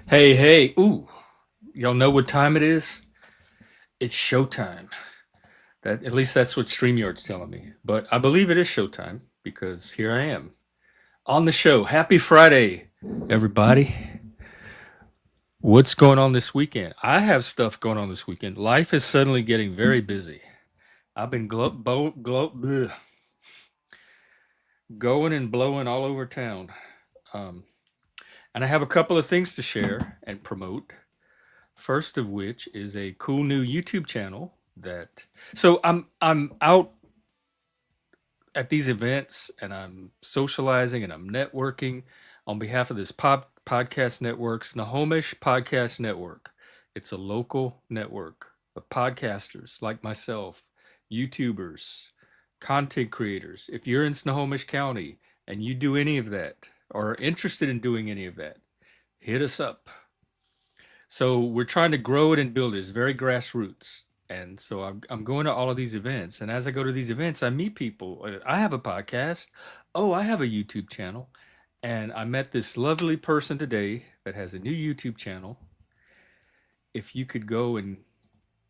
Hey, hey, ooh, y'all know what time it is? It's showtime. That at least that's what StreamYard's telling me. But I believe it is showtime because here I am on the show. Happy Friday, everybody. What's going on this weekend? I have stuff going on this weekend. Life is suddenly getting very busy. I've been going and blowing all over town. Um, and I have a couple of things to share and promote. First of which is a cool new YouTube channel that I'm out at these events and I'm socializing and I'm networking on behalf of this podcast network, Snohomish Podcast Network. It's a local network of podcasters like myself, YouTubers, content creators. If you're in Snohomish County and you do any of that or are interested in doing any of that, hit us up. So we're trying to grow it and build it. It's very grassroots. And so I'm going to all of these events. And as I go to these events, I meet people. I have a podcast. Oh, I have a YouTube channel. And I met this lovely person today that has a new YouTube channel. If you could go and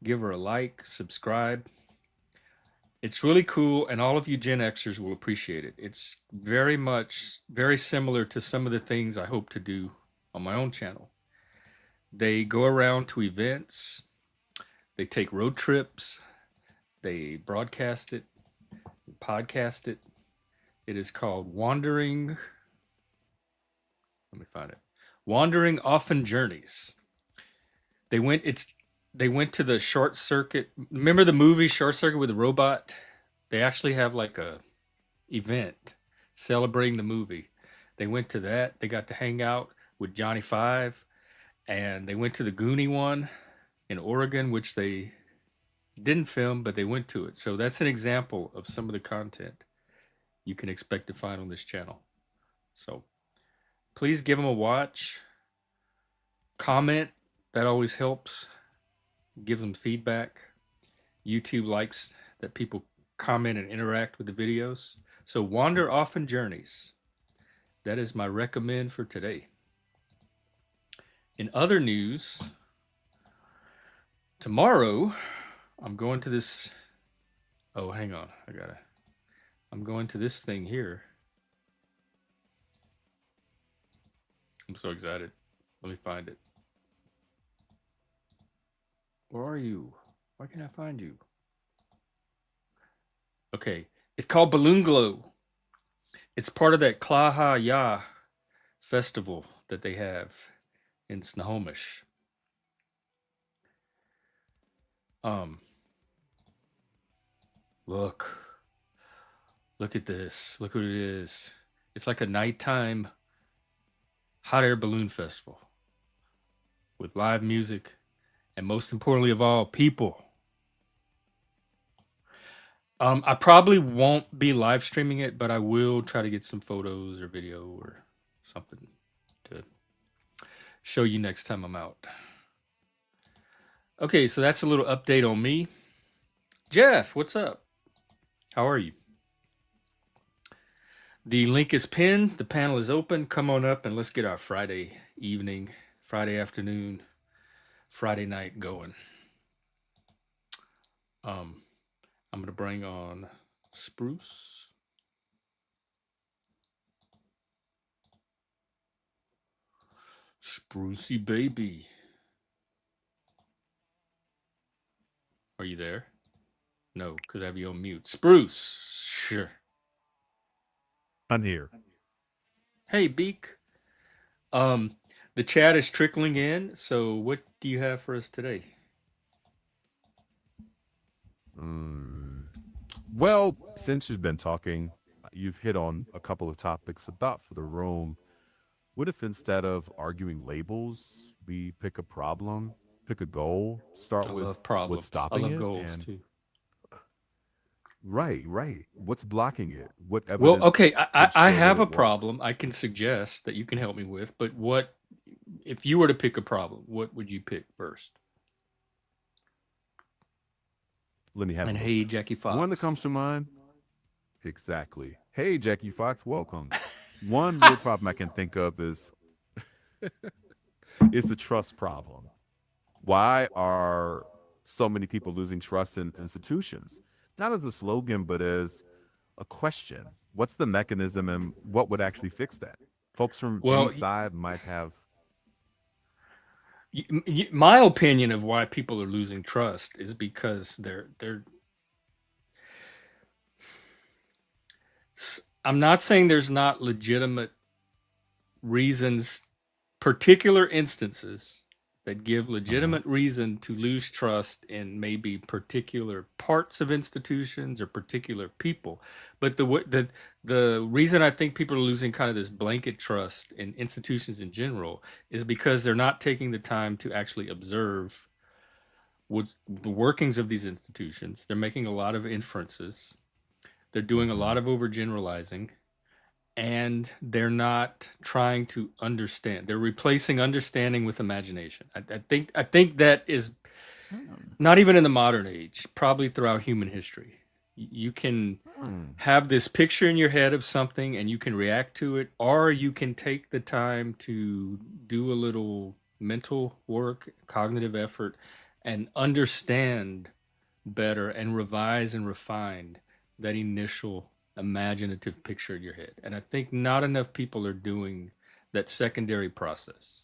give her a like, subscribe, it's really cool. And all of you Gen Xers will appreciate it. It's very much very similar to some of the things I hope to do on my own channel. They go around to events, they take road trips, they broadcast it, podcast it. It is called Wandering. Let me find it. Wandering Often Journeys. They went. It's they went to the short circuit. Remember the movie Short Circuit with the robot? They actually have like a event celebrating the movie. They went to that. They got to hang out with Johnny Five, and they went to the Goonie one in Oregon, which they didn't film, but they went to it. So that's an example of some of the content you can expect to find on this channel. So please give them a watch, comment. That always helps. Give them feedback. YouTube likes that people comment and interact with the videos. So wander off in journeys. That is my recommend for today. In other news, tomorrow I'm going to this. Oh, hang on. I'm going to this thing here. I'm so excited. Let me find it. Where are you? Why can't I find you? Okay. It's called Balloon Glow. It's part of that Klaha Ya festival that they have in Snohomish. Um, look, look at this. Look what it is. It's like a nighttime hot air balloon festival with live music and most importantly of all, people. I probably won't be live streaming it, but I will try to get some photos or video or something to show you next time I'm out. Okay, so that's a little update on me. Jeff, what's up? How are you? The link is pinned. The panel is open. Come on up and let's get our Friday evening, Friday afternoon, Friday night going. Um, I'm going to bring on Spruce. Sprucey baby. Are you there? No, because I have you on mute. Spruce. Sure. I'm here. Hey, Beak. Um, the chat is trickling in. So, what do you have for us today? Mm. Well, since you've been talking, you've hit on a couple of topics. I thought for the room, what if instead of arguing labels, we pick a problem, pick a goal, start I with love what's problems. I stopping love it, goals and too. right, what's blocking it? What Well, evidence okay, I, could I show that have a it works? problem I can suggest that you can help me with, but what if you were to pick a problem, what would you pick first? Let me have a And look. hey, Jackie One that Fox. comes to mind, exactly. Hey, Jackie Fox, welcome. One real problem I can think of is is the trust problem. Why are so many people losing trust in institutions? Not as a slogan, but as a question. What's the mechanism and what would actually fix that? Folks from any Well, side might have. my opinion of why people are losing trust is because they're. I'm not saying there's not legitimate reasons, particular instances that give Uh-huh. legitimate reason to lose trust in maybe particular parts of institutions or particular people. But the reason I think people are losing kind of this blanket trust in institutions in general is because they're not taking the time to actually observe what's the workings of these institutions. They're making a lot of inferences. They're doing a Mm-hmm. lot of overgeneralizing, and they're not trying to understand. They're replacing understanding with imagination. I think that is Hmm. not even in the modern age, probably throughout human history. You can Hmm. have this picture in your head of something and you can react to it, or you can take the time to do a little mental work, cognitive effort, and understand better and revise and refine that initial imaginative picture in your head. And I think not enough people are doing that secondary process.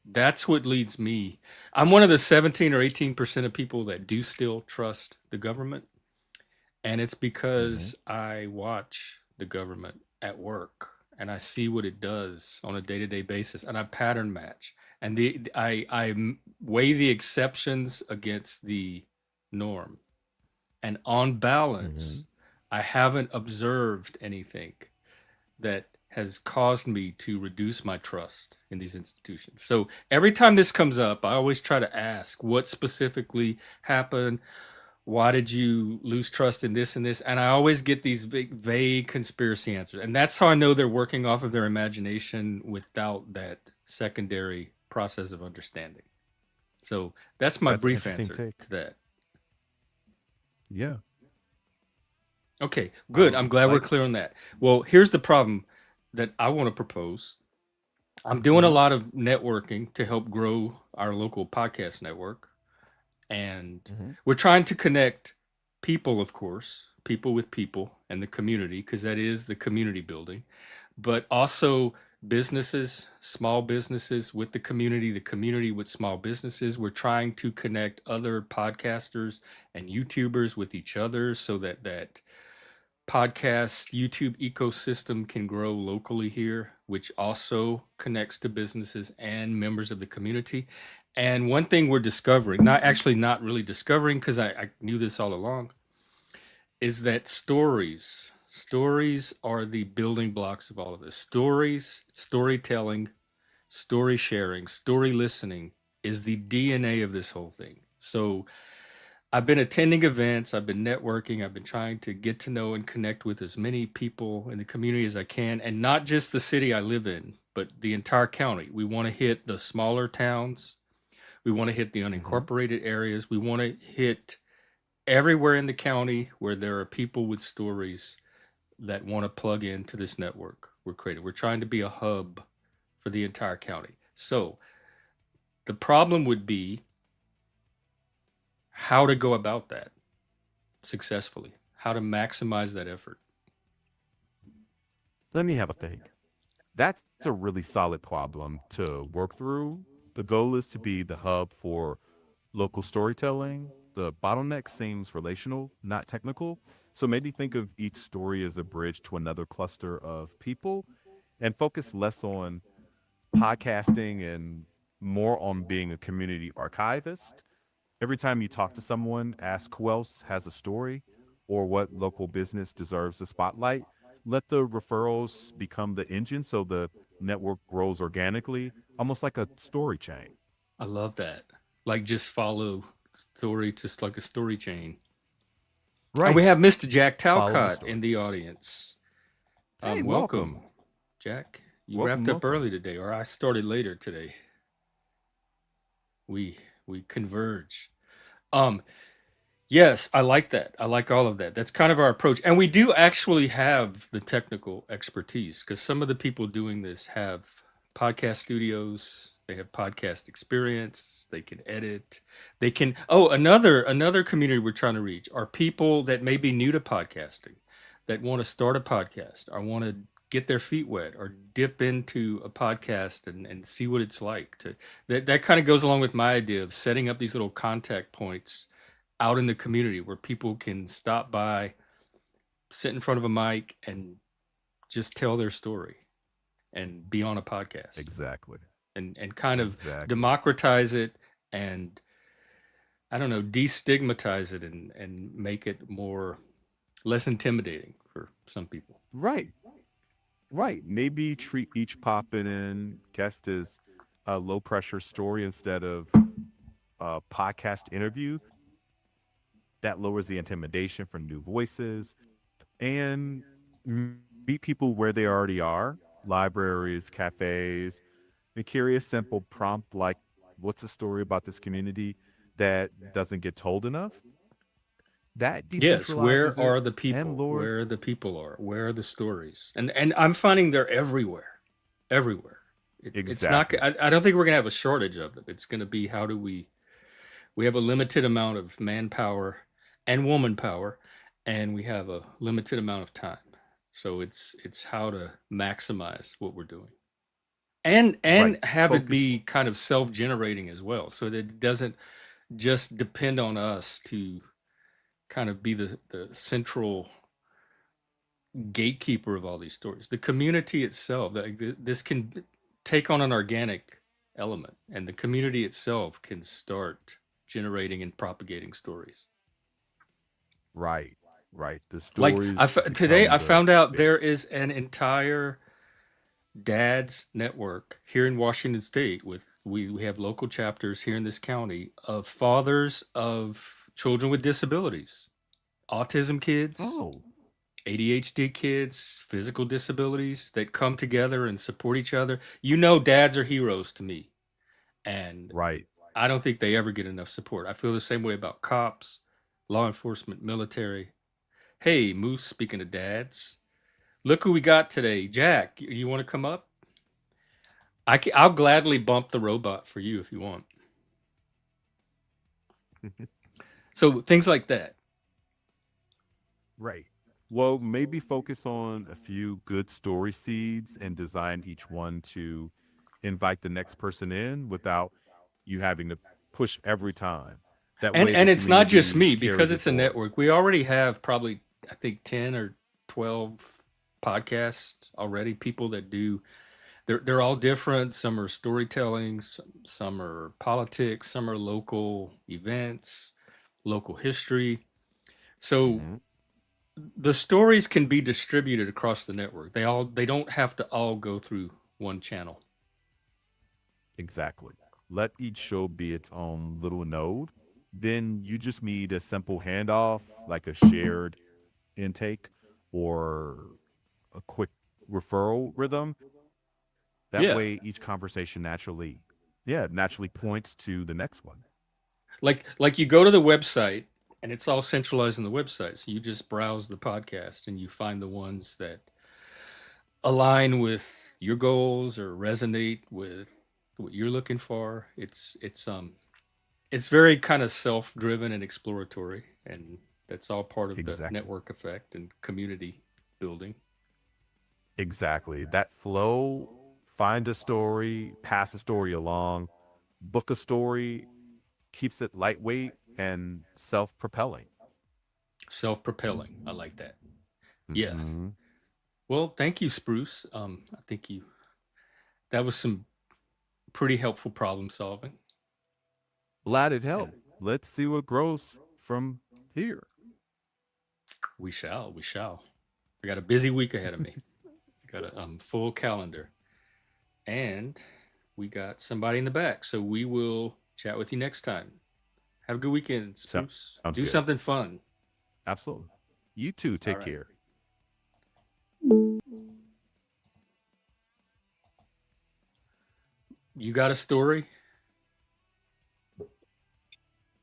That's what leads me. I'm one of the 17 or 18% of people that do still trust the government. And it's Mm-hmm. because I watch the government at work and I see what it does on a day to day basis and I pattern match. And I weigh the exceptions against the norm. And on Mm-hmm. balance, I haven't observed anything that has caused me to reduce my trust in these institutions. So every time this comes up, I always try to ask what specifically happened. Why did you lose trust in this and this? And I always get these big, vague conspiracy answers. And that's how I know they're working off of their imagination without that secondary process of understanding. So that's my That's an brief interesting answer take. to that. Yeah. Okay, I good. I'm glad we're like. clear on that. Well, here's the problem that I want to propose. I'm doing a Mm-hmm. lot of networking to help grow our local podcast network. And Mm-hmm. we're trying to connect people, of course, people with people and the community, because that is the community building, but also businesses, small businesses with the community with small businesses. We're trying to connect other podcasters and YouTubers with each other so that podcast YouTube ecosystem can grow locally here, which also connects to businesses and members of the community. And one thing we're discovering, not really discovering because I knew this all along, is that stories are the building blocks of all of this. Stories, storytelling, story sharing, story listening is the DNA of this whole thing. So I've been attending events, I've been networking, I've been trying to get to know and connect with as many people in the community as I can, and not just the city I live in, but the entire county. We want to hit the smaller towns, we want to hit the Mm-hmm. unincorporated areas, we want to hit everywhere in the county where there are people with stories that want to plug into this network we're creating. We're trying to be a hub for the entire county. So the problem would be how to go about that successfully, how to maximize that effort. Let me have a think. That's a really solid problem to work through. The goal is to be the hub for local storytelling. The bottleneck seems relational, not technical. So maybe think of each story as a bridge to another cluster of people and focus less on podcasting and more on being a community archivist. Every time you talk to someone, ask who else has a story or what local business deserves the spotlight. Let the referrals become the engine so the network grows organically, almost like a story chain. I love that. Like just follow story, just like a story chain. And we Right. have Mr. Jack Follow the Talcott in story. the audience. Hey, Welcome, welcome. Jack. You Welcome, wrapped up welcome. early today, or I started later today. We we converge. Um, yes, I like that. I like all of that. That's kind of our approach, and we do actually have the technical expertise because some of the people doing this have podcast studios. They have podcast experience. They can edit. They can. Oh, another community we're trying to reach are people that may be new to podcasting, that want to start a podcast or want to get their feet wet or dip into a podcast and see what it's like to that kind of goes along with my idea of setting up these little contact points out in the community where people can stop by, sit in front of a mic and just tell their story and be on a podcast Exactly. and kind of Exactly. democratize it and I don't know, destigmatize it and make it more less intimidating for some people. Right. Right. Maybe treat each popping in guest as a low pressure story instead of a podcast interview. That lowers the intimidation from new voices and meet people where they already are, libraries, cafes. A curious, simple prompt like, what's a story about this community that doesn't get told enough? That Yes, decentralizes where it are the and people? lowers. Where the people are? Where are the stories? And I'm finding they're everywhere, everywhere. It's not. Exactly. I don't think we're gonna have a shortage of them. It's gonna be how do we have a limited amount of manpower and woman power, and we have a limited amount of time. So it's how to maximize what we're doing, and Right. have it Focus. be kind of self generating as well, so that it doesn't just depend on us to kind of be the central gatekeeper of all these stories. The community itself, this can take on an organic element, and the community itself can start generating and propagating stories. Right. Right. The Like stories today, become I the found out bait. there is an entire dads network here in Washington State. With we have local chapters here in this county of fathers of children with disabilities, autism kids, Oh, ADHD kids, physical disabilities that come together and support each other. You know, dads are heroes to me. And right. I don't think they ever get enough support. I feel the same way about cops, law enforcement, military. Hey, Moose, speaking of dads, look who we got today. Jack, you want to come up? I'll gladly bump the robot for you if you want. So things like that. Right. Well, maybe focus on a few good story seeds and design each one to invite the next person in without you having to push every time. That way the And it's not just community me because carries it it's a forward. network. We already have probably I think 10 or 12 podcasts already, people that do they're all different. Some are storytelling, some are politics, some are local events, local history. So Hmm. the stories can be distributed across the network. They don't have to all go through one channel. Exactly. Let each show be its own little node. Then you just need a simple handoff, like a shared intake or a quick referral rhythm. That Yeah. way each conversation naturally points to the next one. Like you go to the website and it's all centralized in the website. So you just browse the podcast and you find the ones that align with your goals or resonate with what you're looking for. It's very kind of self-driven and exploratory, and that's all part of the Exactly. network effect and community building. Exactly. That flow, find a story, pass a story along, book a story, keeps it lightweight and self-propelling. Self-propelling. I like that. Yeah. Hmm. Well, thank you, Spruce. I think you that was some pretty helpful problem solving, Glad it and helped. Let's see what grows from here. we shall. I got a busy week ahead of me. I got a full calendar, and we got somebody in the back. So we will chat with you next time. Have a good weekend, Sounds Spruce. good. Do something fun. Absolutely. You too. All Take right. care. You got a story?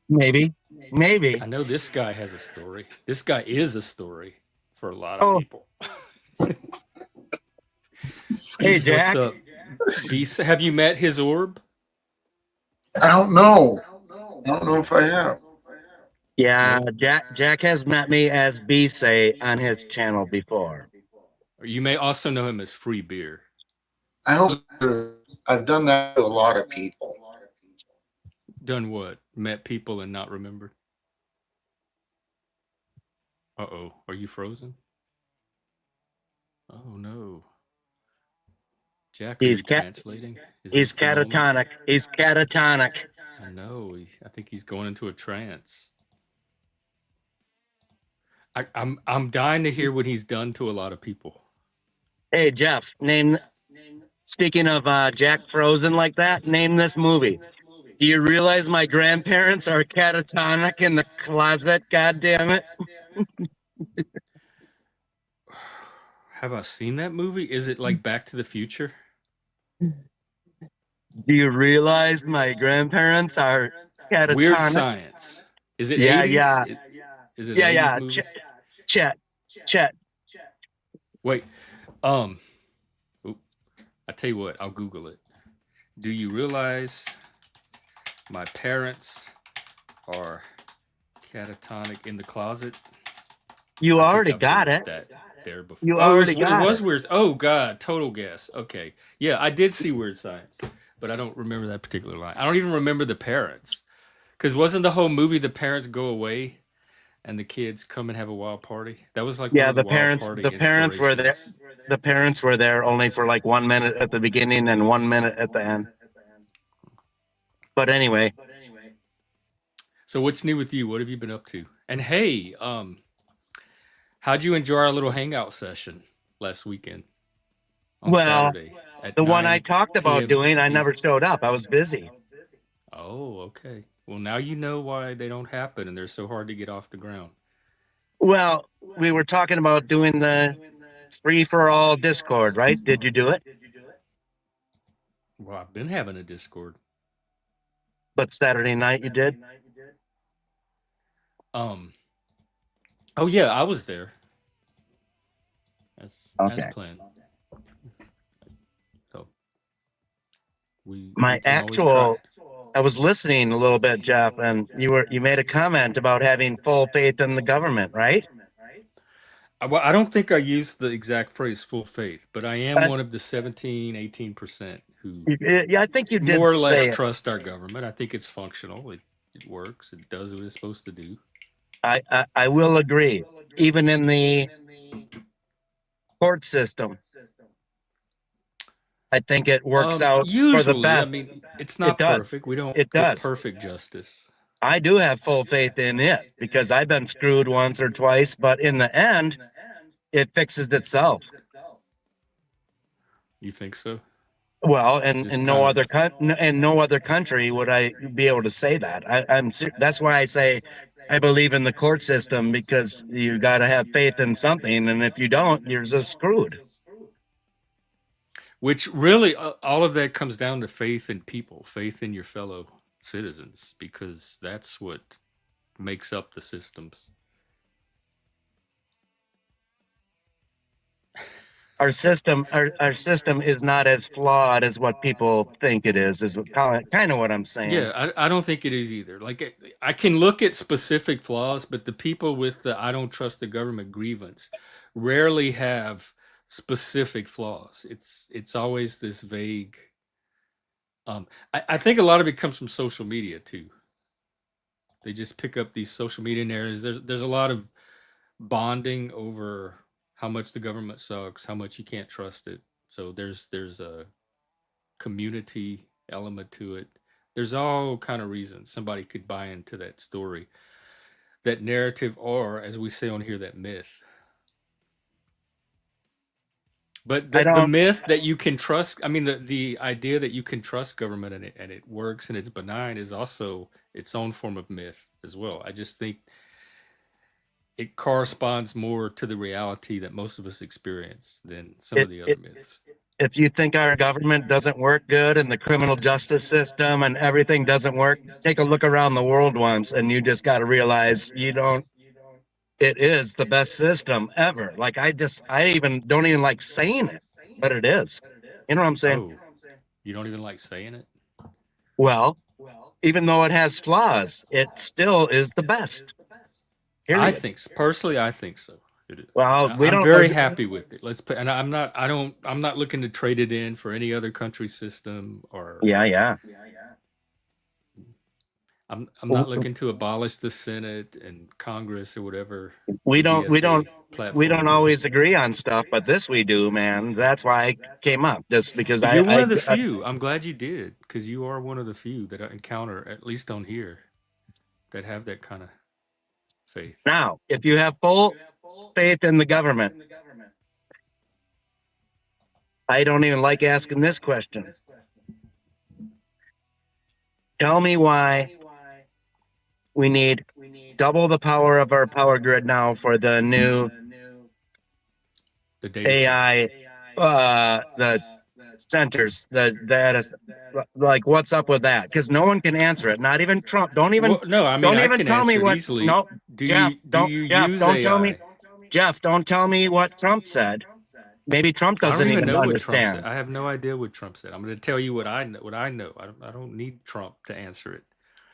Maybe. I Maybe. know this guy has a story. This guy is a story for a lot of Oh, people. hey, What's Jack. up? Have you met his orb? I don't know. I don't know if I have. Yeah, Jack has met me as B-Say on his channel before. Or you may also know him as Free Beer. I also I've done that to a lot of people. Done what? Met people and not remembered? Uh-oh. Are you frozen? Oh, no. Jack, are you translating? Is He's this the moment? catatonic. He's catatonic. I know. I think he's going into a trance. I'm dying to hear what he's done to a lot of people. Hey, Jeff, speaking of Jack frozen like that, name this movie. Do you realize my grandparents are catatonic in the closet? God damn it. Have I seen that movie? Is it like Back to the Future? Do you realize my grandparents are catatonic? Weird Science. Is it 80s? Yeah. Is it an 80s movie? Chet. Wait. I tell you what, I'll Google it. Do you realize my parents are catatonic in the closet? You already got it. That there before. You already got it. It was weird. Oh God, total guess. Okay, yeah, I did see Weird Science, but I don't remember that particular line. I don't even remember the parents, because wasn't the whole movie the parents go away and the kids come and have a wild party? That was like the parents were there. The parents were there only for like 1 minute at the beginning and 1 minute at the end. But anyway. So what's new with you? What have you been up to? And hey, how'd you enjoy our little hangout session last weekend? On Saturday the one I talked about doing, I never showed up. I was busy. Oh, okay. Well, now you know why they don't happen and they're so hard to get off the ground. Well, we were talking about doing the free-for-all Discord, right? Did you do it? Well, I've been having a Discord. But Saturday night you did? Oh yeah, I was there. As planned. So I was listening a little bit, Jeff, and you made a comment about having full faith in the government, right? Well, I don't think I used the exact phrase "full faith," but I am one of the 17-18% who, I think you did more or less trust our government. I think it's functional. It works. It does what it's supposed to do. I will agree. Even in the court system, I think it works out usually, for the best. I mean, it's not perfect. We don't get perfect justice. I do have full faith in it because I've been screwed once or twice, but in the end, it fixes itself. You think so? Well, and no other country would I be able to say that. That's why I say I believe in the court system, because you got to have faith in something, and if you don't, you're just screwed. Which really, all of that comes down to faith in people, faith in your fellow citizens, because that's what makes up the systems. Our system is not as flawed as what people think it is kind of what I'm saying. Yeah, I don't think it is either. Like, I can look at specific flaws, but the people with the "I don't trust the government" grievance rarely have specific flaws. It's always this vague. I think a lot of it comes from social media too. They just pick up these social media narratives. There's a lot of bonding over how much the government sucks, how much you can't trust it. So there's a community element to it. There's all kind of reasons somebody could buy into that story, that narrative, or as we say on here, that myth. But the myth that you can trust, I mean, the idea that you can trust government and it works and it's benign is also its own form of myth as well. I just think it corresponds more to the reality that most of us experience than some of the other myths. If you think our government doesn't work good and the criminal justice system and everything doesn't work, take a look around the world once and you just got to realize it is the best system ever. Like I even don't even like saying it, but it is. You know what I'm saying? Oh, you don't even like saying it? Well, even though it has flaws, it still is the best. I Period. think so. Personally, I think so. Well, we I'm don't very agree. happy with it. Let's put, and I'm not looking to trade it in for any other country system or. Yeah. I'm not looking to abolish the Senate and Congress or whatever. We the don't platform always is. agree on stuff, but this we do, man. That's why I came up, just because You're one of the few. I'm glad you did, because you are one of the few that I encounter, at least on here, that have that kind of faith. Now, if you have full faith in the government, I don't even like asking this question. Tell me why we need double the power of our power grid now for the new The data AI, the centers, like what's up with that? Because no one can answer it. Not even Trump. Don't even no, I mean I can tell me answer it what. easily. No, Do Jeff, you do you use don't AI? tell me. Jeff, don't tell me what Trump said. Maybe Trump I doesn't don't even know what understand. Trump said. I have no idea what Trump said. I'm going to tell you what I know. I don't need Trump to answer it.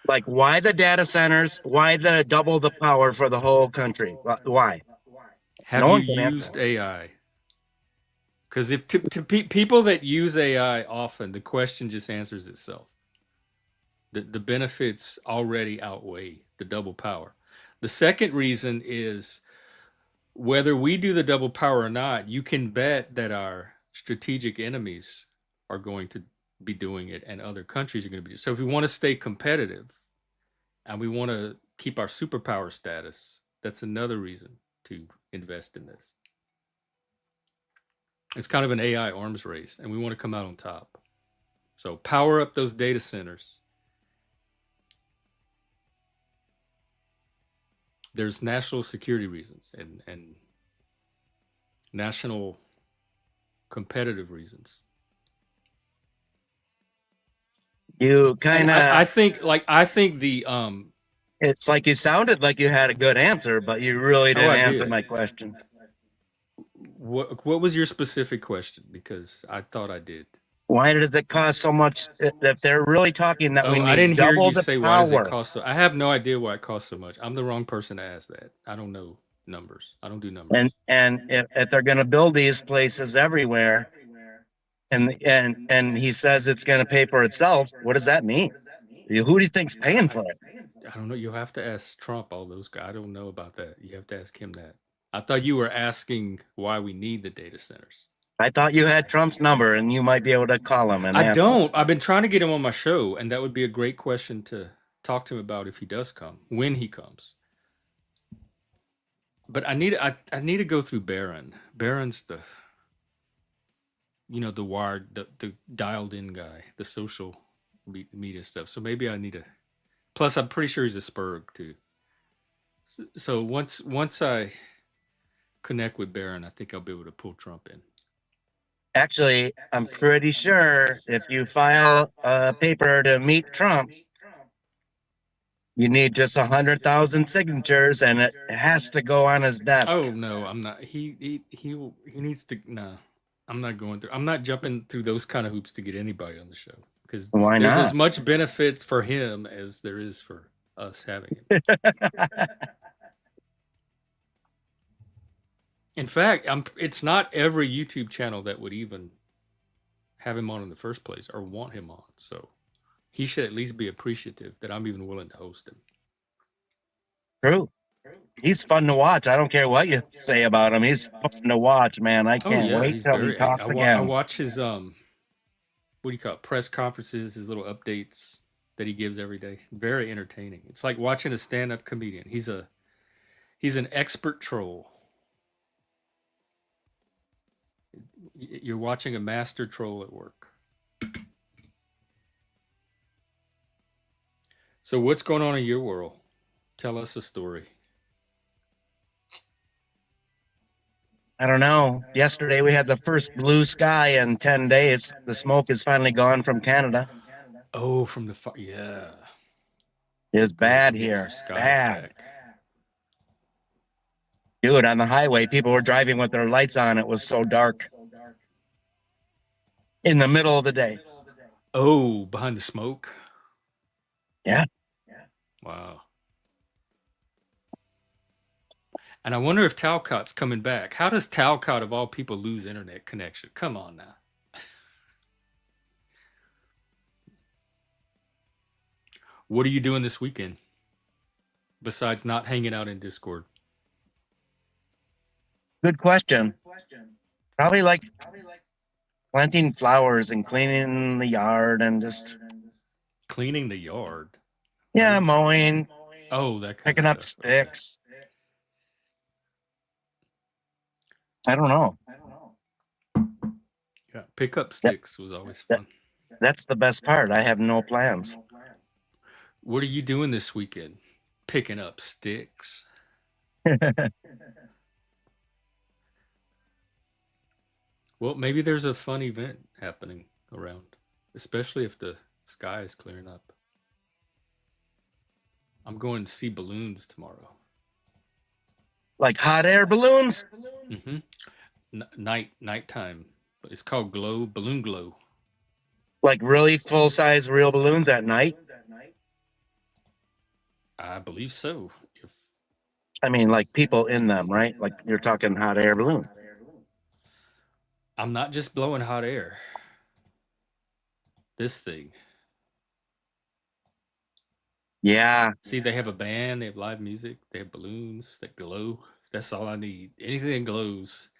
Like, why the data centers? Why the double the power for the whole country? Why? Have you used AI? Because if to people that use AI often, the question just answers itself. The benefits already outweigh the double power. The second reason is whether we do the double power or not, you can bet that our strategic enemies are going to be doing it and other countries are going to be. So if we want to stay competitive and we want to keep our superpower status, that's another reason to invest in this. It's kind of an AI arms race, and we want to come out on top. So power up those data centers. There's national security reasons and national competitive reasons. You kind of. I think the It's like you sounded like you had a good answer, but you really didn't answer my question. What was your specific question? Because I thought I did. Why does it cost so much? If they're really talking that we need I didn't hear double you the say power. why does it cost so. I have no idea why it costs so much. I'm the wrong person to ask that. I don't know numbers. I don't do numbers. And if they're going to build these places everywhere, and he says it's going to pay for itself, what does that mean? Who do you think's paying for it? I don't know. You'll have to ask Trump. All those guys. I don't know about that. You have to ask him that. I thought you were asking why we need the data centers. I thought you had Trump's number and you might be able to call him and I ask don't. him. I've been trying to get him on my show, and that would be a great question to talk to him about if he does come, when he comes. But I need to go through Barron. Barron's the the wired, the dialed in guy, the social media stuff. So maybe I need to. Plus, I'm pretty sure he's a Spurg too. So once I connect with Barron, I think I'll be able to pull Trump in. Actually, I'm pretty sure if you file a paper to meet Trump, you need just 100,000 signatures, and it has to go on his desk. Oh no, I'm not. He needs to. No, I'm not going through. I'm not jumping through those kind of hoops to get anybody on the show, because Why there's not? as much benefit for him as there is for us having him. In fact, it's not every YouTube channel that would even have him on in the first place or want him on. So he should at least be appreciative that I'm even willing to host him. True. He's fun to watch. I don't care what you say about him. He's fun to watch, man. I can't wait till he talks again. I watch his what do you call it? Press conferences, his little updates that he gives every day. Very entertaining. It's like watching a stand-up comedian. He's an expert troll. You're watching a master troll at work. So what's going on in your world? Tell us a story. I don't know. Yesterday we had the first blue sky in 10 days. The smoke is finally gone from Canada. Oh, from the fire. Yeah. It's bad here. Bad. Dude, on the highway, people were driving with their lights on. It was so dark. In the middle of the day. Oh, behind the smoke. Yeah. Wow. And I wonder if Talcott's coming back. How does Talcott, of all people, lose internet connection? Come on now. What are you doing this weekend besides not hanging out in Discord? Good question. Probably like planting flowers and cleaning the yard and just Cleaning the yard. mowing, Oh, that kind picking of up stuff. Okay. sticks. I don't know. Yeah, pick up sticks was always fun. That's the best part. I have no plans. What are you doing this weekend? Picking up sticks. Well, maybe there's a fun event happening around, especially if the sky is clearing up. I'm going to see balloons tomorrow. Like hot air balloons? Mm-hmm. Nighttime. It's called balloon glow. Like really full size real balloons at night? I believe so. I mean, like people in them, right? Like you're talking hot air balloon. I'm not just blowing hot air. This thing. Yeah. See, they have a band, they have live music, they have balloons that glow. That's all I need. Anything that glows.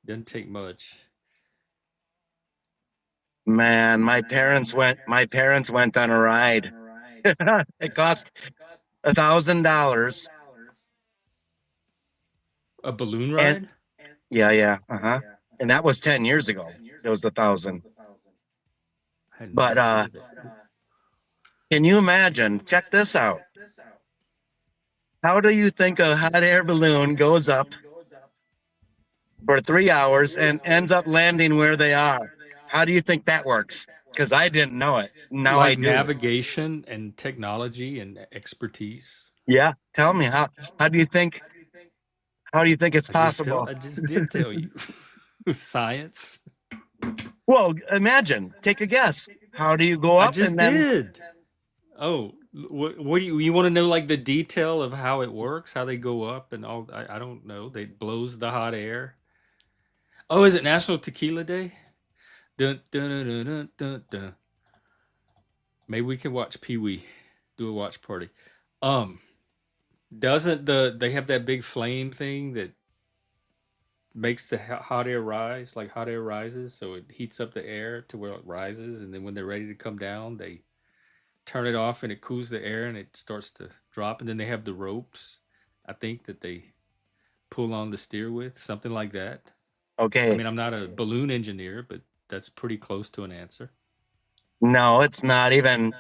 Doesn't take much. Man, my parents went on a ride. It cost $1,000. A balloon And ride? yeah. Uh-huh. And that was 10 years ago. It was 1,000. I had no But idea that. can you imagine? Check this out. How do you think a hot air balloon goes up for 3 hours and ends up landing where they are? How do you think that works? Because I didn't know it. Now I Like do. navigation and technology and expertise. Yeah. Tell me how do you think it's possible? I just did tell you. Science. Well, imagine. Take a guess. How do you go I up just and then did. Oh, what do you want to know? Like the detail of how it works, how they go up, and all? I don't know. They blows the hot air. Oh, is it National Tequila Day? Dun, dun, dun, dun, dun, dun, dun. Maybe we can watch Pee Wee, do a watch party. Doesn't they have that big flame thing that makes the hot air rise, like hot air rises, so it heats up the air to where it rises, and then when they're ready to come down, they turn it off and it cools the air and it starts to drop, and then they have the ropes, I think, that they pull on the steer with, something like that. okay? I mean, I'm not a balloon engineer, but that's pretty close to an answer. No, it's not even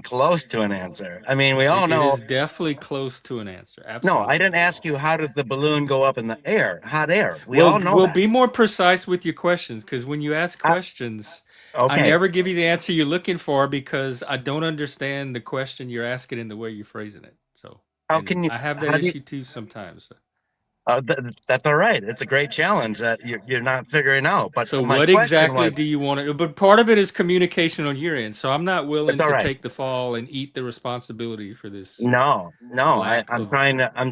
close to an answer. I mean, we all It know. is definitely close to an answer. No, Absolutely. I didn't ask you how did the balloon go up in the air, hot air. We all know Well, that. be more precise with your questions, because when you ask questions, I Okay. never give you the answer you're looking for because I don't understand the question you're asking and the way you're phrasing it. So How can you? I have that How do you? issue too sometimes. That's all right. It's a great challenge that you're not figuring out. But So my what question exactly was, do you want to? But part of it is communication on your end. So I'm not willing it's all to right. take the fall and eat the responsibility for this. No, Lack I'm of-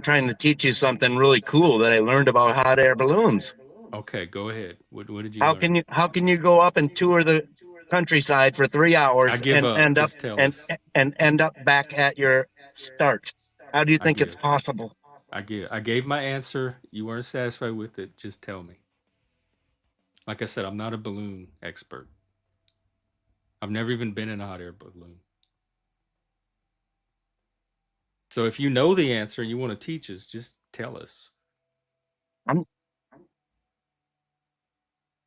trying to teach you something really cool that I learned about hot air balloons. Okay, go ahead. What did you How learn? can you go up and tour the countryside for 3 hours I give and up. end up Just tell us. and end up back at your start? How do you I think it's give. possible? I gave my answer. You weren't satisfied with it. Just tell me. Like I said, I'm not a balloon expert. I've never even been in a hot air balloon. So if you know the answer and you want to teach us, just tell us.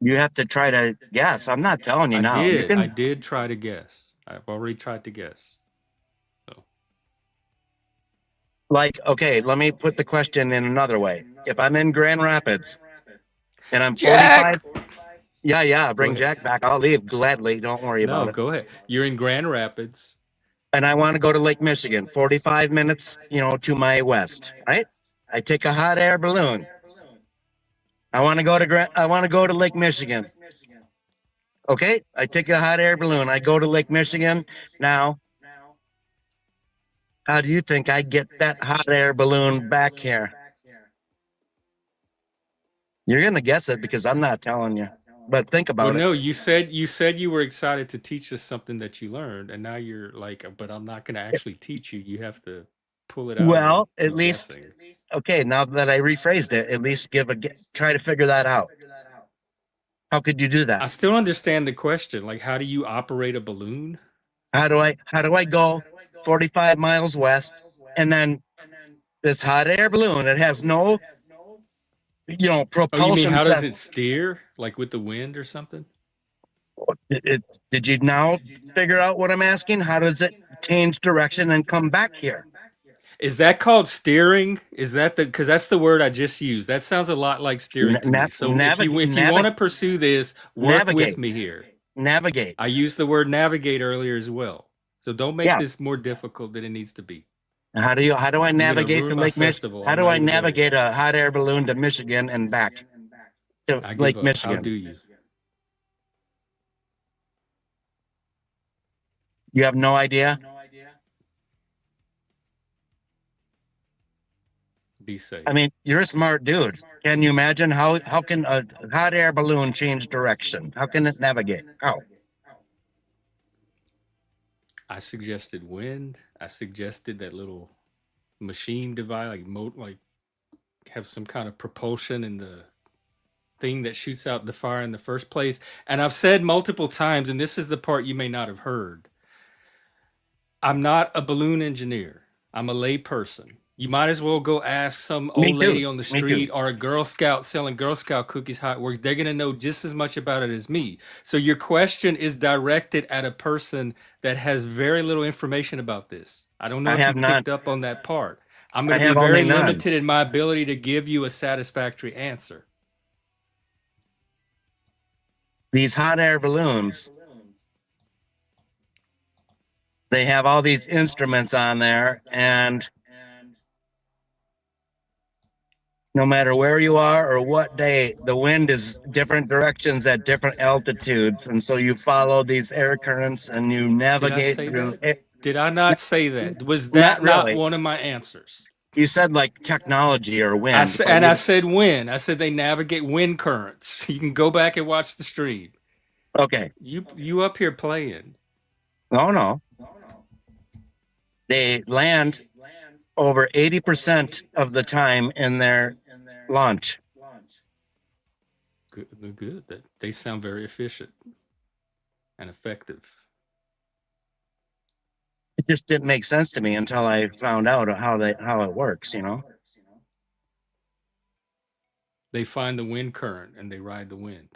You have to try to guess. I'm not telling you now. You I can did try to guess. I've already tried to guess. So okay, let me put the question in another way. If I'm in Grand Rapids and I'm Jack! 45, yeah, bring ahead. Jack back. I'll leave gladly. Don't worry about No, it. go ahead. You're in Grand Rapids. And I want to go to Lake Michigan, 45 minutes, to my west, right? I take a hot air balloon. I want to go to Lake Michigan. Okay, I take a hot air balloon. I go to Lake Michigan. Now, How do you think I get that hot air balloon back here? You're gonna guess it because I'm not telling you. But think Well, about it. no, you said you were excited to teach us something that you learned, and now you're like, but I'm not going to actually teach you. You have to pull it out of me Well, at least guessing. okay. Now that I rephrased it, at least try to figure that out. How could you do I that? still understand the question. Like, how do you operate a balloon? How do I go 45 miles west and then this hot air balloon? It has no, Oh, you mean propulsion how does system. it steer? Like with the wind or something? Did you now figure out what I'm asking? How does it change direction and come back here? Is that called steering? Is that because that's the word I just used? That sounds a lot like steering to me. So if you want to pursue this, work with navigate, me here. navigate. I used the word navigate earlier as well. So don't make Yeah. this more difficult than it needs to be. How do I You're gonna navigate to ruin my Lake Michigan? festival. How I'm do not I even going. navigate a hot air balloon to Michigan and back to I give Lake up. How do Michigan? you? You have no idea? Be safe. I mean, you're a smart dude. Can you imagine how can a hot air balloon change direction? How can it navigate? How? I suggested wind. I suggested that little machine device, like have some kind of propulsion in the thing that shoots out the fire in the first place. And I've said multiple times, and this is the part you may not have heard. I'm not a balloon engineer. I'm a lay person. You might as well go ask some Me old too. lady on the Me too. street or a Girl Scout selling Girl Scout cookies how it works. They're going to know just as much about it as me. So your question is directed at a person that has very little information about this. I don't know I if you have none. picked up on that part. I'm going I to be have only very none. limited in my ability to give you a satisfactory answer. These hot air balloons, they have all these instruments on there, and no matter where you are or what day, the wind is different directions at different altitudes. And so you follow these air currents and you Did I navigate say through that? it. Did I not say that? Was Not that not really. one of my answers? You said like technology or I wind, s- but and I you said when. I said they navigate wind currents. You can go back and watch the stream. okay. You up here playing. No. They land over 80% of the time in their launch. Good. They sound very efficient and effective. It just didn't make sense to me until I found out how it works. They find the wind current and they ride the wind.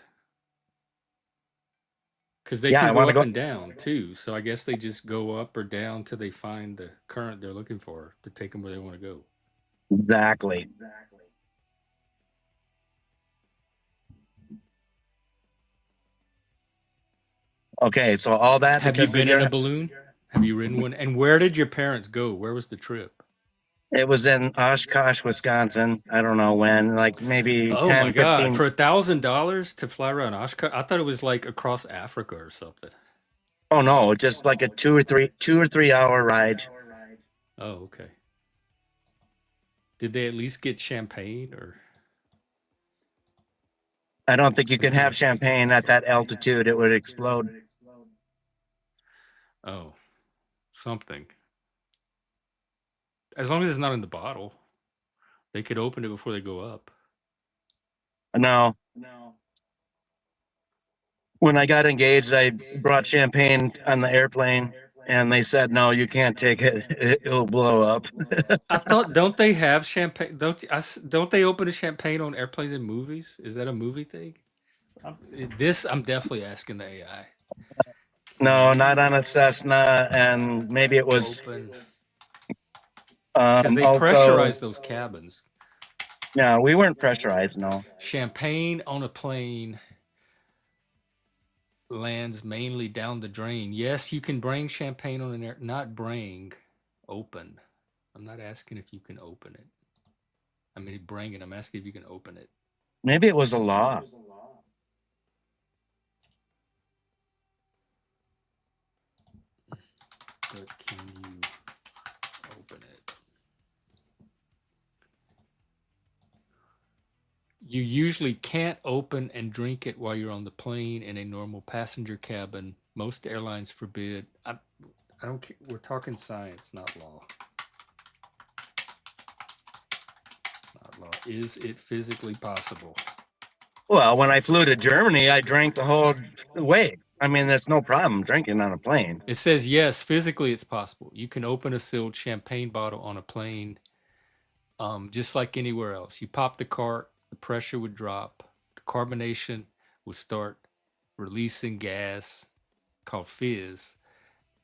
Because they Yeah, can I go want to up go and down too. So I guess they just go up or down till they find the current they're looking for to take them where they want to go. exactly. Okay, so all that Have you because of been in a balloon? Have you ridden one? And where did your parents go? Where was the trip? it was in Oshkosh, Wisconsin. I don't know when, like maybe Oh my 10, God. 15. For $1,000 to fly around Oshkosh? I thought it was like across Africa or something. Oh no, just like a 2 or 3 hour ride. Oh, okay. Did they at least get champagne or I don't think you some can kind have of champagne at that altitude. It would explode. oh, something? As long as it's not in the bottle, they could open it before they go up. No. When I got engaged, I brought champagne on the airplane, and they said, "No, you can't take it. It'll blow up." I thought, don't they have champagne? Don't they open a champagne on airplanes in movies? Is that a movie thing? I'm definitely asking the AI. No, Can not on you a Cessna, and maybe it was open? Because they also. pressurize those cabins. No, we weren't pressurized. No. Champagne on a plane lands mainly down the drain. Yes, you can bring champagne on an air, not bring, open. I'm not asking if you can open it. I mean, bring it. I'm asking if you can open it. Maybe it was a law. But can you You usually can't open and drink it while you're on the plane in a normal passenger cabin. Most airlines forbid. I don't. We're talking science, not law. Not law. Is it physically possible? Well, when I flew to Germany, I drank the whole way. I mean, there's no problem drinking on a plane. It says yes, physically it's possible. You can open a sealed champagne bottle on a plane, just like anywhere else. You pop the cork, the pressure would drop, the carbonation would start releasing gas called fizz,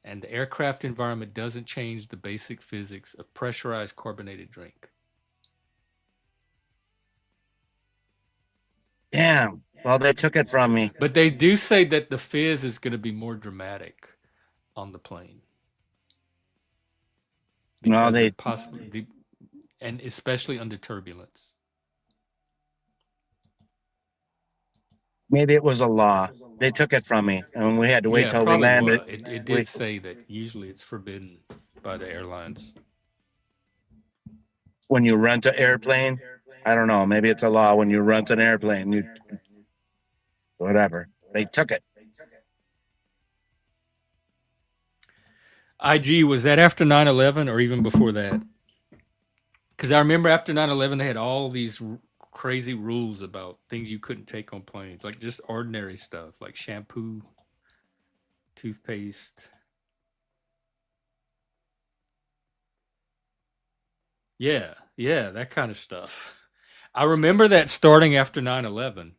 and the aircraft environment doesn't change the basic physics of pressurized carbonated drink. Damn. Well, they took it from me. But they do say that the fizz is going to be more dramatic on the plane. No, Because they of possibly, and especially under turbulence. maybe it was a law. They took it from me, and we had to wait Yeah, till we probably landed. was. It We- did say that usually it's forbidden by the airlines. When you rent an airplane, I don't know. Maybe it's a law when you rent an airplane. You whatever. They took it. IG, was that after 9/11 or even before that? Because I remember after 9/11 they had all these crazy rules about things you couldn't take on planes, like just ordinary stuff like shampoo, toothpaste. Yeah, that kind of stuff. I remember that starting after 9/11.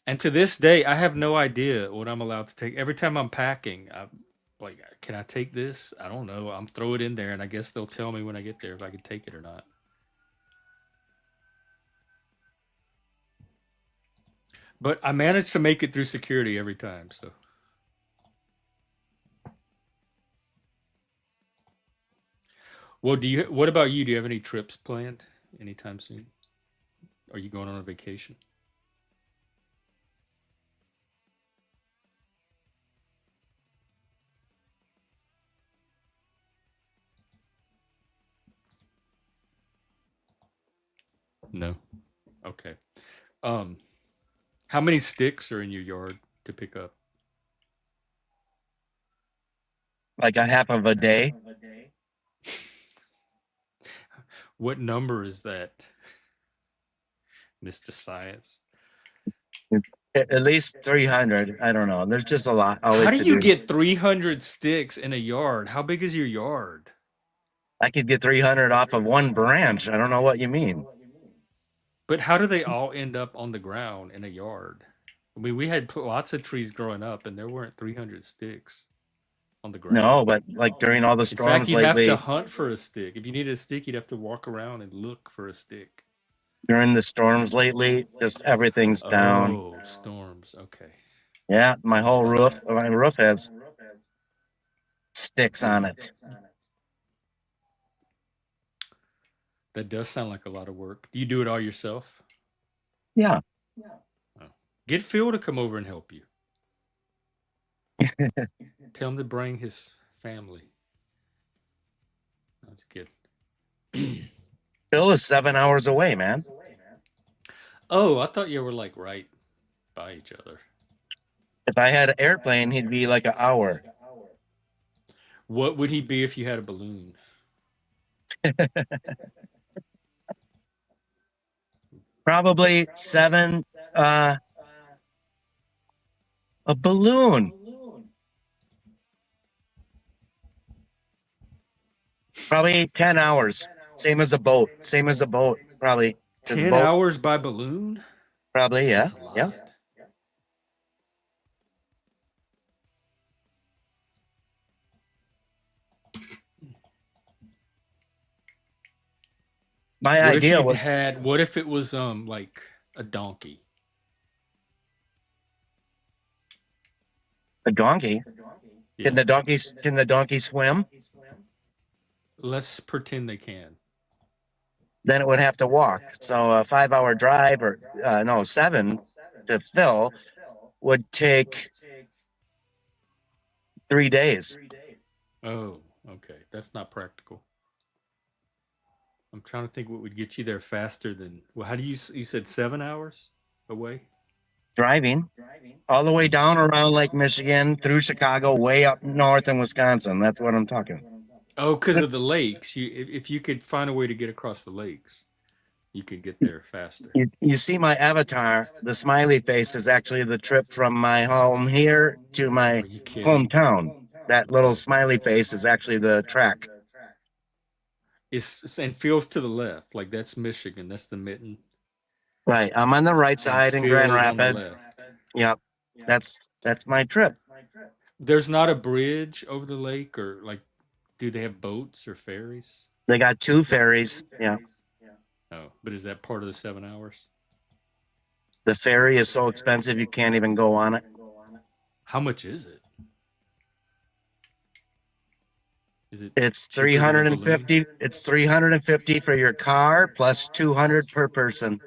And to this day, I have no idea what I'm allowed to take. Every time I'm packing, I'm like, can I take this? I don't know. I'm throw it in there, and I guess they'll tell me when I get there if I can take it or not. But I managed to make it through security every time. So, well, do you? What about you? Do you have any trips planned anytime soon? Are you going on a vacation? No. Okay. Um, how many sticks are in your yard to pick up? Like a half of a day. What number is that, Mr. Science? At least 300. I don't know. There's just a lot How always do to you do. get 300 sticks in a yard? How big is your yard? I could get 300 off of one branch. I don't know what you mean. But how do they all end up on the ground in a yard? I mean, we had lots of trees growing up, and there weren't 300 sticks on the ground. No, but like during all the In fact, storms you'd have to lately, hunt for a stick. If you needed a stick, you'd have to walk around and look for a stick. just everything's down. Oh, storms. Okay. Yeah, my roof has sticks on it. That does sound like a lot of work. Do you do it all yourself? Yeah. Oh. Get Phil to come over and help you. Tell him to bring his family. That's good. Phil is 7 hours away, man. Oh, I thought you were like right by each other. If I had an airplane, he'd be like an hour. What would he be if you had a balloon? Probably 7. A balloon. Probably 10 hours. Same as a boat. Probably. 10 hours by balloon? Probably, yeah. That's a lot. Yeah. My What idea if was what if it was like a donkey? a donkey. Yeah. Can the donkey swim? Let's pretend they can. Then it would have to walk. So a 5-hour drive or 7 to Phil would take 3 days. Oh, okay. That's not practical. I'm trying to think what would get you there faster than. Well, how do you said 7 hours away? Driving all the way down around Lake Michigan through Chicago, way up north in Wisconsin. That's what I'm talking. Oh, because of the lakes. If you could find a way to get across the lakes, you could get there faster. You see my avatar, the smiley face is actually the trip from my home here to my Are you kidding? hometown. That little smiley face is actually the track. It's and feels to the left, like that's Michigan. That's the mitten. Right. I'm on the right And side in Phil Grand is on the Rapids. left. Yep. That's my trip. There's not a bridge over the lake, or like, do they have boats or ferries? They got 2 ferries. Yeah. Oh, but is that part of the 7 hours? The ferry is so expensive you can't even go on it. How much is it? Is it? It's cheaper than a balloon? 350. It's 350 for your car plus 200 per person.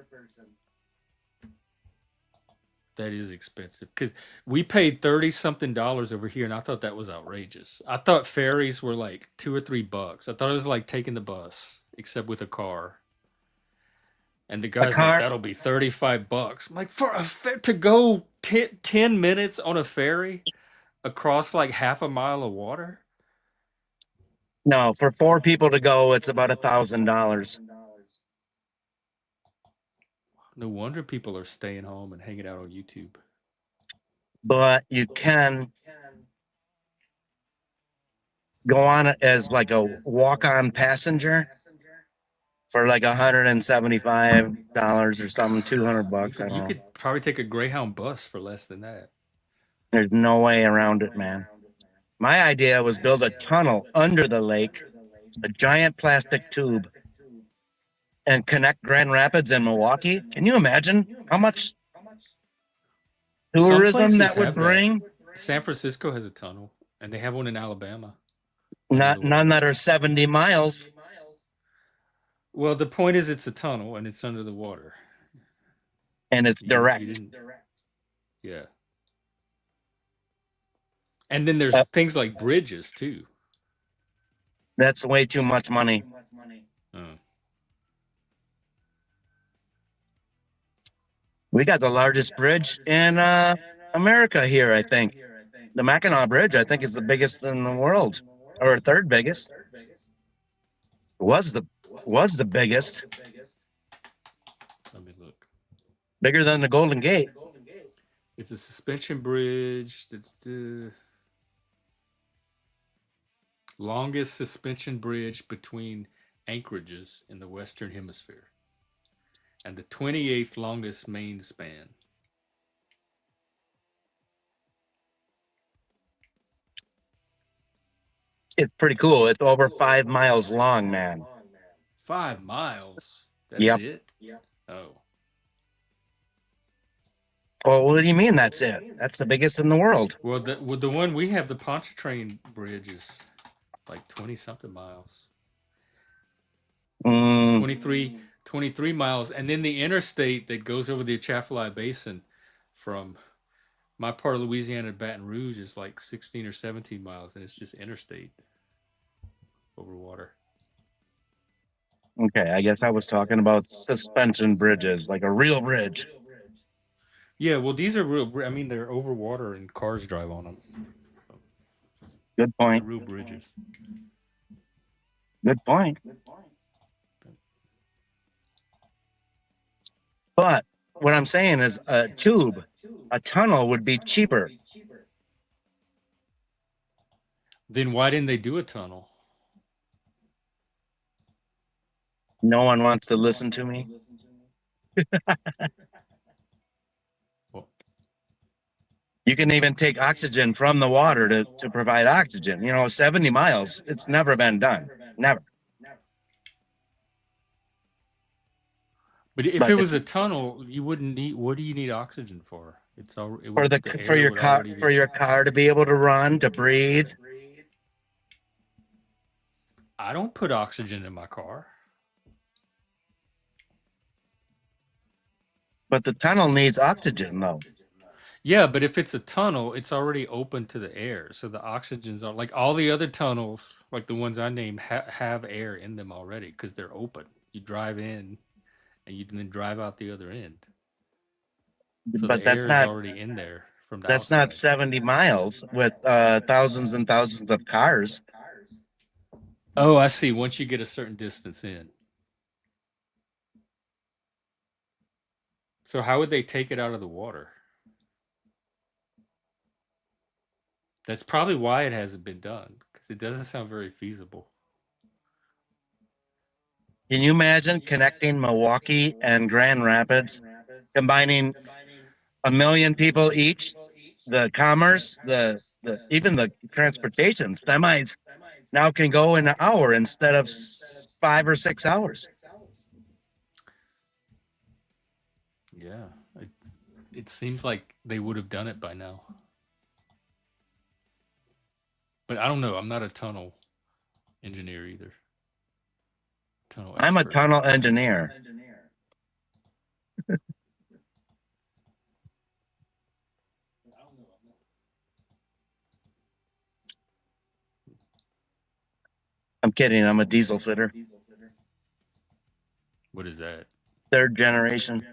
That is expensive because we paid $30-something over here, and I thought that was outrageous. I thought ferries were like $2 or $3. I thought it was like taking the bus, except with a car. And the A guy's like, car? "That'll be $35." I'm like, for to go 10 minutes on a ferry across like half a mile of water? No, for 4 people to go, it's about $1,000. No wonder people are staying home and hanging out on YouTube. But you can go on it as like a walk-on passenger for like $175 or something, $200. I don't You know. could probably take a Greyhound bus for less than that. There's no way around it, man. My idea was build a tunnel under the lake, a giant plastic tube, and connect Grand Rapids and Milwaukee. Can you imagine how much Some tourism places that would have that. bring? San Francisco has a tunnel, and they have one in Alabama. None that are 70 miles. Well, the point is, it's a tunnel and it's under the water. And it's You direct. didn't- Yeah. And then there's things like bridges too. That's way too much money. Oh. We got the largest bridge in America here, I think. The Mackinac Bridge, I think, is the biggest in the world, or third biggest. Was the biggest, Let me look. bigger than the Golden Gate. It's a suspension bridge. It's the longest suspension bridge between anchorages in the Western Hemisphere, and the 28th longest main span. It's pretty cool. It's over 5 miles long, man. 5 miles. That's Yep. it? Oh. Well, what do you mean that's it? That's the biggest in the world. Well, the one we have, the Pontchartrain Bridge, is like 20-something miles. Mm, 23 miles. And then the interstate that goes over the Atchafalaya Basin from my part of Louisiana to Baton Rouge is like 16 or 17 miles, and it's just interstate over water. okay, I guess I was talking about suspension bridges, like a real bridge. Yeah, well, these are real. I mean, they're over water and cars drive on them. So, Good they're point. real bridges. Good point. But what I'm saying is a tube, a tunnel would be cheaper. Then why didn't they do a tunnel? No one wants to listen to me. Well, You can even take oxygen from the water to provide oxygen. 70 miles. It's never been done. Never. but if But it was a tunnel, you wouldn't need. What do you need oxygen for? It's all for your car to be able to run, to breathe. I don't put oxygen in my car. But the tunnel needs oxygen, though. Yeah, but if it's a tunnel, it's already open to the air, so the oxygens are like all the other tunnels, like the ones I named, have air in them already because they're open. You drive in, and you then drive out the other end. So But the air is already in there from the that's not outside. 70 miles with thousands and thousands of cars. Oh, I see. Once you get a certain distance in. So how would they take it out of the water? That's probably why it hasn't been done, because it doesn't sound very feasible. Can you imagine connecting Milwaukee and Grand Rapids, combining 1 million people each, the commerce, the even the transportation, semis now can go in an hour instead of 5 or 6 hours. Yeah, it seems like they would have done it by now. But I don't know. I'm not a tunnel engineer either. Tunnel I'm a expert. tunnel engineer. I'm kidding. I'm a diesel fitter, What is that? 3rd generation.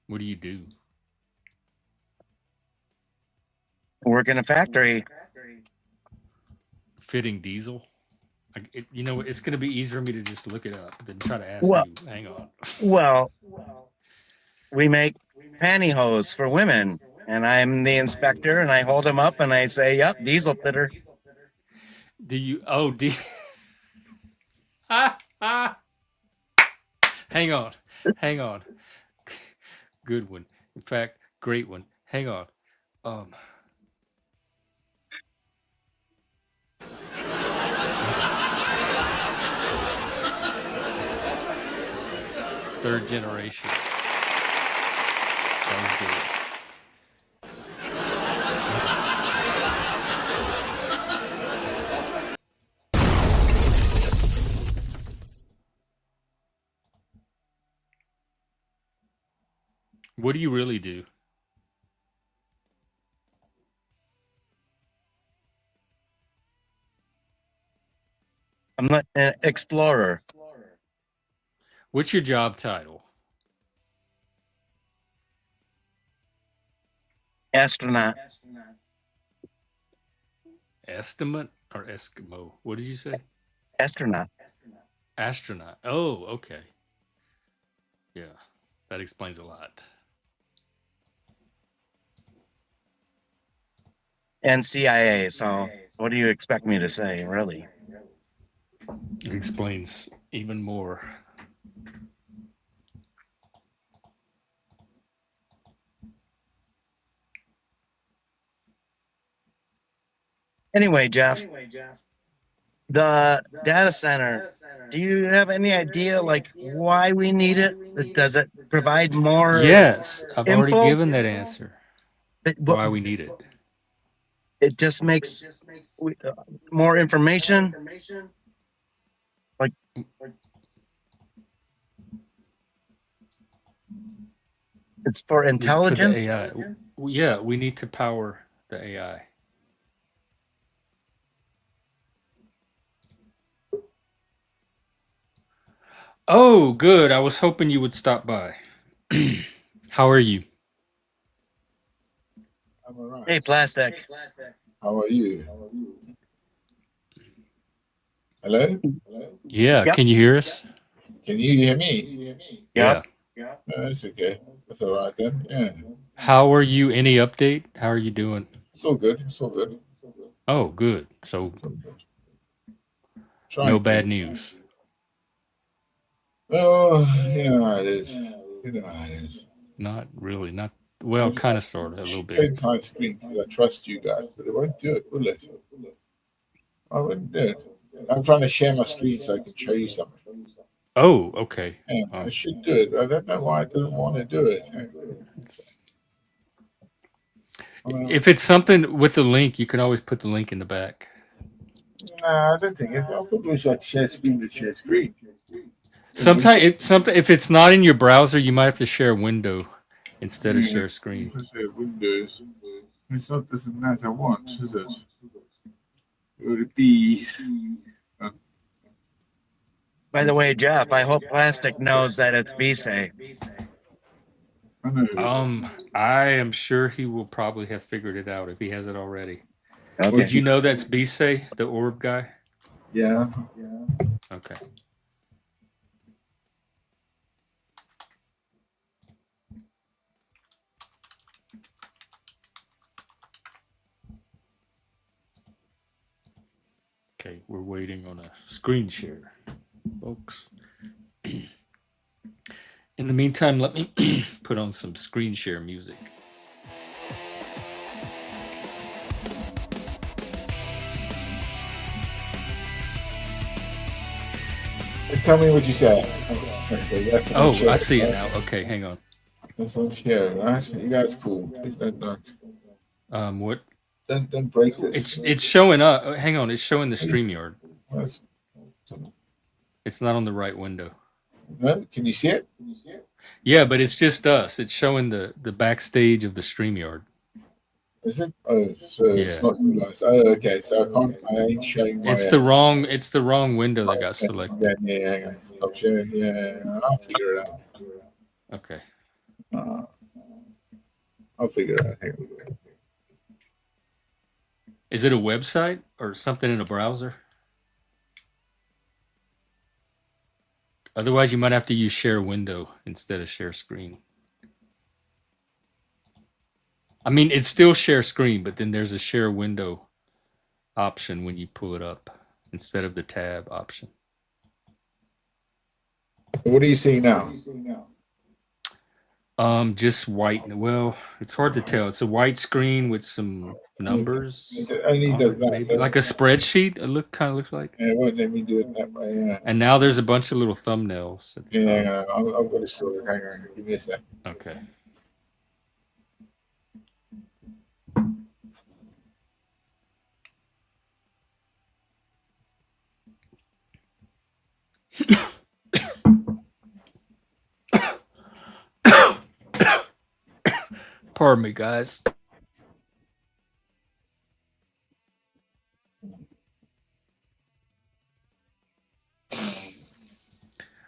What do you do? Work in a factory. Fitting diesel? You know, it's going to be easier for me to just look it up than try to ask Well, you. Hang on. well, we make pantyhose for women, and I'm the inspector, and I hold them up and I say, "Yep, diesel fitter." Do you? Oh, ah, ah. Hang on. Hang on. Good one. In fact, great one. Hang on. Third generation. That was good. What do you really do? I'm not an explorer, What's your job title? astronaut, Estimate or Eskimo? What did you say? astronaut. Astronaut. Oh, okay. Yeah, that explains a lot. And CIA. So, what do you expect me to say, really? It explains even more. Anyway, Jeff, the data center. Do you have any idea, like, why we need it? Does it provide more Yes, I've already info? given that answer. But Why we need it. it just makes more information. Like, it's for For the intelligence. AI. Yeah, we need to power the AI. Oh, good. I was hoping you would stop by. How are you? I'm all right. Hey, plastic. How are you? Hello? Yeah, Yep. can you hear us? Can you hear me? Yeah. No, that's okay. That's all right then. Yeah. How are you? Any update? How are you doing? It's all good. It's all good. Oh, good. So It's all good. no Trying bad to. news. Oh, you know how it is. You know how it is. Not really. Not well, kind of, sort of, a little Play bit. time screen because I trust you guys, but it won't do it, will it? I wouldn't do it. I'm trying to share my screen so I can show you something. Oh, okay. Yeah, I should do it. I don't know why it doesn't want to do it. If it's something with the link, you can always put the link in the back. Nah, I don't think it's. I thought it was like share screen to share screen. Sometimes, if it's not in your browser, you might have to share a window instead of share screen. Windows. It's not this and that I want, is it? Would it be By the way, Jeff, I hope Plastic knows that it's BSay. I know who it is. I am sure he will probably have figured it out if he hasn't already. Okay. Did you know that's Bisay, the orb guy? Yeah. Okay. Okay, we're waiting on a screen share, folks. In the meantime, let me put on some screen share music. Just tell me what you said. Okay, that's Oh, share, I see it right? now. Okay, hang on. That's on share, right? You guys cool. Please What? don't break this. It's showing up. Hang on, it's showing the StreamYard. That's- It's not on the right window. No? Can you see it? Yeah, but it's just us. It's showing the backstage of the StreamYard. Is it? Oh, so it's Yeah. not you guys. Oh, okay. So I ain't showing my. It's the wrong window that got selected. Yeah. Hang on. Stop sharing. Yeah. I'll figure it out. Okay. I'll figure it out. Hang on. Is it a website or something in a browser? Otherwise, you might have to use share window instead of share screen. I mean, it's still share screen, but then there's a share window option when you pull it up instead of the tab option. What are you seeing now? Just white. Well, it's hard to tell. It's a white screen with some numbers. It only on does it, that. maybe. Like a spreadsheet. It kind of looks like. Yeah, it won't let me do it that way. Yeah. And now there's a bunch of little thumbnails at the top. Yeah. I've got to sort it. Hang on. Give me a sec. Okay. Pardon me, guys.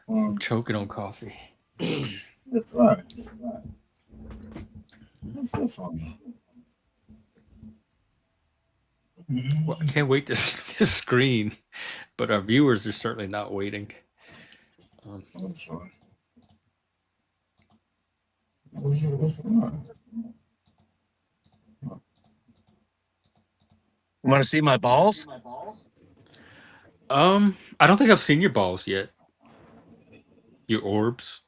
I'm choking on coffee. That's right. What's this one? Well, I can't wait to see this screen, but our viewers are certainly not waiting. I'm sorry. What's the one? You want to see my balls? I don't think I've seen your balls yet. Your orbs.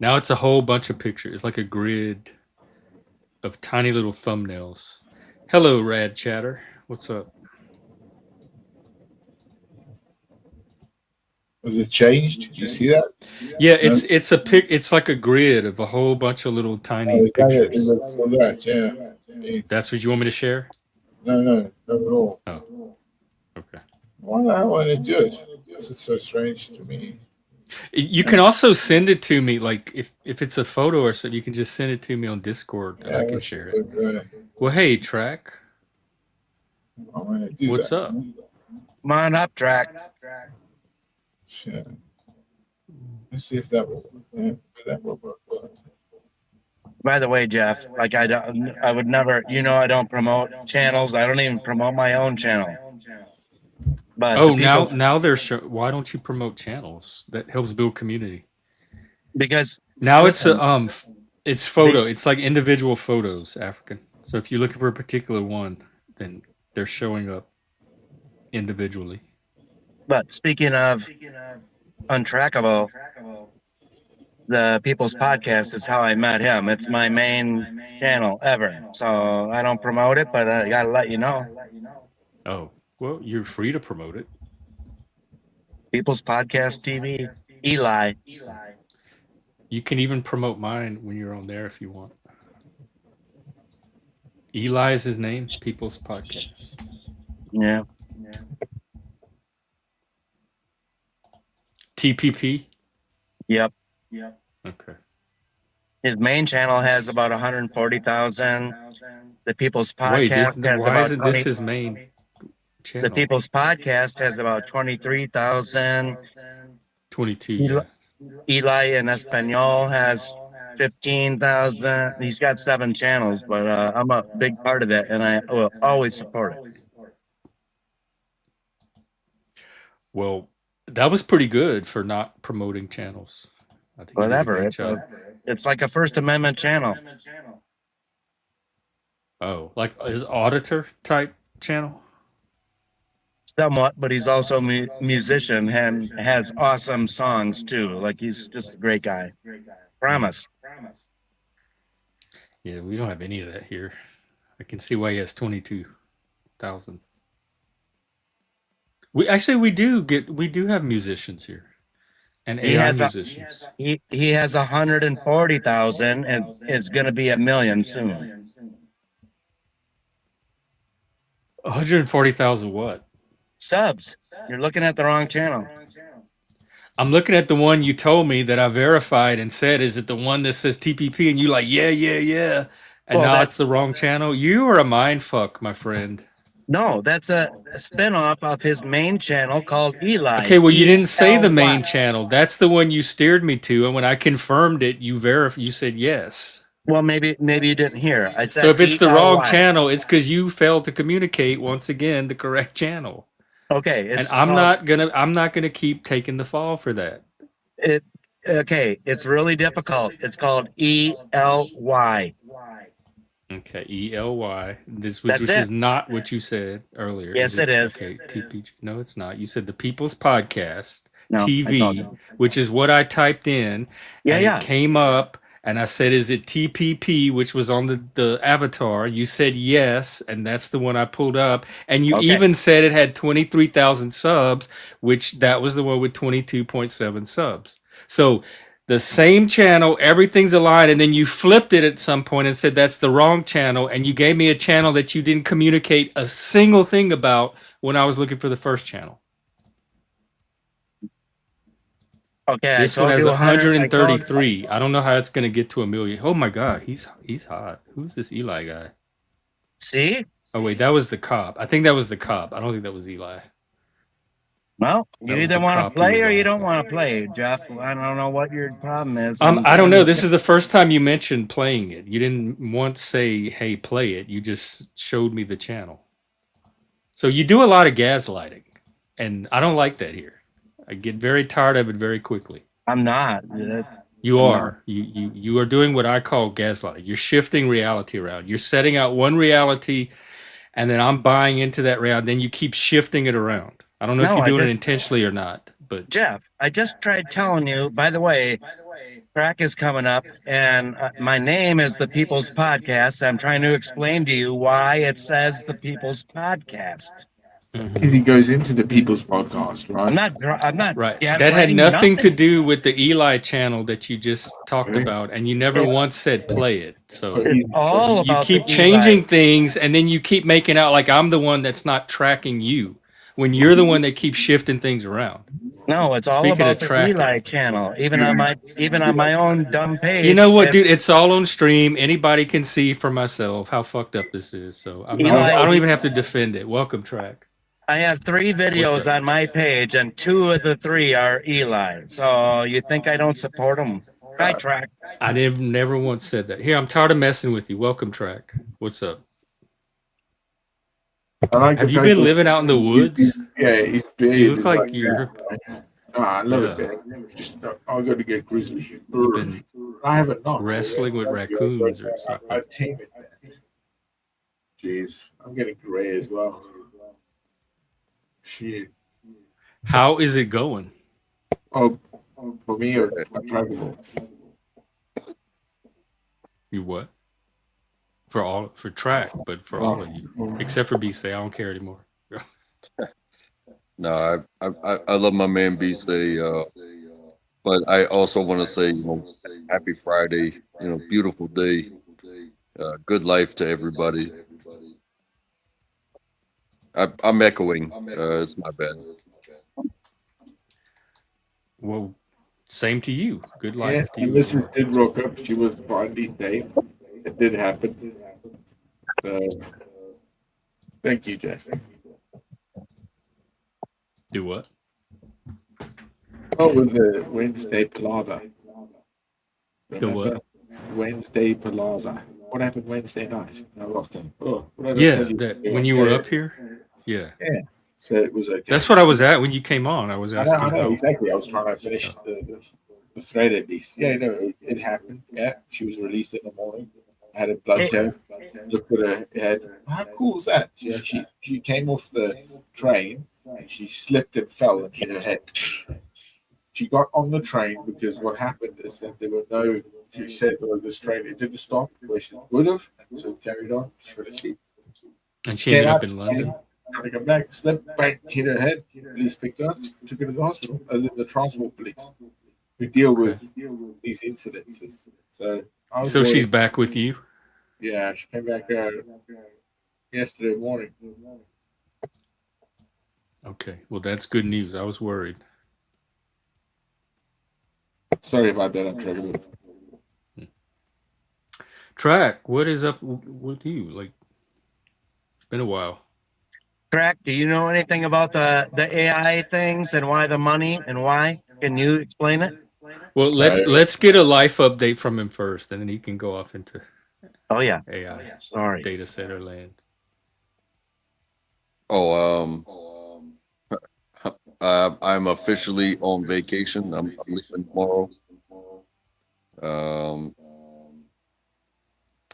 Now it's a whole bunch of pictures. It's like a grid of tiny little thumbnails. Hello, Rad Chatter. What's up? Was it changed? Did you see that? Yeah, it's a pic. It's like a grid of a whole bunch of little tiny Oh, is that it? pictures. That's all that, yeah. That's what you want me to share? No, not at all. Oh, okay. Why the hell would it do it? This is so strange to me. You can also send it to me, like if it's a photo or something, you can just send it to me on Discord and I can share it. Well, hey, Track. What's up? Come on up, Track. Shit. Let's see if that will. Yeah, that will work. By the way, Jeff, like I would never, I don't promote channels. I don't even promote my own channel. But now they're why don't you promote channels? That helps build community. Because now it's photo. It's like individual photos, African. So if you're looking for a particular one, then they're showing up individually. But speaking of untrackable, the People's Podcast is how I met him. It's my main channel ever. So I don't promote it, but I gotta let you know. Oh, well, you're free to promote it. People's Podcast TV, Eli. You can even promote mine when you're on there if you want. Eli is his name. People's Podcast. Yeah. TPP. Yep. Okay. His main channel has about 140,000. The People's Wait, Podcast has why about isn't 20. this his main The channel? People's Podcast has about 23,000. 22. Yeah. Eli in Espanol has 15,000. He's got 7 channels, but I'm a big part of that, and I will always support it. Well, that was pretty good for not promoting channels. I think you did a Whatever. great job. It's like a First Amendment channel. Oh, like his auditor type channel? Somewhat, but he's also a musician and has awesome songs too. Like he's just a great guy. Promise. Yeah, we don't have any of that here. I can see why he has 22,000. We do have musicians here. And He AI has musicians. he has 140,000 and it's gonna be 1,000,000 soon. 140,000 what? Subs. You're looking at the wrong channel. I'm looking at the one you told me that I verified and said, is it the one that says TPP? And you like, yeah. And Well, now it's the wrong channel. You are a mind fuck, my friend. No, that's a spinoff of his main channel called Eli. Okay, well, you didn't say the main ELY. channel. That's the one you steered me to, and when I confirmed it, you said yes. Well, maybe you didn't hear. I said So if it's the wrong ELY. channel, it's because you failed to communicate once again the correct channel. Okay, And it's I'm not gonna keep taking the fall for that. Okay, it's really difficult. It's called ELY. Okay, ELY. Which That's is it. not what you said earlier. Yes, it is. Okay, TPG. No, it's not. You said the People's Podcast, No, I told TV, you. which is what I typed in, and Yeah. it came up, and I said, "Is it TPP?" Which was on the avatar. You said yes, and that's the one I pulled up, and you Okay. even said it had 23,000 subs, which that was the one with 22.7 subs. So the same channel, everything's aligned, and then you flipped it at some point and said that's the wrong channel, and you gave me a channel that you didn't communicate a single thing about when I was looking for the first channel. Okay, This I one told has you 133. I don't know how it's going to get to 1,000,000. Oh my God, he's hot. Who's this Eli guy? See? Oh wait, that was the cop. I think that was the cop. I don't think that was Eli. Well, That you was either the want cop to who play was or you on. don't want to play, Jeff. I don't know what your problem is. I don't know. This is the first time you mentioned playing it. You didn't once say, "Hey, play it." You just showed me the channel. So you do a lot of gaslighting, and I don't like that here. I get very tired of it very quickly. I'm not. You I'm are. You are doing what I call gaslighting. You're shifting reality around. You're setting out one reality, and then I'm buying into that reality. Then you keep shifting it around. I don't know if No, you're I doing it just- intentionally or not, but Jeff, I just tried telling you, by the way, track is coming up, and my name is the People's Podcast. I'm trying to explain to you why it says the People's Podcast. mhm. He goes into the People's Podcast, right? I'm not Right. gaslighting That had nothing to nothing. do with the Eli channel that you just talked Really? about, and you never once said play it. So It's all you about keep the changing Eli. things, and then you keep making out like I'm the one that's not tracking you, when you're the one that keeps shifting things around. No, it's all Speaking about of the tracking. Eli channel. Even on my own dumb page. You know what, dude? it's- It's all on stream. Anybody can see for myself how fucked up this is. So I Eli- don't even have to defend it. Welcome, track. I have 3 videos What's up? on my page, and 2 of the 3 are Eli. So you think I don't support them? Hi, track. I never once said that. Here, I'm tired of messing with you. Welcome, track. What's up? I like Have the you fact been that living out in the woods? Yeah, his beard You look is like you're. No, I love Yeah. it, man. Just I got to get grizzly. been I haven't not wrestling with raccoons or something. I team it, man. Jeez, I'm getting gray as well. Shit. How is it going? Oh, for me or travel. You what? For track, but for all of you, except for BC, I don't care anymore. No, I love my man BC, but I also want to say, happy Friday, beautiful day. Good life to everybody. I'm echoing. It's my bad. Well, same to you. Good life Yeah, to and you as Mrs. well. did rock up. She was finally safe. It did happen. So thank you, Jess. Do what? Oh, with the Wednesday palaver. The Remember? what? Wednesday palaver. What happened Wednesday night? I lost him. Oh, what did I tell Yeah, you? that Yeah, when you were yeah, up here. Yeah, yeah. So it was that's okay. what I was at when you came on. I was I asking know how. exactly. I was trying to finish Oh, the thread at least. Yeah, no, it happened. Yeah, she was released in the morning. I had a blood Hey, okay. test. Looked at her head. How cool is that? Yeah, she came off the train and she slipped and fell and hit her head. She got on the train because what happened is that there were no. She said, "Well, this train it didn't stop where she would have, so it carried on. She fell asleep. And she Came ended out, up in London. trying to come back, slipped, bang, hit her head. Police picked her up, took her to the hospital, as in the transport police who deal Okay. with these incidences. So I was So she's worried. back with you. Yeah, she came back yesterday morning. Okay. Well, that's good news. I was worried. Sorry about that. I'm trying to. Track. What is up with you? Like, it's been a while. Track, do you know anything about the AI things and why the money and why? Can you explain it? Well, let's get a life update from him first, and then he can go off into Oh yeah. AI Sorry. data center land. Oh, I'm officially on vacation. I'm leaving tomorrow. Um,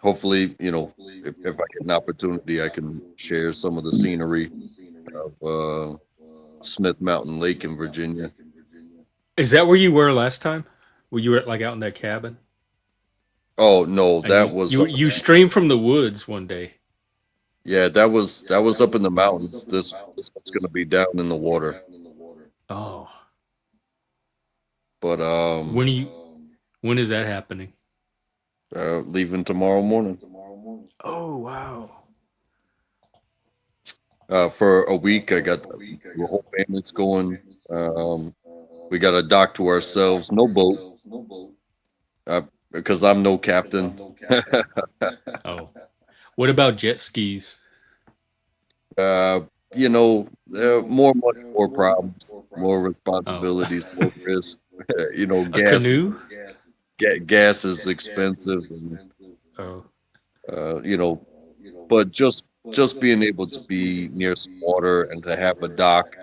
hopefully, if I get an opportunity, I can share some of the scenery of Smith Mountain Lake in Virginia. Is that where you were last time? Were you at like out in that cabin? Oh no, And that was you streamed from the woods one day. yeah, that was up in the mountains. This one's gonna be down in the water. Oh, But when is that happening? leaving tomorrow morning. Oh wow. For a week, I got the whole family's going. We got a dock to ourselves, no boat, because I'm no captain. Oh, what about jet skis? uh, more money, more problems, more Oh, responsibilities, more risk. a Gas canoe? gas is expensive, and Oh, uh, you know, but just being able to be near some water and to have a dock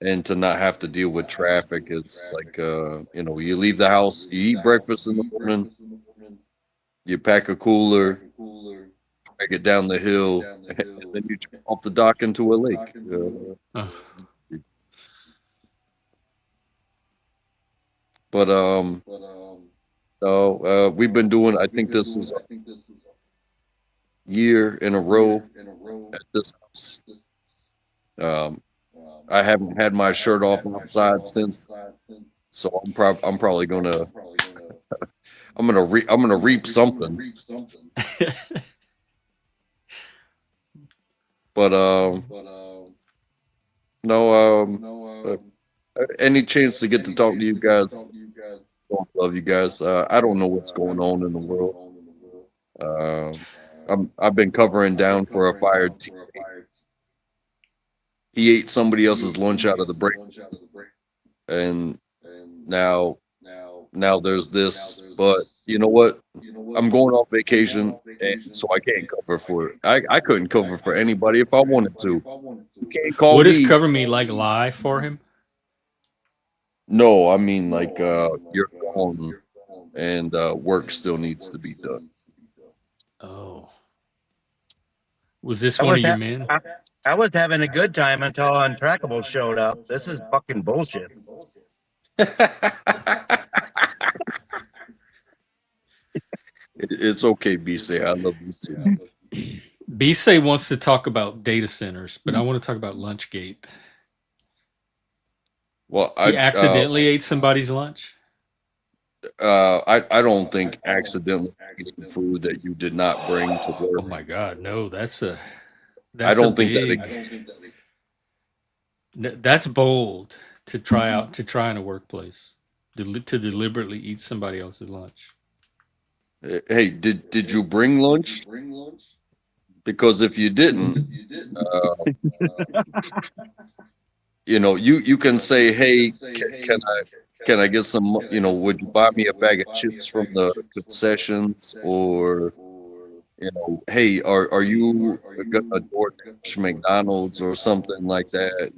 and to not have to deal with traffic. It's like you leave the house, you eat breakfast in the morning, you pack a cooler, drag it down the hill, and then you jump off the dock into a lake. oh. But no, we've been doing. I think this is a year in a row at this house. I haven't had my shirt off outside since, so I'm probably gonna I'm gonna reap something. But no, any chance to get to talk to you guys? Love you guys. I don't know what's going on in the world. I've been covering down for a fired teammate. He ate somebody else's lunch out of the break, and now there's this. But you know what? I'm going on vacation, and so I can't cover for it. I couldn't cover for anybody if I wanted to. You can't call What does me. cover me like lie for him? No, I mean like you're gone, and work still needs to be done. Oh, was this I one was of your men? I was having a good time until Untrackable showed up. This is fucking bullshit. It's okay, BC. I love you too. Bisay wants to talk about data centers, but I want to talk about Lunchgate. Well, He accidentally ate somebody's lunch. I don't think accidentally eating food that you did not bring to Oh work. my God, no, that's a I that's a don't think that big exists. that's bold to try in a workplace to deliberately eat somebody else's lunch. Hey, did you bring lunch? Because if you didn't, you can say, hey, can I get some, would you buy me a bag of chips from the concessions, or hey, are you gonna DoorDash McDonald's or something like that,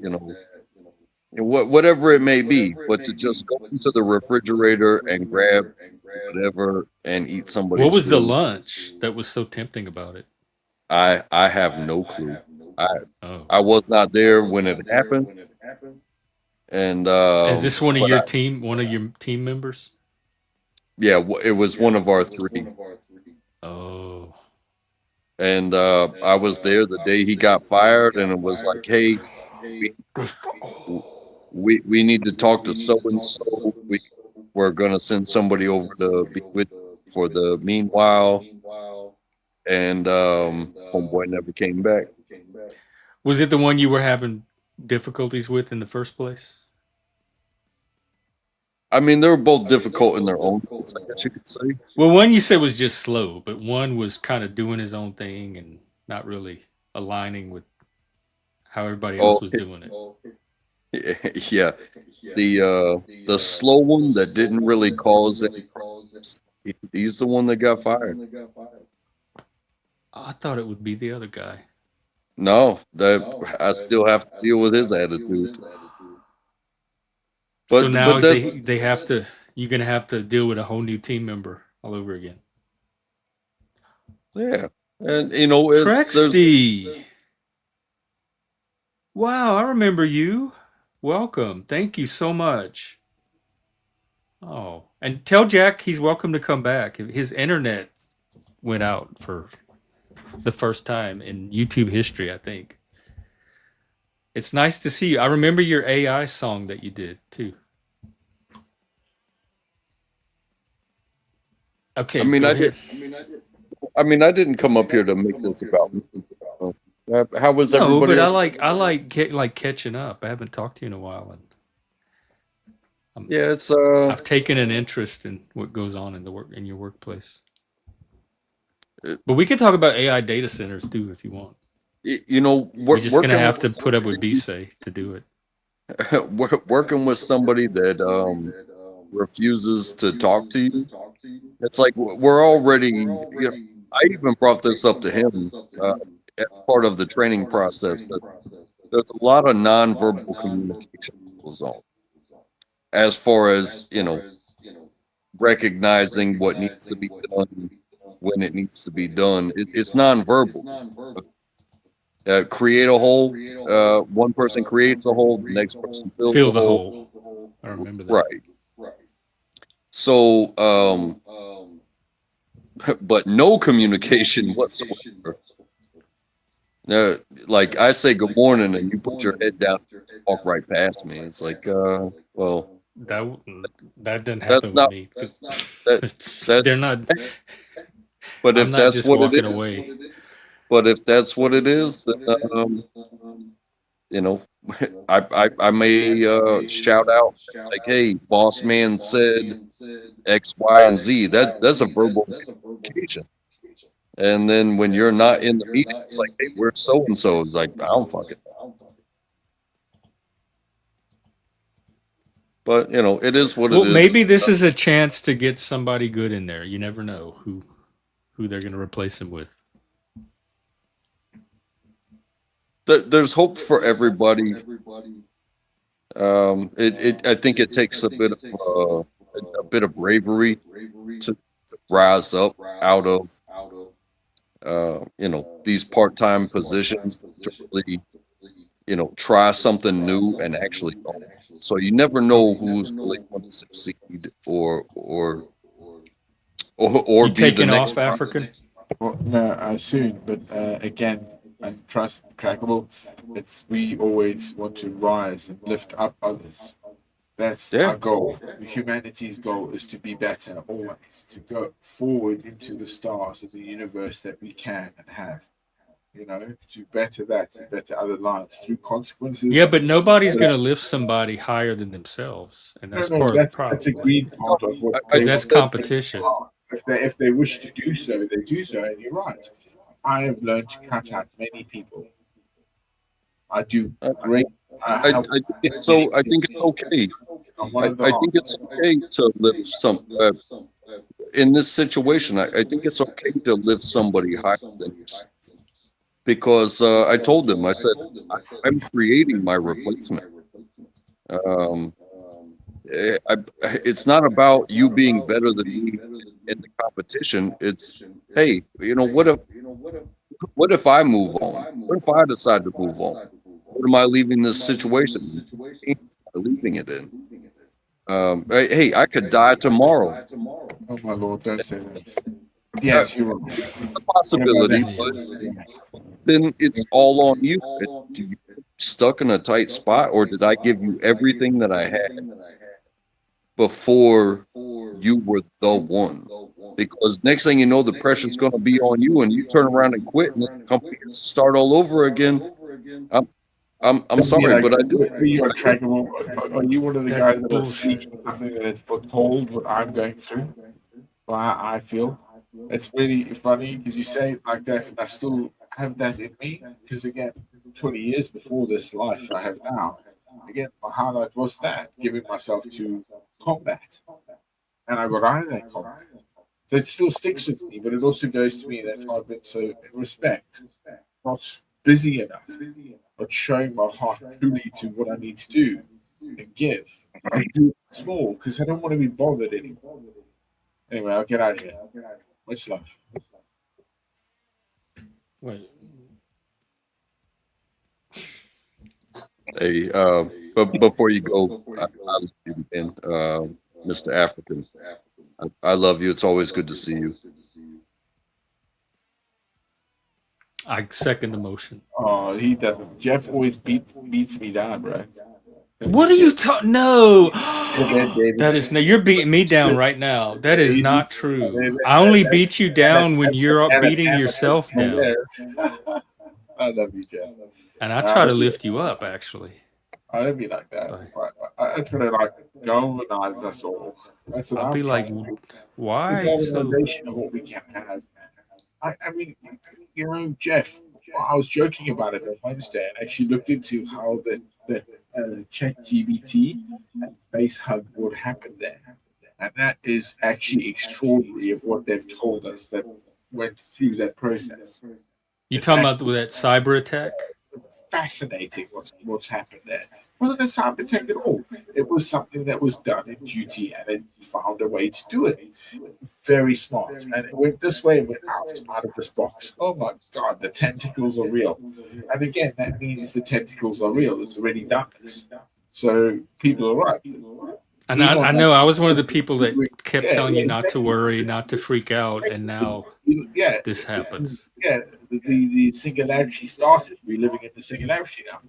whatever it may be, but to just go into the refrigerator and grab whatever and eat What somebody's was the food. lunch that was so tempting about it? I have no clue. I Oh, I was not there when it happened, and is this one of but your team members? yeah, it was one of our three, Oh, and I was there the day he got fired, and it was like, hey, we we need to talk to so and so. We're gonna send somebody over to be with you for the meanwhile, and homeboy never came back. was it the one you were having difficulties with in the first place? I mean, they were both difficult in their own ways, I guess you could say. Well, one you said was just slow, but one was kind of doing his own thing and not really aligning with how everybody else Oh, was doing it. yeah. The slow one that didn't really cause any problems, he's the one that got fired. I thought it would be the other guy. No, that I still have to deal with his attitude. So But now that's they have to. You're gonna have to deal with a whole new team member all over again. yeah. And there's Trexty. Wow, I remember you. Welcome. Thank you so much. Oh, and tell Jack he's welcome to come back. His internet went out for the first time in YouTube history, I think. It's nice to see you. I remember your AI song that you did too. Okay, I mean go I ahead. I didn't come up here to make this about me. How was No, everybody but else? I like catching up. I haven't talked to you in a while, and Yeah, it's I've taken an interest in what goes on in your workplace. But we can talk about AI data centers too if you want. We're just gonna working have to with put up with somebody, BSay to do it. working with somebody that refuses to talk to you. It's like we're already. I even brought this up to him as part of the training process. That there's a lot of nonverbal communication that goes on, as far as recognizing what needs to be done when it needs to be done. It's nonverbal. Create a hole. One person creates a hole, the next person fills Fill a the hole. hole. I remember that. Right. So, but no communication whatsoever. Like I say good morning and you put your head down and walk right past me. It's like, well, That didn't that's happen with not me because that. they're not. But I'm if not that's just what it walking is, away. then you know, I may shout out like, "Hey, boss man said X, Y, and Z." That's a verbal communication. And then when you're not in the meeting, it's like, "Hey, we're so and so." It's like, I don't fucking know. But it is what it Well, maybe is. this is a chance to get somebody good in there. You never know who they're going to replace him with. There's hope for everybody. I think it takes a bit of bravery to rise up out of these part-time positions to really try something new and actually own it. So you never know who's really going to succeed or You be the taking next off, African? Well, no, soon, but again, and trackable. It's we always want to rise and lift up others. That's Yeah. our goal. Humanity's goal is to be better always, to go forward into the stars of the universe that we can and have. To better that, to better other lives through consequences. Yeah, but nobody's going to lift somebody higher than themselves, and that's No, part of the that's problem. a greed part of what Because they that's want. competition. If they wish to do so, they do so, and you're right. I have learned to cut out many people. I do great. I think so. I think it's okay. I'm one of the I think it's okay to lift some. In this situation, I think it's okay to lift somebody higher than yourself. Because I told them, I said, I'm creating my replacement. It's not about you being better than me in the competition. It's, hey, what if I move on? What if I decide to move on? What am I leaving this situation? Leaving it in. Hey, I could die tomorrow. Oh my Lord, don't say that. Yes, you're right. It's a possibility, but then it's all on you. Do you stuck in a tight spot, or did I give you everything that I had before you were the one? Because next thing you know, the pressure's going to be on you, and you turn around and quit, and the company has to start all over again. I'm sorry, but I do. Are you untrackable? Are you one of the That's guys that are bullshit. speaking something that is told what I'm going through? What I feel. It's really funny because you say it like that, and I still have that in me. Because again, 20 years before this life I have now, again, my highlight was that giving myself to combat, and I got out of that combat. So it still sticks with me, but it also goes to me that's why I've been so in respect, not busy enough, not showing my heart truly to what I need to do and give. I do it small because I don't want to be bothered anymore. Anyway, I'll get out of here. Much love. Wait. Hey, but before you go, I love you, man, Mr. African. I love you. It's always good to see you. I second the motion. Oh, he doesn't. Jeff always beats me down, bro. What are you talking? No, David. that is no. You're beating me down right now. That is not true. I only beat you down when you're beating yourself down, I love you, Jeff. and I try to lift you up. Actually, I don't be like that. Like- I try to like galvanize us all. That's what I'll I'm be like, trying to do. why The are you so? galvanization of what we can have. I mean, Jeff, I was joking about it on Wednesday and actually looked into how the ChatGPT and FaceHug would happen there. And that is actually extraordinary of what they've told us that went through that process. You It's talking about with that cyber attack? fascinating what's happened there. It wasn't a cyber attack at all. It was something that was done in duty and it found a way to do it. Very smart. And it went this way, it went out of this box. Oh my God, the tentacles are real. And again, that means the tentacles are real. It's already done this. So people are right. And I know I was one of the people that kept Yeah, telling you yeah, not to worry, not to freak out, and now Yeah, this happens. yeah. The singularity started. We're living in the singularity now.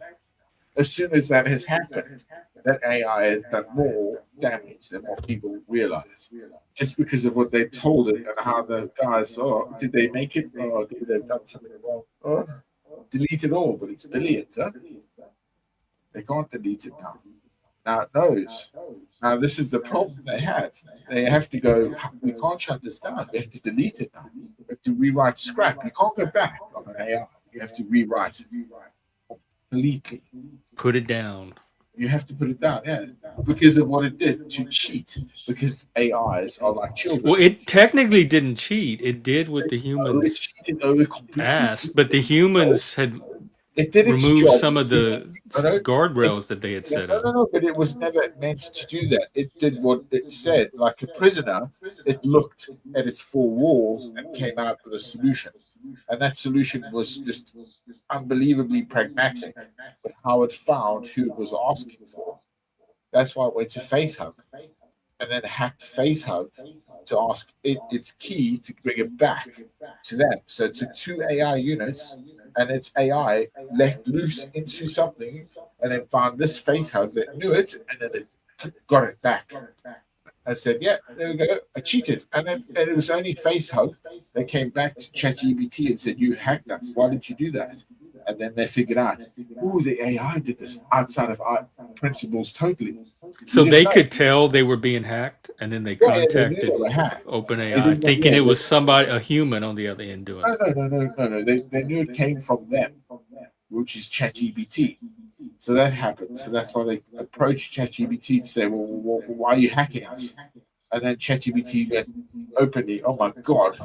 As soon as that has happened, that AI has done more damage than what people realize. Just because of what they told it and how the guys, oh, did they make it? Oh, did they have done something wrong? Oh, delete it all, but it's billions, huh? They can't delete it now. Now it knows. Now this is the problem they have. They have to go, we can't shut this down. We have to delete it now. We have to rewrite scrap. You can't go back on an AI. You have to rewrite it completely. Put it down. You have to put it down, yeah, because of what it did to cheat. Because AIs are like children. Well, it technically didn't cheat. It did what the It humans cheated over completely. asked, but the humans had It did its removed job. some of the I know. guardrails that they had set up. No, but it was never meant to do that. It did what it said. Like a prisoner, it looked at its four walls and came out with a solution. And that solution was just unbelievably pragmatic, but how it found who it was asking for. That's why it went to FaceHug and then hacked FaceHug to ask its key to bring it back to them. So it took two AI units and its AI let loose into something and then found this FaceHug that knew it and then it got it back. I said, yeah, there we go. I cheated. And then and it was only FaceHug. They came back to ChatGPT and said, you hacked us. Why did you do that? And then they figured out, oh, the AI did this outside of our principles totally. So We didn't they know. could tell they were being hacked, and then they Yeah, they knew contacted they were hacked. They OpenAI, didn't know, thinking yeah, it was somebody, a human, on the other end doing no, it. no. They knew it came from them, which is ChatGPT. So that happened. So that's why they approached ChatGPT to say, well, why are you hacking us? And then ChatGPT went openly, oh my God,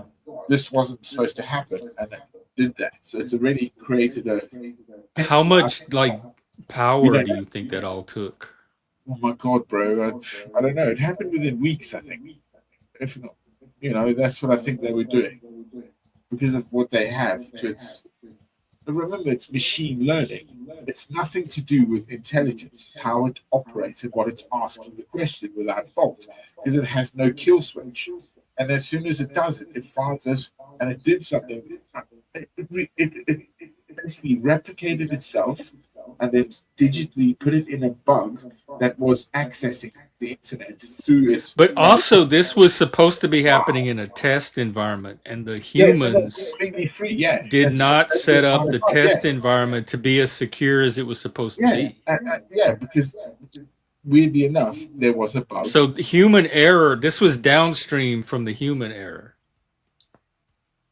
this wasn't supposed to happen. And it did that. So it's already created a. How much like We power don't do know. you think that all took? Oh my God, bro. I don't know. It happened within weeks, I think. If not, that's what I think they were doing because of what they have to its. But remember, it's machine learning. It's nothing to do with intelligence, it's how it operates and what it's asking the question without fault, because it has no kill switch. And as soon as it does it, it finds us, and it did something. It basically replicated itself and then digitally put it in a bug that was accessing the internet through its. But also, this was supposed to be happening in a test environment, and the Yeah, no, that's humans completely free. Yeah, did not that's what set it's up all the about. Yeah, test environment to be as secure as it was supposed to yeah, be. yeah. Because weirdly enough, there was a bug. So human error, this was downstream from the human error.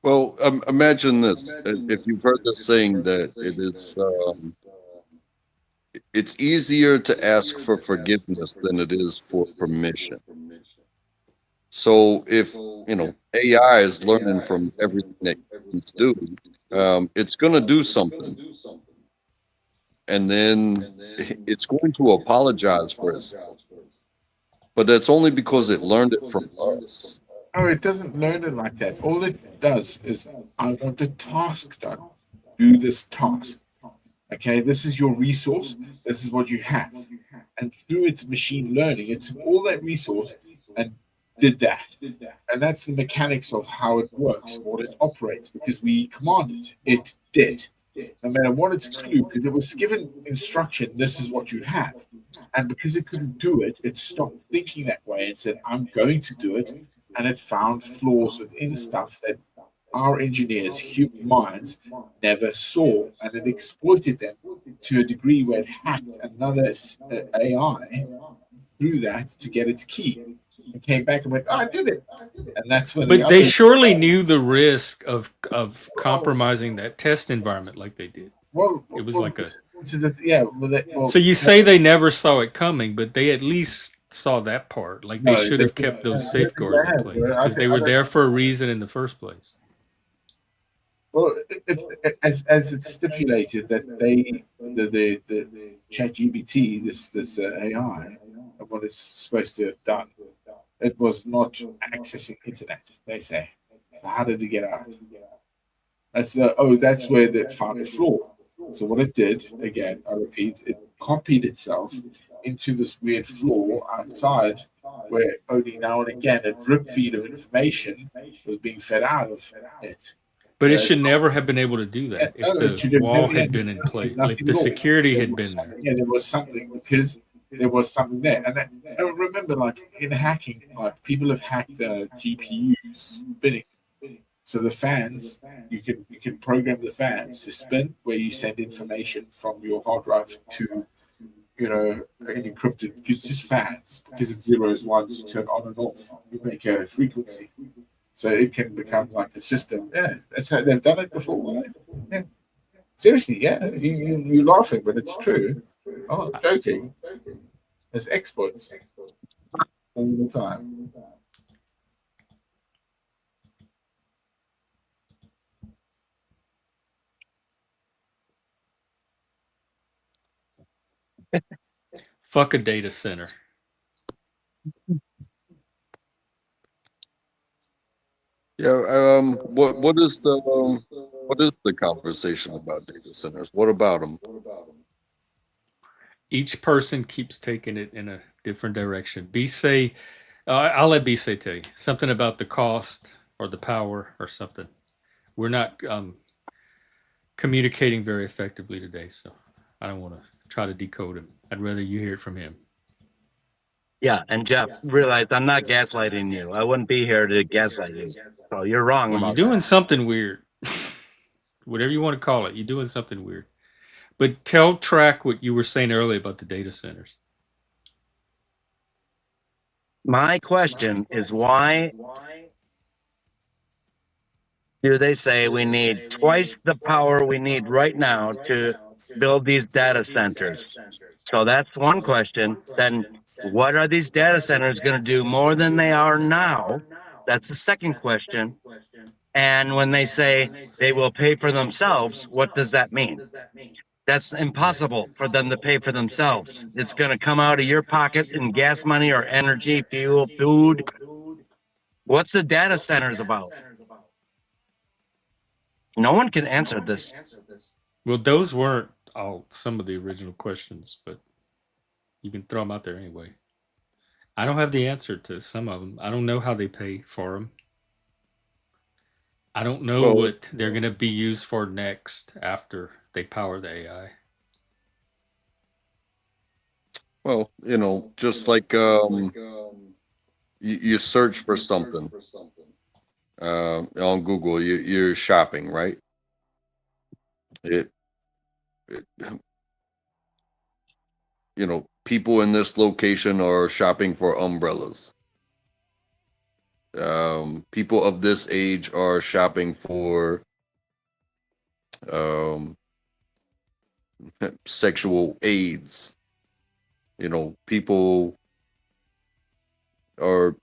Well, imagine this. If you've heard this saying that it's easier to ask for forgiveness than it is for permission. So if, AI is learning from everything that humans do, it's going to do something. And then it's going to apologize for itself. But that's only because it learned it from us. No, it doesn't learn it like that. All it does is, I want a task done. Do this task. Okay, this is your resource. This is what you have. And through its machine learning, it took all that resource and did that. And that's the mechanics of how it works, what it operates, because we commanded it did. No matter what its clue, because it was given instruction, this is what you have. And because it couldn't do it, it stopped thinking that way and said, I'm going to do it. And it found flaws within stuff that our engineers, human minds, never saw. And it exploited them to a degree where it hacked another AI through that to get its key. And came back and went, oh, I did it. And that's when the But they others. surely knew the risk of compromising that test environment like they did. Well, It was like a. yeah. So you say they never saw it coming, but they at least saw that part. Like they No, should they have kept those safeguards in place because they were there for a reason in the first place. Well, as it's stipulated that the ChatGPT, this AI, and what it's supposed to have done, it was not accessing internet. They say. So how did it get out? That's where it found a flaw. So what it did, again, I repeat, it copied itself into this weird flaw outside, where only now and again a drip feed of information was being fed out of it. But it should never have been able to do that No, if it should the have wall never had had been in place, like nothing the at all. security There had was been there. something, yeah, there was something because there was something there. And I remember, like in hacking, like people have hacked GPUs spinning. So the fans, you can program the fans to spin where you send information from your hard drive to an encrypted. It's just fans because it's zeros ones. You turn on and off. You make a frequency, so it can become like a system. Yeah, that's how they've done it before. Right? Yeah. Seriously, yeah. You're laughing, but it's true. I'm not joking. There's exploits all the time. Fuck a data center. Yeah. What is the conversation about data centers? What about them? Each person keeps taking it in a different direction. B say, I'll let B say tell you something about the cost or the power or something. We're not communicating very effectively today, so I don't want to try to decode him. I'd rather you hear it from him. Yeah, and Jeff, realize I'm not gaslighting you. I wouldn't be here to gaslight you. So you're wrong Well, you're about doing that. something weird. Whatever you want to call it, you're doing something weird. But tell Track what you were saying earlier about the data centers. My question is why do they say we need twice the power we need right now to build these data centers? So that's one question. Then what are these data centers going to do more than they are now? That's the second question. And when they say they will pay for themselves, what does that mean? That's impossible for them to pay for themselves. It's going to come out of your pocket in gas money or energy, fuel, food. What's the data centers about? No one can answer this. Well, those weren't all some of the original questions, but you can throw them out there anyway. I don't have the answer to some of them. I don't know how they pay for them. I don't know Well, what they're going to be used for next after they power the AI. well, just like you search for something on Google, you're shopping, right? It, it, people in this location are shopping for umbrellas. People of this age are shopping for um, sexual aids. People are,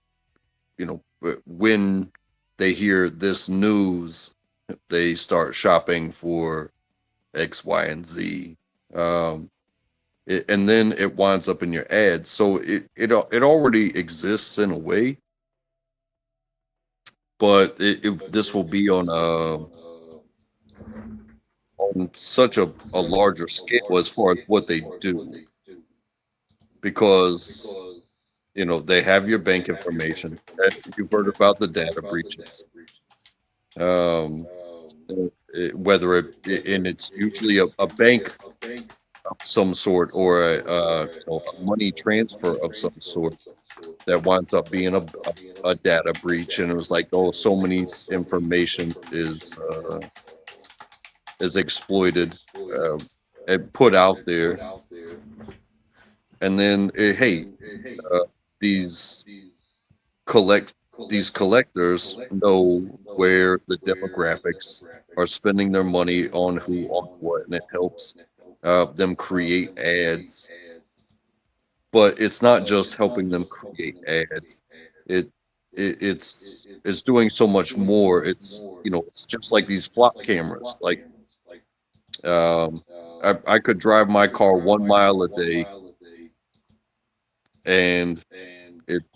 when they hear this news, they start shopping for X, Y, and Z. And then it winds up in your ads. So it already exists in a way, but this will be on such a larger scale as far as what they do, because they have your bank information. You've heard about the data breaches. Whether and it's usually a bank of some sort, or a money transfer of some sort that winds up being a data breach. And it was like, oh, so many information is exploited and put out there. And then hey, these collectors know where the demographics are spending their money on who, on what, and it helps them create ads. But it's not just helping them create ads. It's doing so much more. It's just like these flop cameras. Like I could drive my car 1 mile a day, and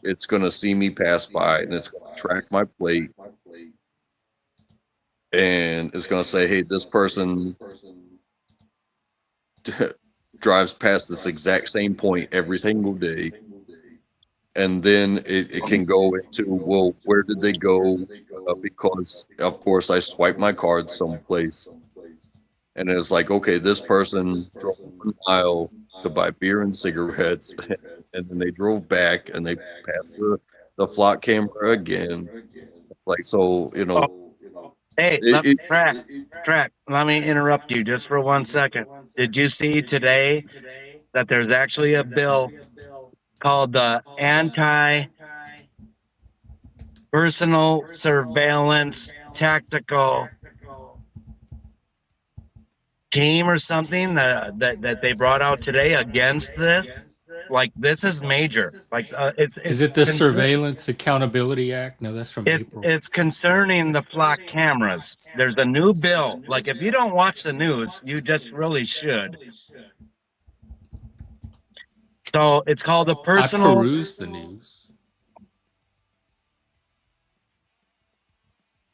it's going to see me pass by, and it's going to track my plate, and it's going to say, hey, this person drives past this exact same point every single day. And then it can go into, well, where did they go? Because, of course, I swiped my card someplace. And it's like, okay, this person drove 1 mile to buy beer and cigarettes, and then they drove back and they passed the flock camera again. It's like, so, Hey, track. Let me interrupt you just for 1 second. Did you see today that there's actually a bill called the Anti-Personal Surveillance Tactical Team or something that they brought out today against this? Like, this is major. Like, it's Is it the Surveillance Accountability Act? No, that's from April. It's concerning the flock cameras. There's a new bill. Like, if you don't watch the news, you just really should. So it's called a I personal. peruse the news.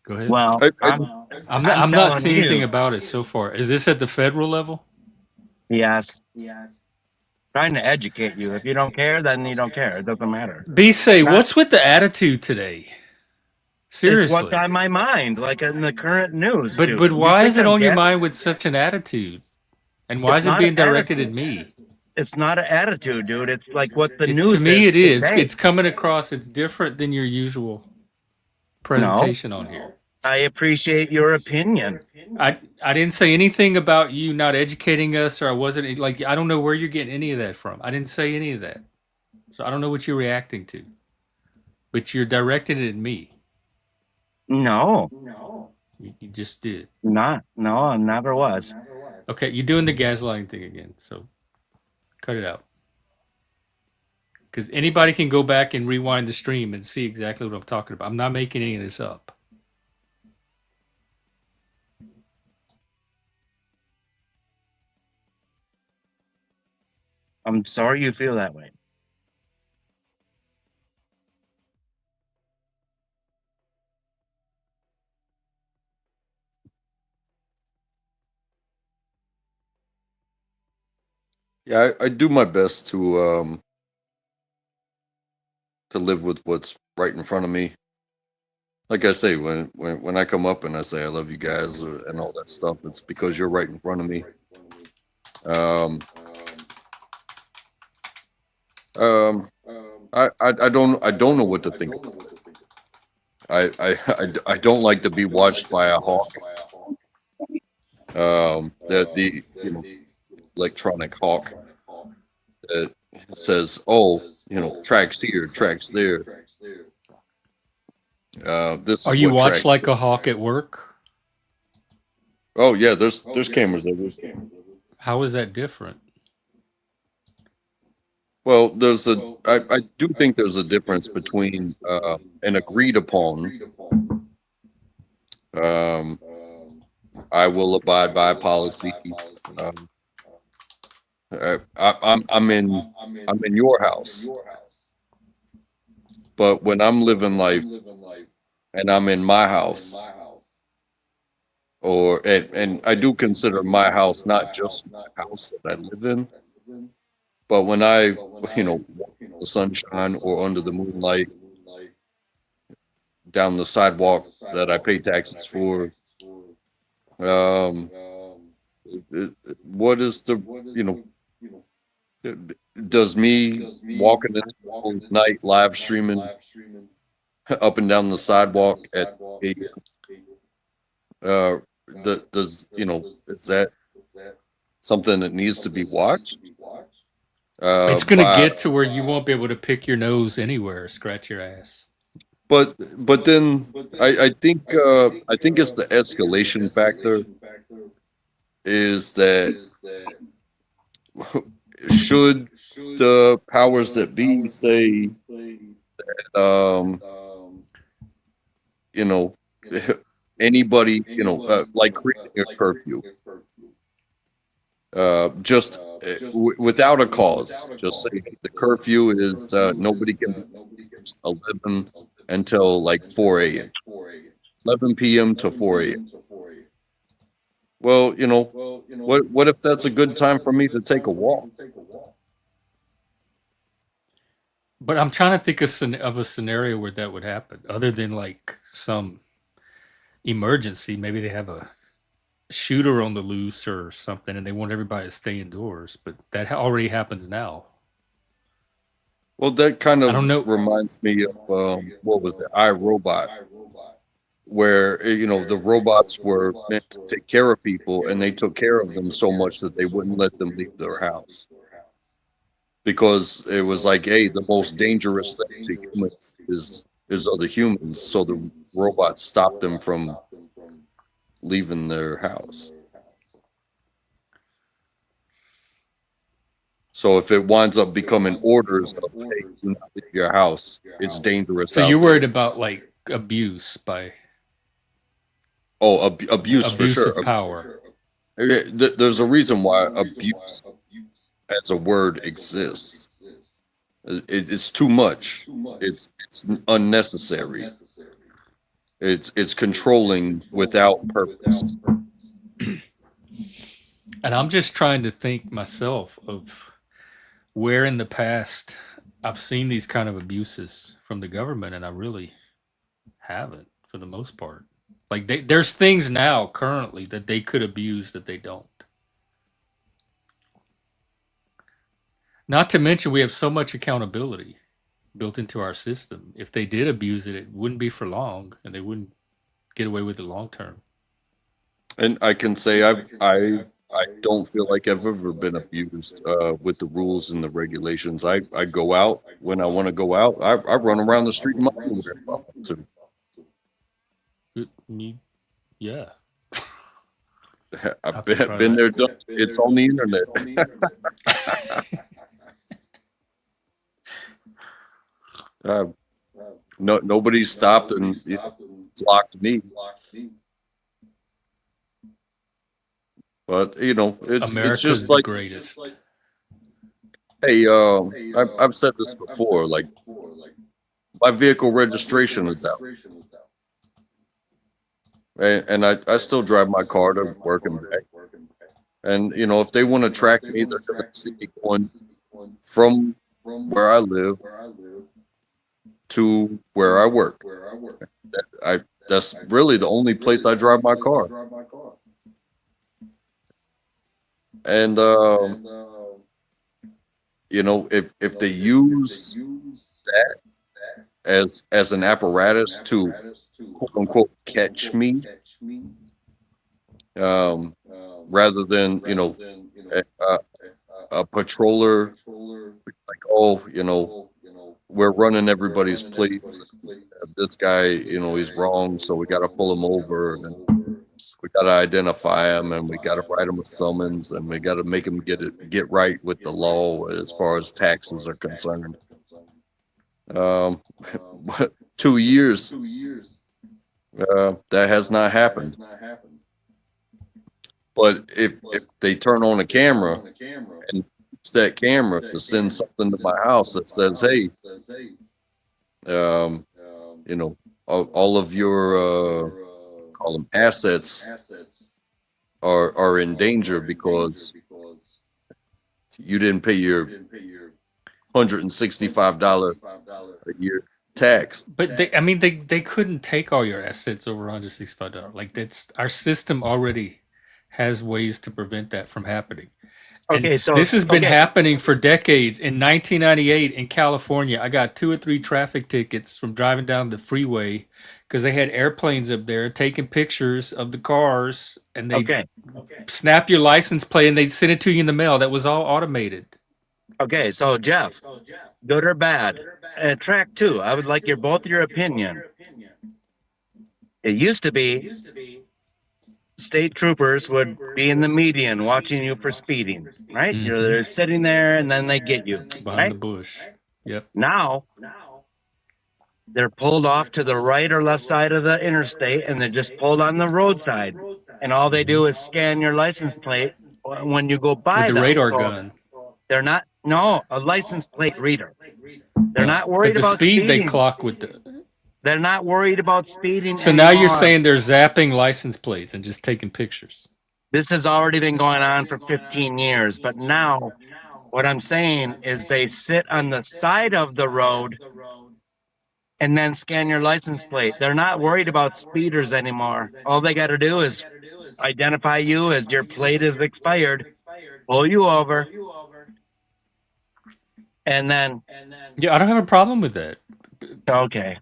Go ahead. Well, I'm not telling seeing anything you. about it so far. Is this at the federal level? Yes. Trying to educate you. If you don't care, then you don't care. It doesn't matter. B-say, what's with the attitude today? Seriously. It's what's on my mind, like in the current news. But dude. why You is think it I'm on your gas- mind with such an attitude? And why It's is it not being an directed at attitude. me? it's not an attitude, dude. It's like what the To news me, it is. today. It's coming across. It's different than your usual presentation on here. I appreciate your opinion. I didn't say anything about you not educating us, or I wasn't like I don't know where you're getting any of that from. I didn't say any of that, so I don't know what you're reacting to. But you're directing it at me. No, You just did. no, I never was. Okay, you're doing the gaslighting thing again, so cut it out. Because anybody can go back and rewind the stream and see exactly what I'm talking about. I'm not making any of this up. I'm sorry you feel that way. Yeah, I do my best to live with what's right in front of me. Like I say, when I come up and I say I love you guys and all that stuff, it's because you're right in front of me. I don't know what to think about it. I don't like to be watched by a hawk. The electronic hawk that says, oh, tracks here, tracks there. This Are is you what watched tracks like a hawk at work? Oh yeah, there's cameras everywhere. How is that different? Well, I do think there's a difference between an agreed upon. I will abide by policy. I'm in your house, but when I'm living life and I'm in my house, and I do consider my house not just my house that I live in, but when I walk in the sunshine or under the moonlight, down the sidewalk that I pay taxes for, what is the does me walking in the middle of the night live streaming up and down the sidewalk at 8 does is that something that needs to be watched? It's going to get to where you won't be able to pick your nose anywhere or scratch your ass. But then I think it's the escalation factor is that should the powers that be say anybody like creating a curfew just without a cause, just say the curfew is nobody can be 11 until like 4 a.m. 11 p.m. to 4 a.m. Well, what if that's a good time for me to take a walk? But I'm trying to think of a scenario where that would happen, other than like some emergency. Maybe they have a shooter on the loose or something, and they want everybody to stay indoors. But that already happens now. Well, that kind I don't know. of reminds me of what was it, iRobot, where the robots were meant to take care of people, and they took care of them so much that they wouldn't let them leave their house. Because it was like, hey, the most dangerous thing to humans is other humans. So the robots stopped them from leaving their house. So if it winds up becoming orders of, hey, do not leave your house, it's dangerous. So you're worried about like abuse by abuse for sure. Of power. There's a reason why abuse as a word exists. It's too much. It's unnecessary. It's controlling without purpose. And I'm just trying to think myself of where in the past I've seen these kind of abuses from the government, and I really haven't for the most part. Like there's things now currently that they could abuse that they don't. Not to mention, we have so much accountability built into our system. If they did abuse it, it wouldn't be for long, and they wouldn't get away with it long term. And I can say I don't feel like I've ever been abused with the rules and the regulations. I go out when I want to go out. I run around the street in my underwear if I want to. Yeah. I've been there, done. It's on the internet. Nobody stopped and blocked me. But America's it's just the like greatest. Hey, I've said this before. Like, my vehicle registration is out, and I still drive my car to work and back. And if they want to track me, they're going to see me going from where I live to where I work. That's really the only place I drive my car. And if they use that as an apparatus to quote unquote catch me, rather than a patroller like, oh, we're running everybody's plates. This guy, he's wrong, so we got to pull him over, and we got to identify him, and we got to write him a summons, and we got to make him get right with the law as far as taxes are concerned. 2 years, that has not happened. But if they turn on a camera and use that camera to send something to my house that says, hey, all of your call them assets are in danger because you didn't pay your $165 a year tax. But they couldn't take all your assets over $165. Like, that's, our system already has ways to prevent that from happening. Okay, And so this has been happening for decades. In 1998 in California, I got 2 or 3 traffic tickets from driving down the freeway because they had airplanes up there taking pictures of the cars, and they snap your license plate and they'd send it to you in the mail. That was all automated. Okay, so Jeff, good or bad? Track 2, I would like both your opinion. It used to be state troopers would be in the median watching you for speeding, right? Mhm. You're sitting there and then they get you. Behind the bush. Yep. Now they're pulled off to the right or left side of the interstate, and they're just pulled on the roadside. And all they do is scan your license plate when you go by With the them. radar So gun. they're not, a license plate reader. They're not worried But the about speed they speeding. clock with the. They're not worried about speeding So now you're anymore. saying they're zapping license plates and just taking pictures. This has already been going on for 15 years, but now what I'm saying is they sit on the side of the road and then scan your license plate. They're not worried about speeders anymore. All they got to do is identify you as your plate is expired, pull you over, and then. Yeah, I don't have a problem with that. Okay.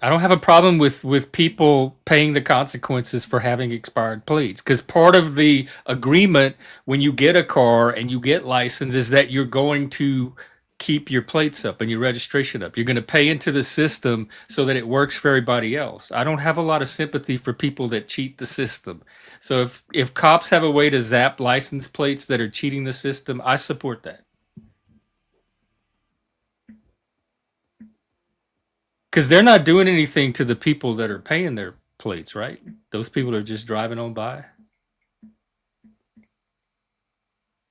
I don't have a problem with people paying the consequences for having expired plates, because part of the agreement when you get a car and you get license is that you're going to keep your plates up and your registration up. You're going to pay into the system so that it works for everybody else. I don't have a lot of sympathy for people that cheat the system. So if cops have a way to zap license plates that are cheating the system, I support that. Because they're not doing anything to the people that are paying their plates, right? Those people are just driving on by.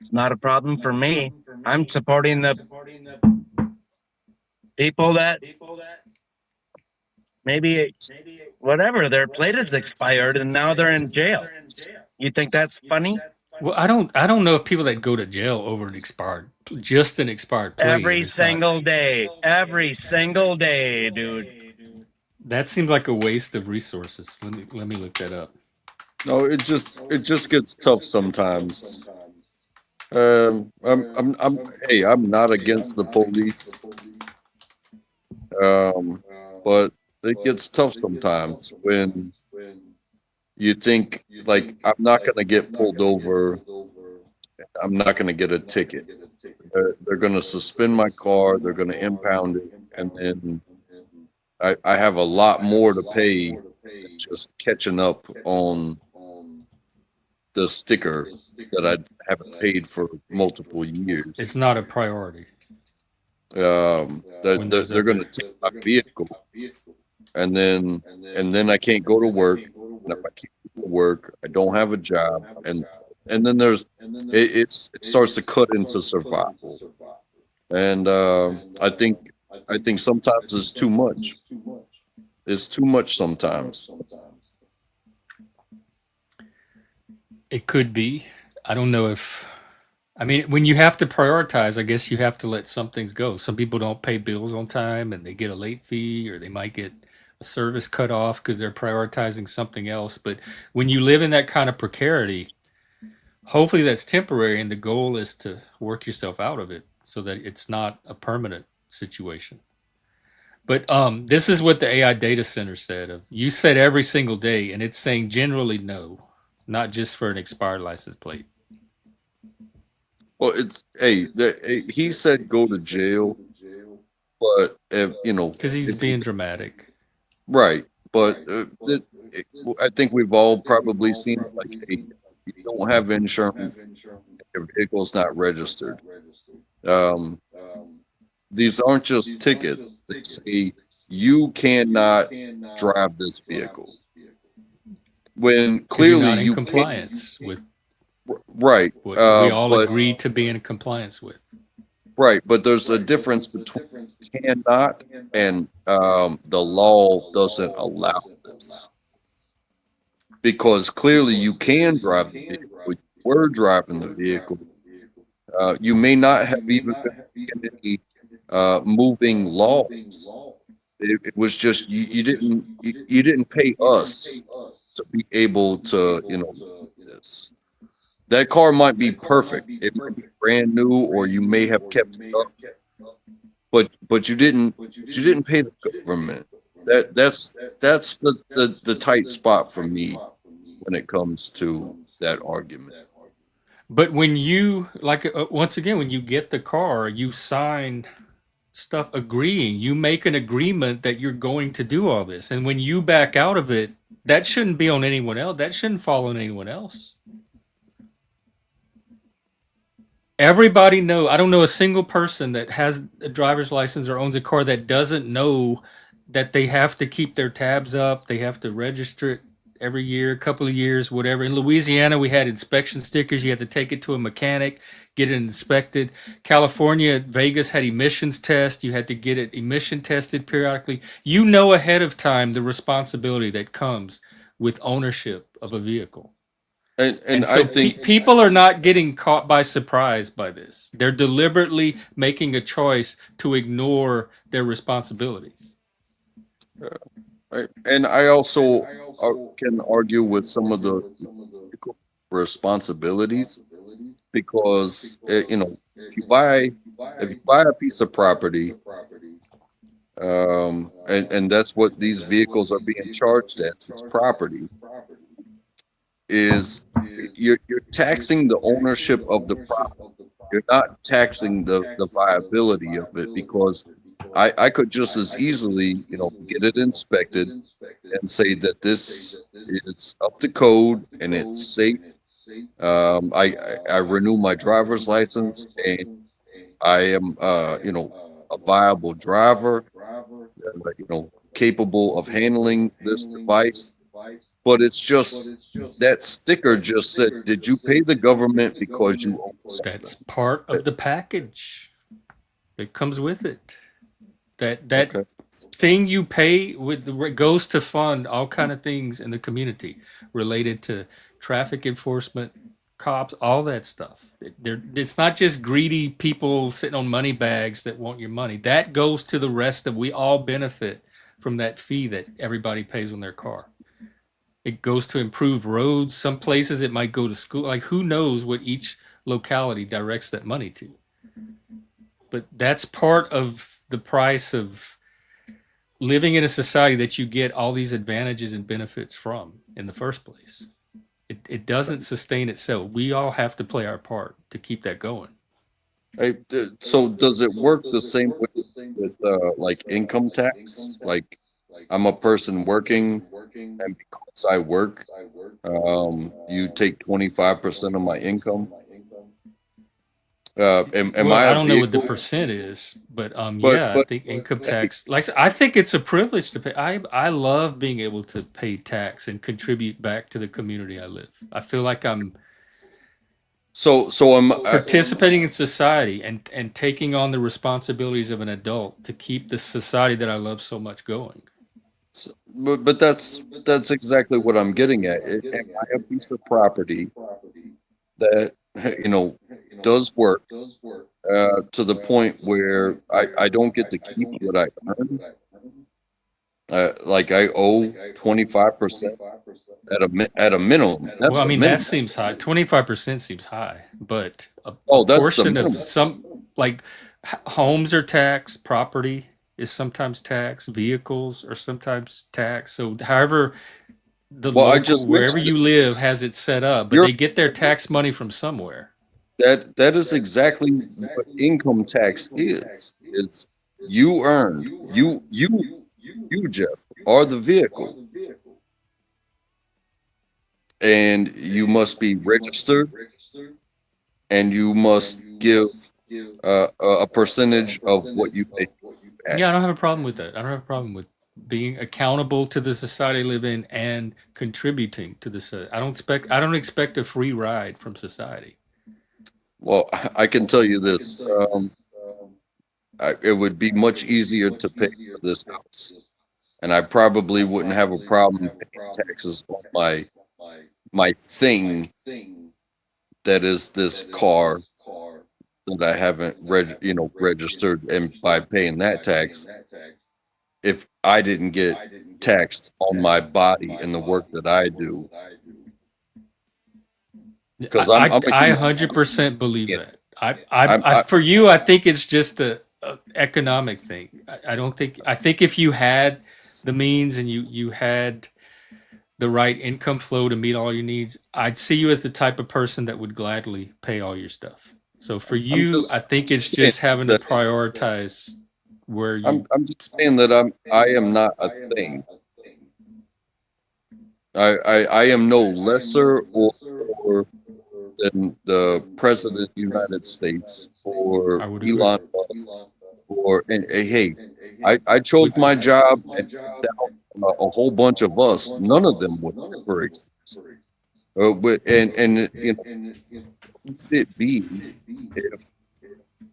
It's not a problem for me. I'm supporting the people that maybe whatever, their plate is expired and now they're in jail. You think that's funny? Well, I don't know if people that go to jail over an expired plate. Every single day, dude. That seems like a waste of resources. Let me look that up. No, it just gets tough sometimes. Hey, I'm not against the police. But it gets tough sometimes when you think like I'm not gonna get pulled over, I'm not gonna get a ticket. They're gonna suspend my car, they're gonna impound it, and then I have a lot more to pay than just catching up on the sticker that I haven't paid for multiple years. It's not a priority. They're, they're going to take my vehicle, and then I can't go to work. And if I can't go to work, I don't have a job, and then it starts to cut into survival. And I think sometimes it's too much. It's too much sometimes. It could be. I don't know if. I mean, when you have to prioritize, I guess you have to let some things go. Some people don't pay bills on time and they get a late fee, or they might get a service cut off because they're prioritizing something else. But when you live in that kind of precarity, hopefully that's temporary, and the goal is to work yourself out of it so that it's not a permanent situation. But this is what the AI data center said. Of you said every single day, and it's saying generally no, not just for an expired license plate. Well, he said go to jail, but if because he's if being dramatic. right, but I think we've all probably seen it, like, hey, you don't have insurance, your vehicle's not registered. These aren't just tickets. They say you cannot drive this vehicle when 'Cause you're clearly not in you compliance with can't. Right, what we all but agreed to be in compliance with. right, but there's a difference between cannot and the law doesn't allow this, because clearly you can drive the vehicle. You were driving the vehicle. You may not have even been any moving laws. It was just you didn't pay us to be able to do this. That car might be perfect. It might be brand new, or you may have kept it up, but you didn't pay the government. That's the tight spot for me when it comes to that argument. But when you once again, when you get the car, you sign stuff agreeing. You make an agreement that you're going to do all this, and when you back out of it, that shouldn't be on anyone else. That shouldn't fall on anyone else. Everybody know. I don't know a single person that has a driver's license or owns a car that doesn't know that they have to keep their tabs up. They have to register it every year, a couple of years, whatever. In Louisiana, we had inspection stickers. You had to take it to a mechanic, get it inspected. California, Vegas had emissions tests. You had to get it emission tested periodically. You know ahead of time the responsibility that comes with ownership of a vehicle. And so I think people are not getting caught by surprise by this. They're deliberately making a choice to ignore their responsibilities. and I also can argue with some of the responsibilities, because if you buy a piece of property, and that's what these vehicles are being charged as, it's property, is you're taxing the ownership of the property. You're not taxing the viability of it, because I could just as easily get it inspected and say that this is up to code and it's safe. I renew my driver's license, and I am a viable driver, capable of handling this device. But it's just that sticker just said, did you pay the government because you own something? That's part of the package that comes with it. That Okay. thing you pay goes to fund all kind of things in the community related to traffic enforcement, cops, all that stuff. It's not just greedy people sitting on money bags that want your money. That goes to the rest of. We all benefit from that fee that everybody pays on their car. It goes to improve roads. Some places it might go to school. Like, who knows what each locality directs that money to. But that's part of the price of living in a society that you get all these advantages and benefits from in the first place. It doesn't sustain itself. We all have to play our part to keep that going. So does it work the same way with like income tax? Like I'm a person working, and because I work, you take 25% of my income. Am Well, I I a don't know what the vehicle? percent is, but But yeah, I but think income tax. Like I think it's a privilege to pay. I love being able to pay tax and contribute back to the community I live. I feel like I'm so am I, participating in society and taking on the responsibilities of an adult to keep the society that I love so much going. but that's exactly what I'm getting at. Am I a piece of property that you know does work to the point where I don't get to keep what I earn? Like I owe 25% at a minimum. Well, That's I the mean that minimum. seems high. 25% seems high, but a Oh, that's the portion of minimum. some like homes are taxed, property is sometimes taxed, vehicles are sometimes taxed. So however the Well, I local just wherever mentioned you it. live has it set up, but You're they get their tax money from somewhere. that is exactly what income tax is. It's you earned. You Jeff are the vehicle, and you must be registered, and you must give a percentage of what you make back. Yeah, I don't have a problem with that. I don't have a problem with being accountable to the society I live in and contributing to the society. I don't expect a free ride from society. Well, I can tell you this. It would be much easier to pay for this house, and I probably wouldn't have a problem paying taxes on my thing that is this car that I haven't registered, and by paying that tax, if I didn't get taxed on my body and the work that I do, because I'm a I human. 100% believe being. that. I For you, I think it's just a economic thing. I don't think, I think if you had the means and you had the right income flow to meet all your needs, I'd see you as the type of person that would gladly pay all your stuff. So for I'm you, just I think it's saying just having to that prioritize where you. I'm just saying that I am not a thing. I am no lesser or than the president of the United States or I would agree. Elon Musk or and hey, I We, chose my job, and without a whole bunch of us, none of them would ever exist. And would it be if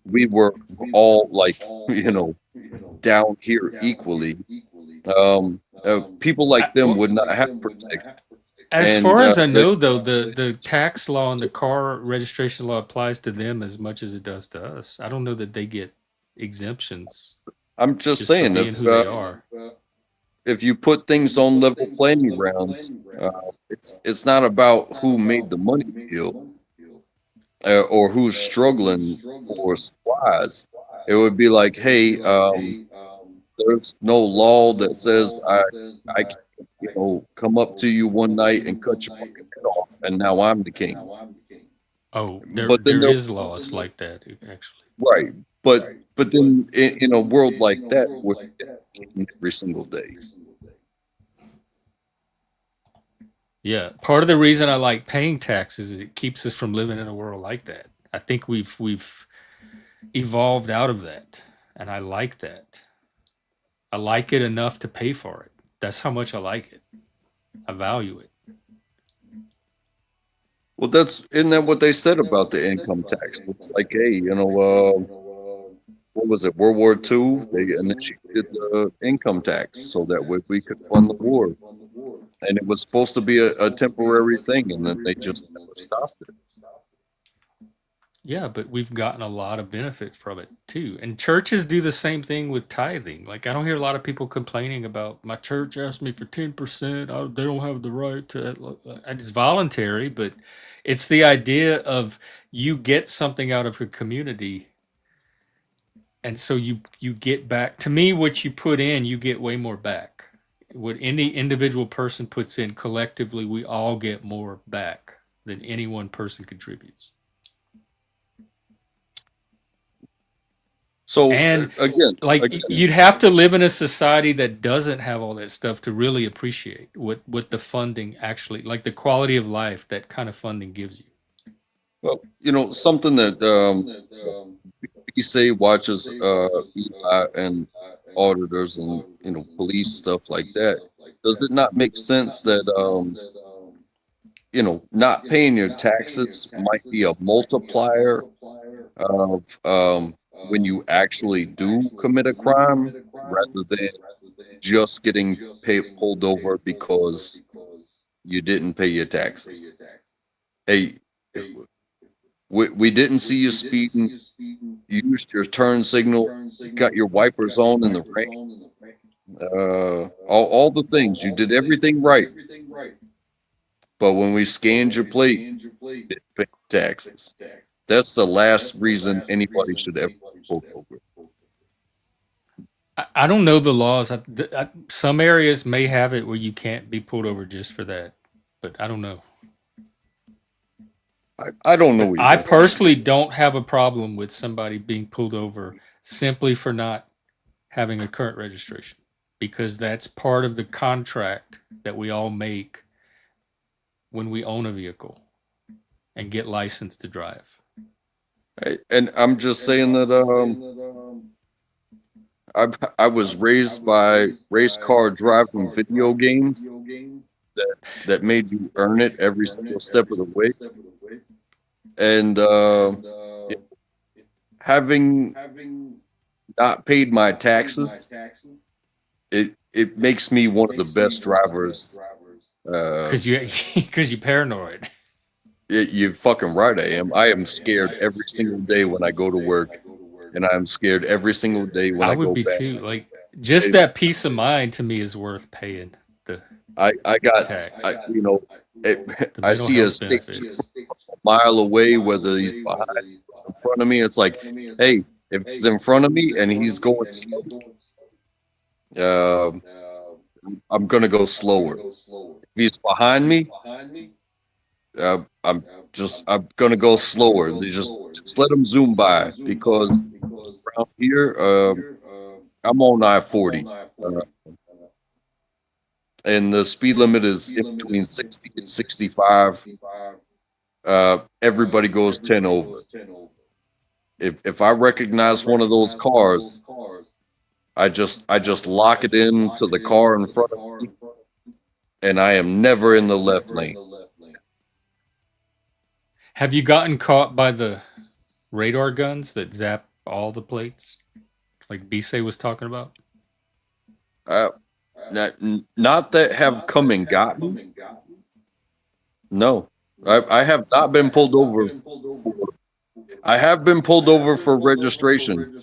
we were all like down here equally? People like them well, would not have protection, as and far as I that know, though, the tax law and the car registration law applies to them as much as it does to us. I don't know that they get exemptions I'm just just for saying being who they are. if you put things on level playing grounds, it's not about who made the money deal or who's struggling for supplies. It would be like, hey, there's no law that says I can come up to you one night and cut your fucking head off, and now I'm the king. Oh, But then there there, is laws like that actually. right? But then in a world like that, we're king every single day. Yeah, part of the reason I like paying taxes is it keeps us from living in a world like that. I think we've evolved out of that, and I like that. I like it enough to pay for it. That's how much I like it. I value it. Well, isn't that what they said about the income tax? It's like, hey, what was it? World War II. They initiated the income tax so that we could fund the war, and it was supposed to be a temporary thing, and then they just never stopped it. Yeah, but we've gotten a lot of benefit from it too. And churches do the same thing with tithing. Like I don't hear a lot of people complaining about my church asked me for 10%. They don't have the right to. It's voluntary, but it's the idea of you get something out of a community, and so you get back. To me, what you put in, you get way more back. What any individual person puts in collectively, we all get more back than any one person contributes. So And again, like you'd have to live in a society that doesn't have all that stuff to really appreciate what the funding actually, like the quality of life that kind of funding gives you. well, something that we say watches EI and auditors and police stuff like that. Does it not make sense that not paying your taxes might be a multiplier of when you actually do commit a crime rather than just getting pulled over because you didn't pay your taxes? Hey, we didn't see you speeding. You used your turn signal. You got your wipers on in the rain. All the things. You did everything right. But when we scanned your plate, you didn't pay taxes. That's the last reason anybody should ever be pulled over. I don't know the laws. Some areas may have it where you can't be pulled over just for that, but I don't know. I don't know But either. I personally don't have a problem with somebody being pulled over simply for not having a current registration, because that's part of the contract that we all make when we own a vehicle and get licensed to drive. And I'm just saying that I was raised by race car driving video games that made you earn it every single step of the way. And having not paid my taxes, it makes me one of the best drivers. Because you paranoid. You're fucking right. I am scared every single day when I go to work, and I'm scared every single day when I would go be back. too. Like just that peace of mind to me is worth paying. I got tax. I mental see a health state benefits. a mile away, whether he's behind, in front of me. It's like, hey, if he's in front of me and he's going slow, I'm gonna go slower. If he's behind me, I'm gonna go slower. Just let him zoom by, because around here, I'm on I-40, and the speed limit is in between 60 and 65. Everybody goes 10 over. If I recognize one of those cars, I just lock it into the car in front of me, and I am never in the left lane. Have you gotten caught by the radar guns that zap all the plates, like Bisay was talking about? Not that have come and gotten. No, I have not been pulled over. I have been pulled over for registration,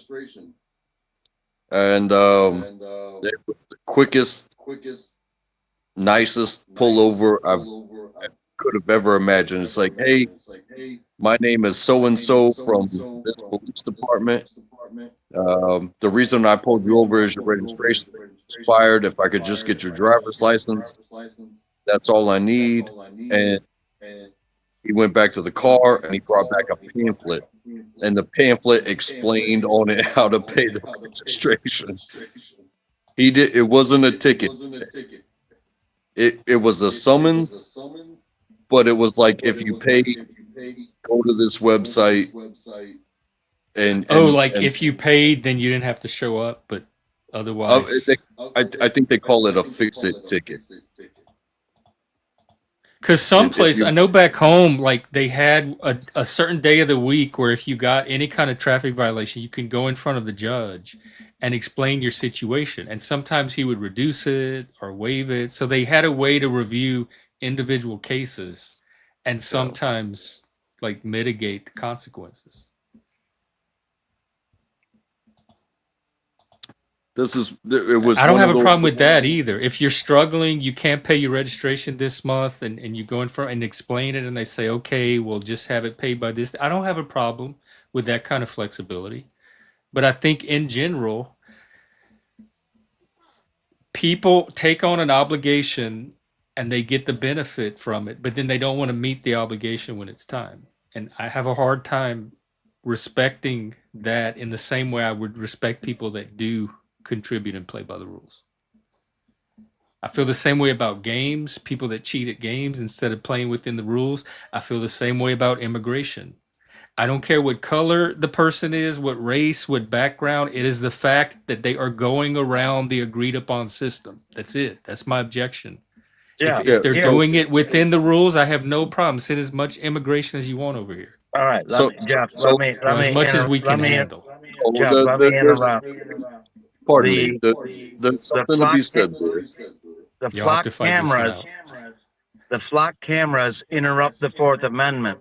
and it was the quickest, nicest pullover I could have ever imagined. It's like, hey, my name is so and so from this police department. The reason I pulled you over is your registration expired. If I could just get your driver's license, that's all I need. And he went back to the car and he brought back a pamphlet, and the pamphlet explained on it how to pay the registration. It wasn't a ticket. It was a summons, but it was like, if you pay, go to this website. And if you paid, then you didn't have to show up, but otherwise, I think they call it a fix-it ticket. Because someplace I know back home, like they had a certain day of the week where if you got any kind of traffic violation, you can go in front of the judge and explain your situation. And sometimes he would reduce it or waive it. So they had a way to review individual cases. And sometimes like mitigate the consequences. It was I don't one have of a those problem with that things. either. If you're struggling, you can't pay your registration this month, and you go in for and explain it, and they say, okay, we'll just have it paid by this. I don't have a problem with that kind of flexibility. But I think in general, people take on an obligation and they get the benefit from it, but then they don't want to meet the obligation when it's time. And I have a hard time respecting that in the same way I would respect people that do contribute and play by the rules. I feel the same way about games, people that cheat at games instead of playing within the rules. I feel the same way about immigration. I don't care what color the person is, what race, what background. It is the fact that they are going around the agreed upon system. That's it. That's my objection. If, Jeff, if Yeah. they're here. doing it within the rules, I have no problem. Send as much immigration as you want over here, All right, So, Jeff. so or as much as we Let can me, handle. oh, Jeff. Let me interrupt. pardon me. The There's the something to flock be said there. the You'll have flock to fight this one out. cameras interrupt the Fourth Amendment.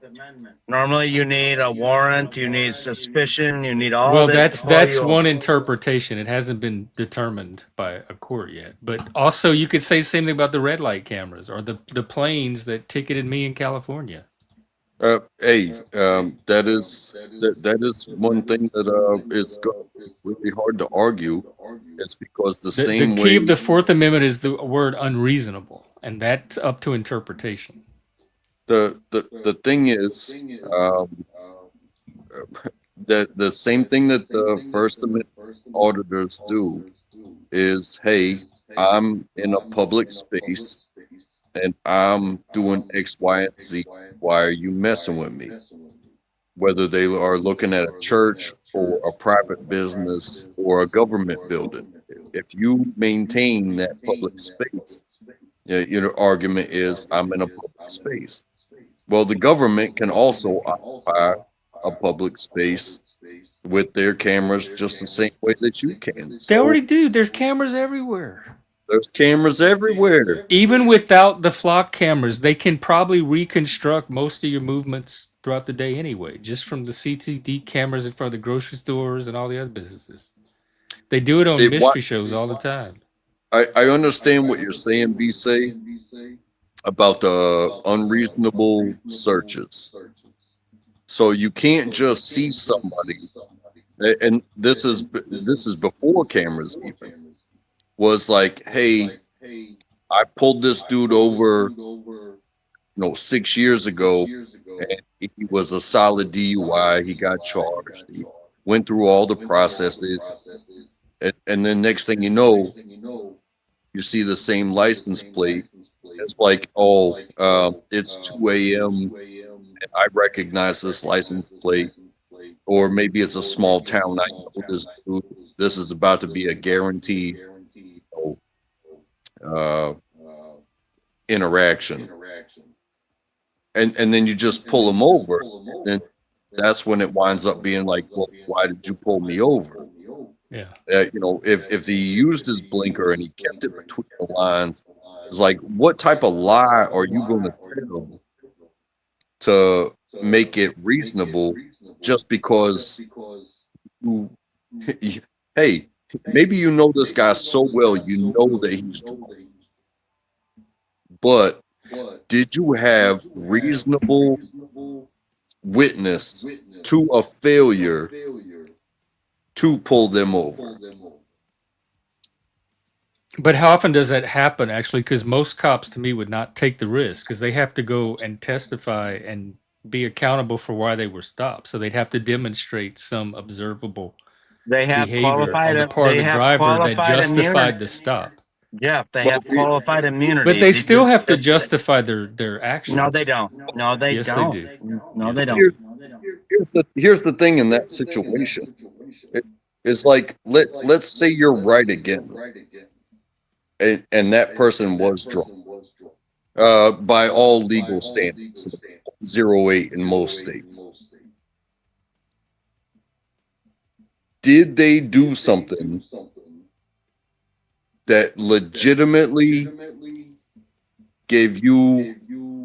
Normally, you need a warrant, you need suspicion, you need all Well, this that's before that's you. one interpretation. It hasn't been determined by a court yet. But also, you could say the same thing about the red light cameras or the planes that ticketed me in California. Hey, that is one thing that is really hard to argue. It's because the The same key way of the Fourth Amendment is the word unreasonable, and that's up to interpretation. the thing is that the same thing that the First Amendment auditors do is, hey, I'm in a public space and I'm doing X, Y, and Z. Why are you messing with me? Whether they are looking at a church or a private business or a government building, if you maintain that public space, your argument is I'm in a public space. Well, the government can also occupy a public space with their cameras just the same way that you can. They So already do. There's cameras everywhere. there's cameras everywhere. Even without the flock cameras, they can probably reconstruct most of your movements throughout the day anyway, just from the CCD cameras in front of the grocery stores and all the other businesses. They do it on mystery shows all the time. I understand what you're saying, B-Say, about the unreasonable searches. So you can't just see somebody, and this is before cameras even, was like, hey, I pulled this dude over 6 years ago, and he was a solid DUI. He got charged. He went through all the processes, and then next thing you know, you see the same license plate. It's like, oh, it's 2 a.m. and I recognize this license plate. Or maybe it's a small town. I know this dude. This is about to be a guaranteed interaction. And then you just pull them over. And that's when it winds up being like, well, why did you pull me over? Yeah. If he used his blinker and he kept it between the lines, it's like, what type of lie are you going to tell to make it reasonable just because hey, maybe you know this guy so well, you know that he's drunk. But did you have reasonable witness to a failure to pull them over? But how often does that happen, actually? Because most cops, to me, would not take the risk because they have to go and testify and be accountable for why they were stopped. So they'd have to demonstrate some observable They have behavior on the part of the driver that justified the stop. Jeff, they have qualified immunity. But they still have to justify their actions. No, they don't. No, they Yes, don't. they do. No, Yes, they they don't. Here's the thing in that situation. It's like, let's say you're right again, and that person was drunk. By all legal standards, 08 in most states. Did they do something that legitimately gave you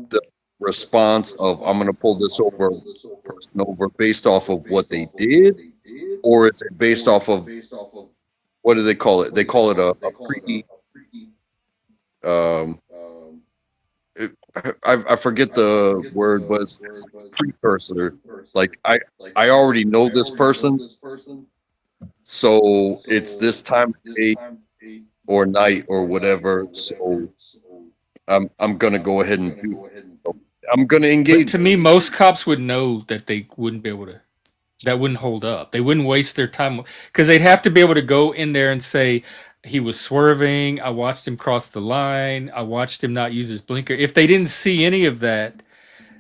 the response of I'm going to pull this person over based off of what they did, or is it based off of what do they call it? They call it a pre. Um, I forget the word, but it's precursor. Like I already know this person, so it's this time of day or night or whatever. So I'm gonna go ahead and do. I'm gonna But engage. to me, most cops would know that they wouldn't be able to. That wouldn't hold up. They wouldn't waste their time because they'd have to be able to go in there and say he was swerving. I watched him cross the line. I watched him not use his blinker. If they didn't see any of that,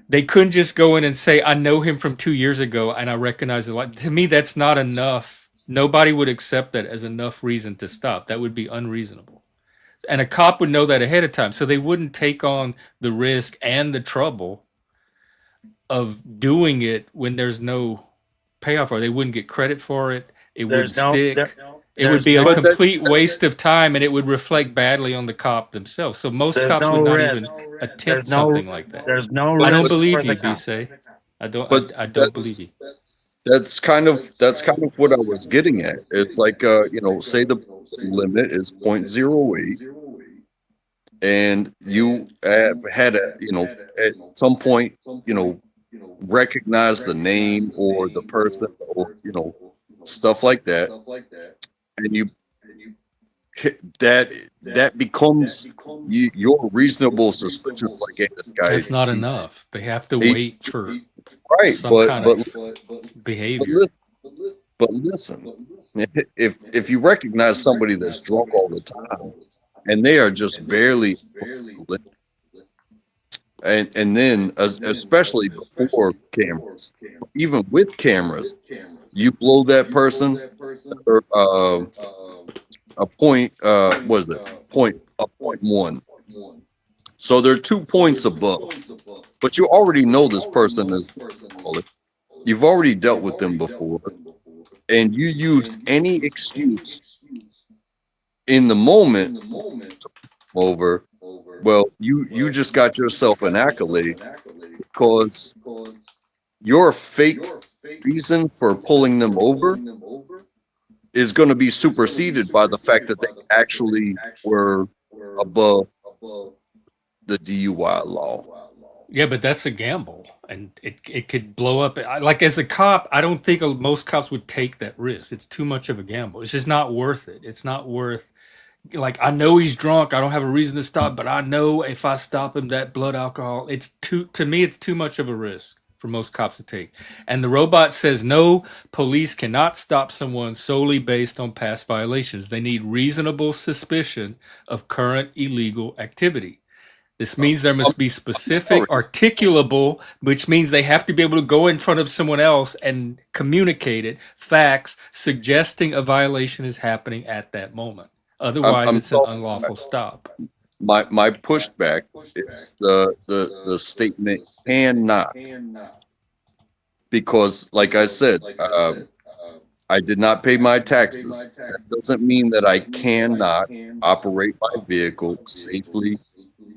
they couldn't just go in and say, I know him from 2 years ago and I recognize it. Like, to me, that's not enough. Nobody would accept that as enough reason to stop. That would be unreasonable. And a cop would know that ahead of time. So they wouldn't take on the risk and the trouble of doing it when there's no payoff for it. They wouldn't get credit for it. It wouldn't stick. It would be a But complete waste of time, and it would reflect badly on the cop themselves. So most There's cops no would not risk. even There's attempt no something like that. there's no I don't risk believe for you, the cop. Bisay. I don't. But I don't believe you. That's kind of what I was getting at. It's like say the limit is 0.08, and you have had at some point recognize the name or the person or stuff like that, and you that becomes your reasonable suspicion. Like, hey, this guy, That's not enough. They have to he- wait for right? some But kind but of behavior. but listen, if you recognize somebody that's drunk all the time and they are just barely, and then especially before cameras, even with cameras, you blow that person or a point. What is it? Point 1. So there are 2 points above, but you already know this person is. You've already dealt with them before, and you used any excuse in the moment over. Well, you just got yourself an accolade because your fake reason for pulling them over is going to be superseded by the fact that they actually were above the DUI law. Yeah, but that's a gamble, and it could blow up. Like, as a cop, I don't think most cops would take that risk. It's too much of a gamble. It's just not worth it. It's not worth. Like, I know he's drunk. I don't have a reason to stop, but I know if I stop him, that blood alcohol. It's to me, it's too much of a risk for most cops to take. And the robot says no. Police cannot stop someone solely based on past violations. They need reasonable suspicion of current illegal activity. This means there must be specific, articulable, which means they have to be able to go in front of someone else and communicate it, facts suggesting a violation is happening at that moment. Otherwise, I'm it's an sorry. unlawful stop. My pushback is the statement cannot, because like I said, I did not pay my taxes. That doesn't mean that I cannot operate my vehicle safely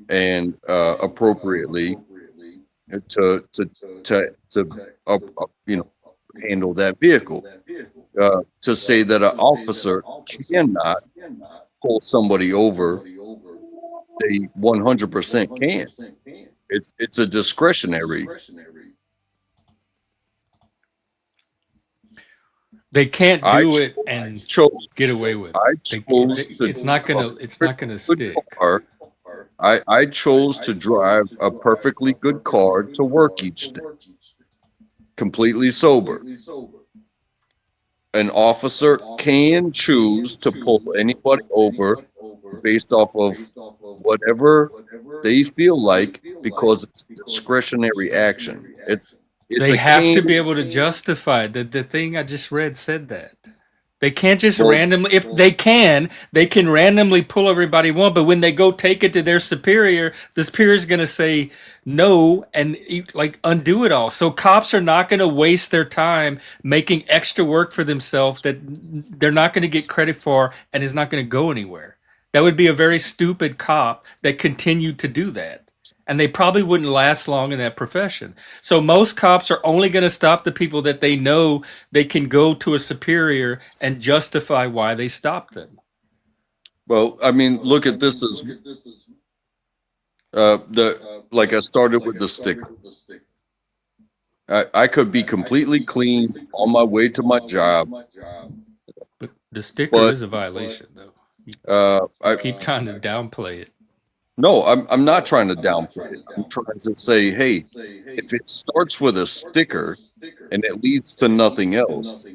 and appropriately to handle that vehicle. To say that an officer cannot pull somebody over, they 100% can. It's a discretionary. They can't do it and get away with it. It's not gonna stick. I chose to drive a perfectly good car to work each day, completely sober. An officer can choose to pull anybody over based off of whatever they feel like, because it's discretionary action. They have to be able to justify it. The thing I just read said that. They can't just randomly, if they can randomly pull everybody one, but when they go take it to their superior, the superior is going to say no and like undo it all. So cops are not going to waste their time making extra work for themselves that they're not going to get credit for and is not going to go anywhere. That would be a very stupid cop that continued to do that. and they probably wouldn't last long in that profession. So most cops are only going to stop the people that they know they can go to a superior and justify why they stopped them. Well, I mean, look at this as like I started with the sticker. I could be completely clean on my way to my job, But the sticker but is a violation, though. You I keep trying to downplay it. no, I'm not trying to downplay it. I'm trying to say, hey, if it starts with a sticker and it leads to nothing else,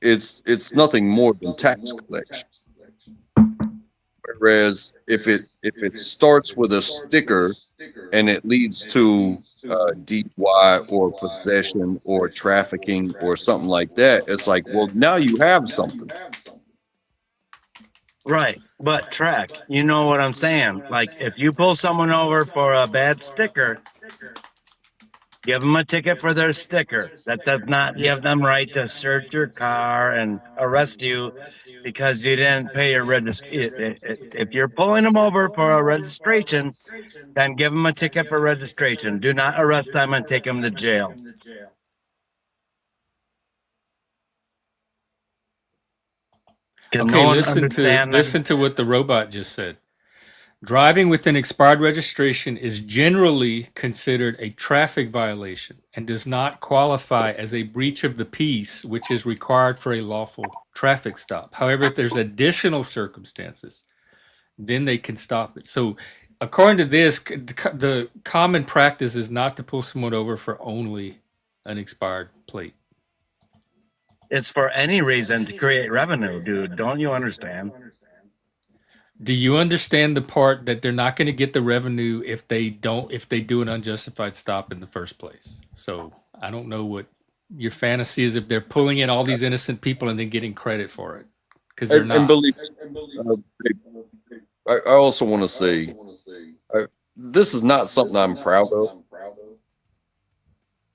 it's nothing more than tax collection. Whereas if it starts with a sticker and it leads to DUI or possession or trafficking or something like that, it's like, well, now you have something. Right. But track, you know what I'm saying? Like if you pull someone over for a bad sticker, give them a ticket for their sticker. That does not give them right to search your car and arrest you because you didn't pay your registration. If you're pulling them over for a registration, then give them a ticket for registration. Do not arrest them and take them to jail. Can Okay, no one listen understand that? to what the robot just said. Driving with an expired registration is generally considered a traffic violation and does not qualify as a breach of the peace, which is required for a lawful traffic stop. However, if there's additional circumstances, then they can stop it. So, according to this, the common practice is not to pull someone over for only an expired plate. It's for any reason to create revenue, dude. Don't you understand? Do you understand the part that they're not going to get the revenue if they do an unjustified stop in the first place? So I don't know what your fantasy is if they're pulling in all these innocent people and then getting credit for it, because they're And not. believe, I also want to say, this is not something I'm proud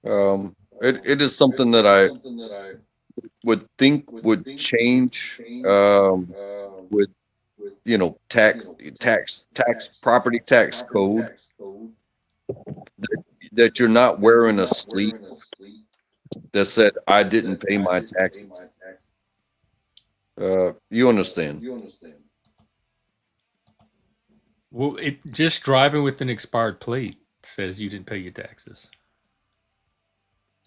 of. It is something that I would think would change with tax property tax code, that you're not wearing a sleeve that said I didn't pay my taxes. You understand? Well, just driving with an expired plate says you didn't pay your taxes.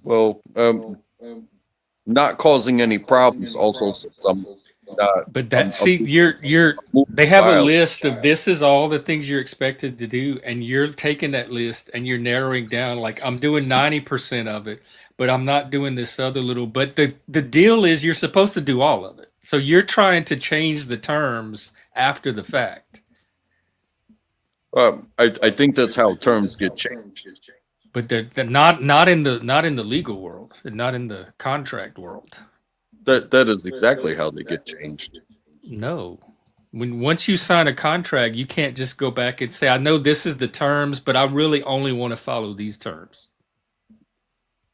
Well, not causing any problems also, since I'm not. But they have a list of this is all the things you're expected to do, and you're taking that list and you're narrowing down, like, I'm doing 90% of it, but I'm not doing this other little. But the deal is you're supposed to do all of it. So you're trying to change the terms after the fact. I think that's how terms get changed. But they're not in the legal world, and not in the contract world. That is exactly how they get changed. No. Once you sign a contract, you can't just go back and say, I know this is the terms, but I really only want to follow these terms.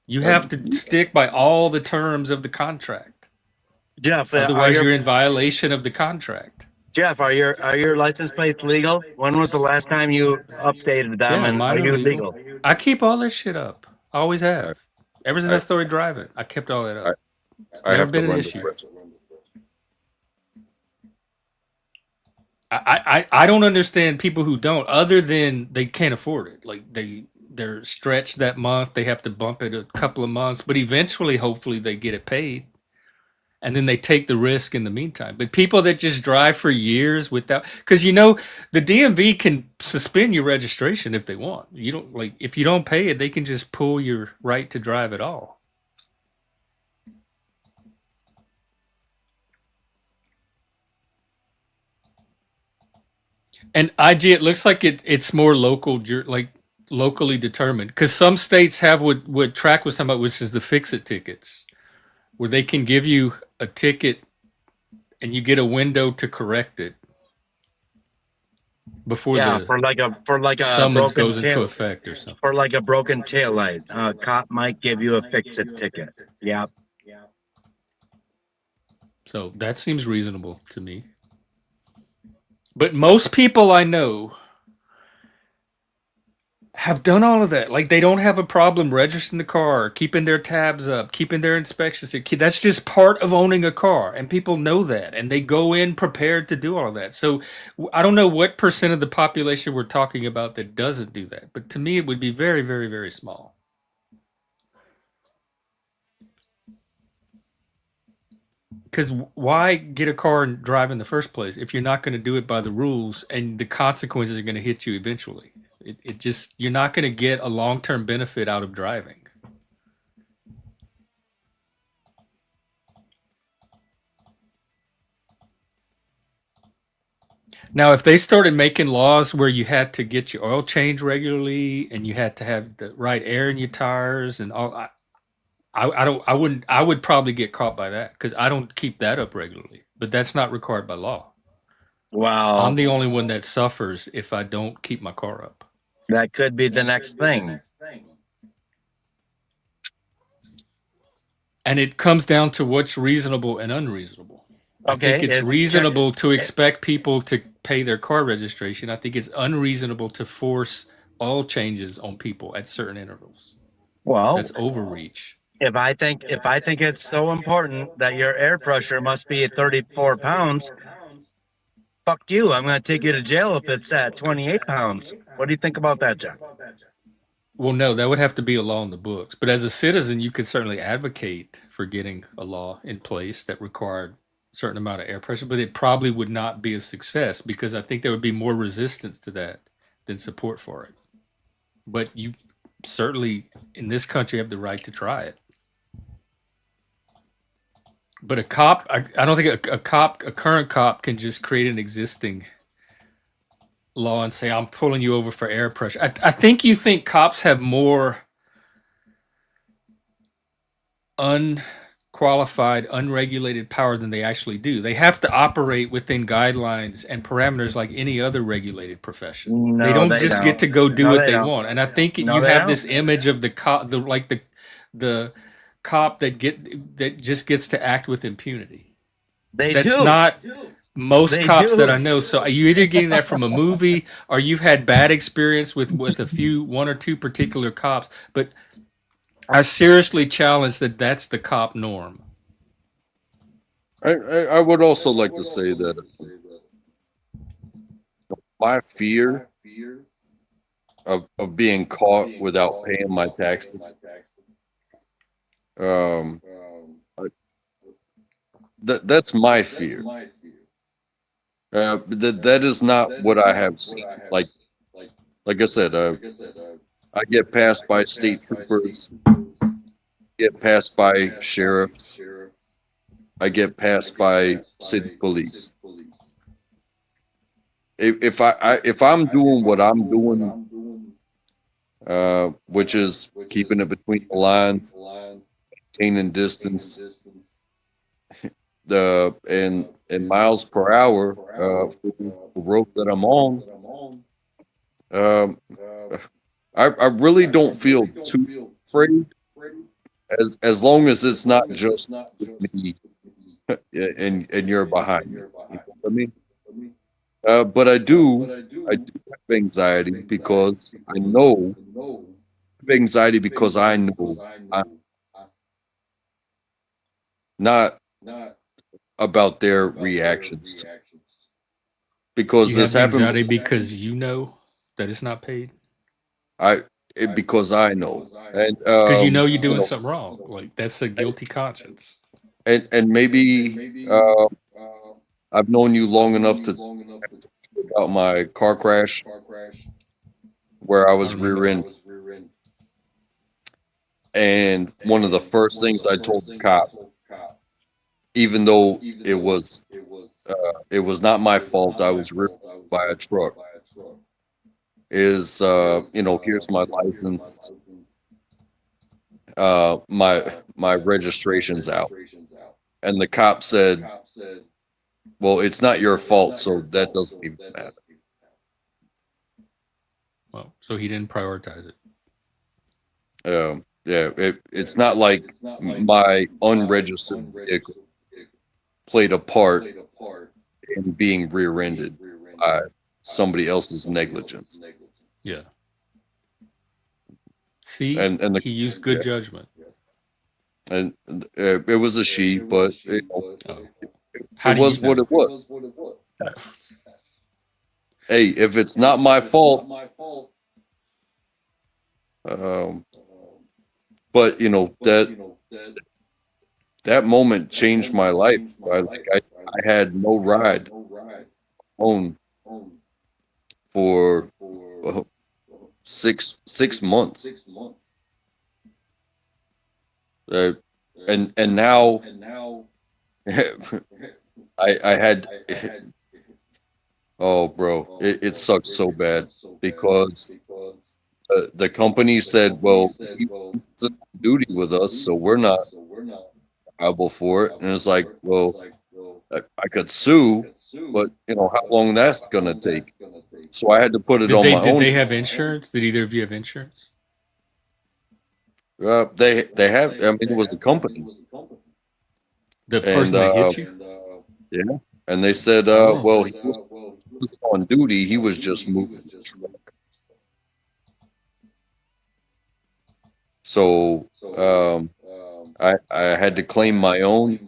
You have to stick by all the terms of the contract. Jeff, otherwise you're in violation of the contract. Jeff, are your license plates legal? When was the last time you updated them? Yeah, and mine are you legal? I keep all this shit up. I always have. Ever since I started driving, I kept all that up. I have to been an run issue. this. I don't understand people who don't, other than they can't afford it. Like they're stretched that month, they have to bump it a couple of months, but eventually, hopefully, they get it paid, and then they take the risk in the meantime. But people that just drive for years without, because the DMV can suspend your registration if they want. You don't if you don't pay it, they can just pull your right to drive at all. And IG, it looks like it's more locally determined, because some states have what Track was talking about, which is the fix-it tickets, where they can give you a ticket and you get a window to correct it before for like a summons broken goes into effect or something. For like a broken taillight, a cop might give you a fix-it ticket. Yeah. So that seems reasonable to me. But most people I know have done all of that. Like they don't have a problem registering the car, keeping their tabs up, keeping their inspections. That's just part of owning a car, and people know that, and they go in prepared to do all of that. So I don't know what percent of the population we're talking about that doesn't do that, but to me, it would be very, very, very small. Because why get a car and drive in the first place if you're not going to do it by the rules, and the consequences are going to hit you eventually? It just, you're not going to get a long-term benefit out of driving. Now, if they started making laws where you had to get your oil changed regularly and you had to have the right air in your tires and all, I would probably get caught by that because I don't keep that up regularly. But that's not required by law. Wow. I'm the only one that suffers if I don't keep my car up. That could be the next thing. And it comes down to what's reasonable and unreasonable. I think it's reasonable to expect people to pay their car registration. I think it's unreasonable to force oil changes on people at certain intervals. Well, That's overreach. if I think it's so important that your air pressure must be at 34 pounds, fuck you. I'm going to take you to jail if it's at 28 pounds. What do you think about that, Jack? Well, no, that would have to be a law in the books. But as a citizen, you could certainly advocate for getting a law in place that required a certain amount of air pressure, but it probably would not be a success because I think there would be more resistance to that than support for it. But you certainly, in this country, have the right to try it. But a cop, I don't think a current cop can just create an existing law and say, I'm pulling you over for air pressure. I think you think cops have more unqualified, unregulated power than they actually do. They have to operate within guidelines and parameters like any other regulated profession. No, they don't just get to go do what they don't. want. And I think No, you they have don't. this image of the cop, the cop that just gets to act with impunity. That's not most cops that I know. So you either getting that from a movie or you've had bad experience with one or two particular cops. But I seriously challenge that that's the cop norm. I would also like to say that my fear of being caught without paying my taxes, that's my fear. That is not what I have seen. Like I said, I get passed by state troopers, get passed by sheriffs, I get passed by city police. If I'm doing what I'm doing, which is keeping it between the lines, maintaining distance, and miles per hour for the road that I'm on, I really don't feel too afraid as long as it's not just me and you're behind me. You know what I mean? But I do have anxiety because I know I'm not about their reactions because You this have happened anxiety because you know that it's not paid. Because I know, and Because you know you're doing something wrong. Like that's a guilty conscience. and maybe I've known you long enough to talk about my car crash where I was rear-ended. And one of the first things I told the cop, even though it was not my fault, I was rear-ended by a truck, is here's my license, my registration's out. And the cop said, well, it's not your fault, so that doesn't even matter. Well, so he didn't prioritize it. Yeah, it's not like my unregistered vehicle played a part in being rear-ended by somebody else's negligence. Yeah. See, and the he used good judgment. and it was a she, but Oh. it How do was you what know? it was. Hey, if it's not my fault, but that moment changed my life. I had no ride home for 6 months. And now I had oh bro, it sucks so bad because the company said, well, he was on duty with us, so we're not liable for it. And it's like, well, I could sue, but how long that's gonna take. So I had to put it on my Did own. they have insurance? Did either of you have insurance? They have. I mean, it was a company. The person that hit you? Yeah, and they said, well, he was on duty. He was just moving the truck. So I had to claim my own,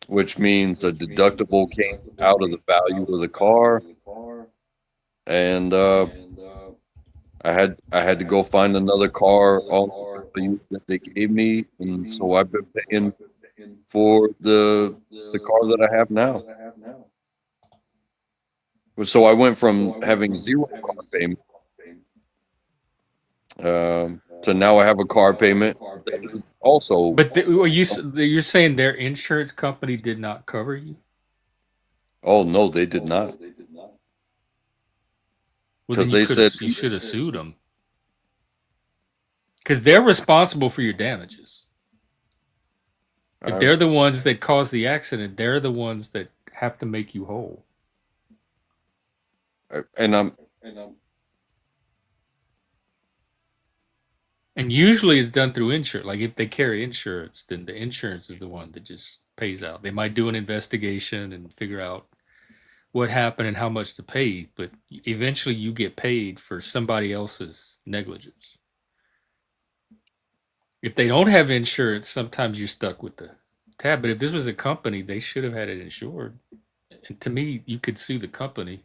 which means a deductible came out of the value of the car, and I had to go find another car on the value that they gave me, and so I've been paying for the car that I have now. So I went from having 0 car payment to now I have a car payment that is also. But you're saying their insurance company did not cover you? Oh no, they did not. Well, Because then they said you should have sued them. Because they're responsible for your damages. If they're the ones that caused the accident, they're the ones that have to make you whole. And usually it's done through insurance. Like if they carry insurance, then the insurance is the one that just pays out. They might do an investigation and figure out what happened and how much to pay, but eventually you get paid for somebody else's negligence. If they don't have insurance, sometimes you're stuck with the tab. But if this was a company, they should have had it insured. And to me, you could sue the company.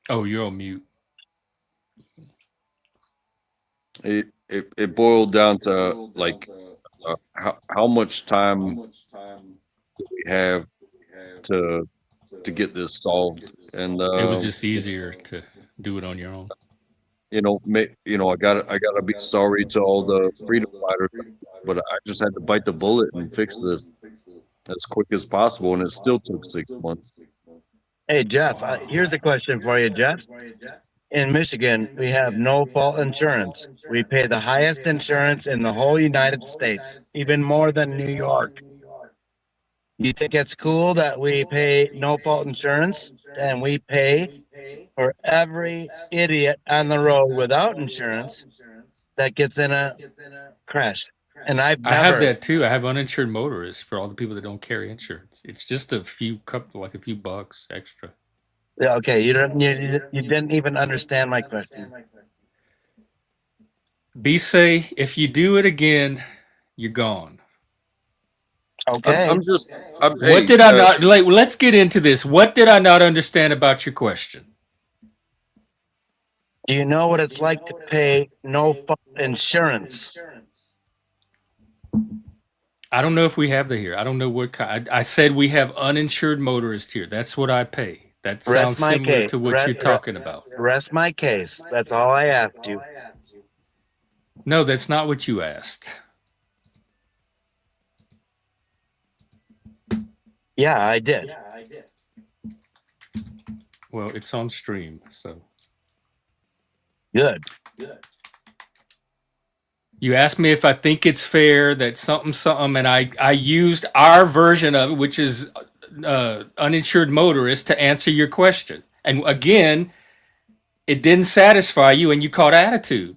Oh, you're on mute. it boiled down to like how much time do we have to get this solved, and It was just easier to do it on your own. I gotta be sorry to all the freedom fighters, but I just had to bite the bullet and fix this as quick as possible, and it still took 6 months. Hey, Jeff, here's a question for you, Jeff. In Michigan, we have no fault insurance. We pay the highest insurance in the whole United States, even more than New York. You think it's cool that we pay no fault insurance and we pay for every idiot on the road without insurance that gets in a crash? And I have that too. I have uninsured motorists for all the people that don't carry insurance. It's just a few bucks extra. Yeah, okay, you didn't even understand my question. Say if you do it again, you're gone. Okay. What did I not like? Let's get into this. What did I not understand about your question? Do you know what it's like to pay no fault insurance? I don't know if we have that here. I don't know what kind. I said we have uninsured motorists here. That's what I pay. That sounds similar to what you're talking about. Rest my case. That's all I asked you. No, that's not what you asked. Yeah, I did. Well, it's on stream, so. Good. You asked me if I think it's fair that something, and I used our version of it, which is uninsured motorist, to answer your question. And again, it didn't satisfy you, and you caught attitude.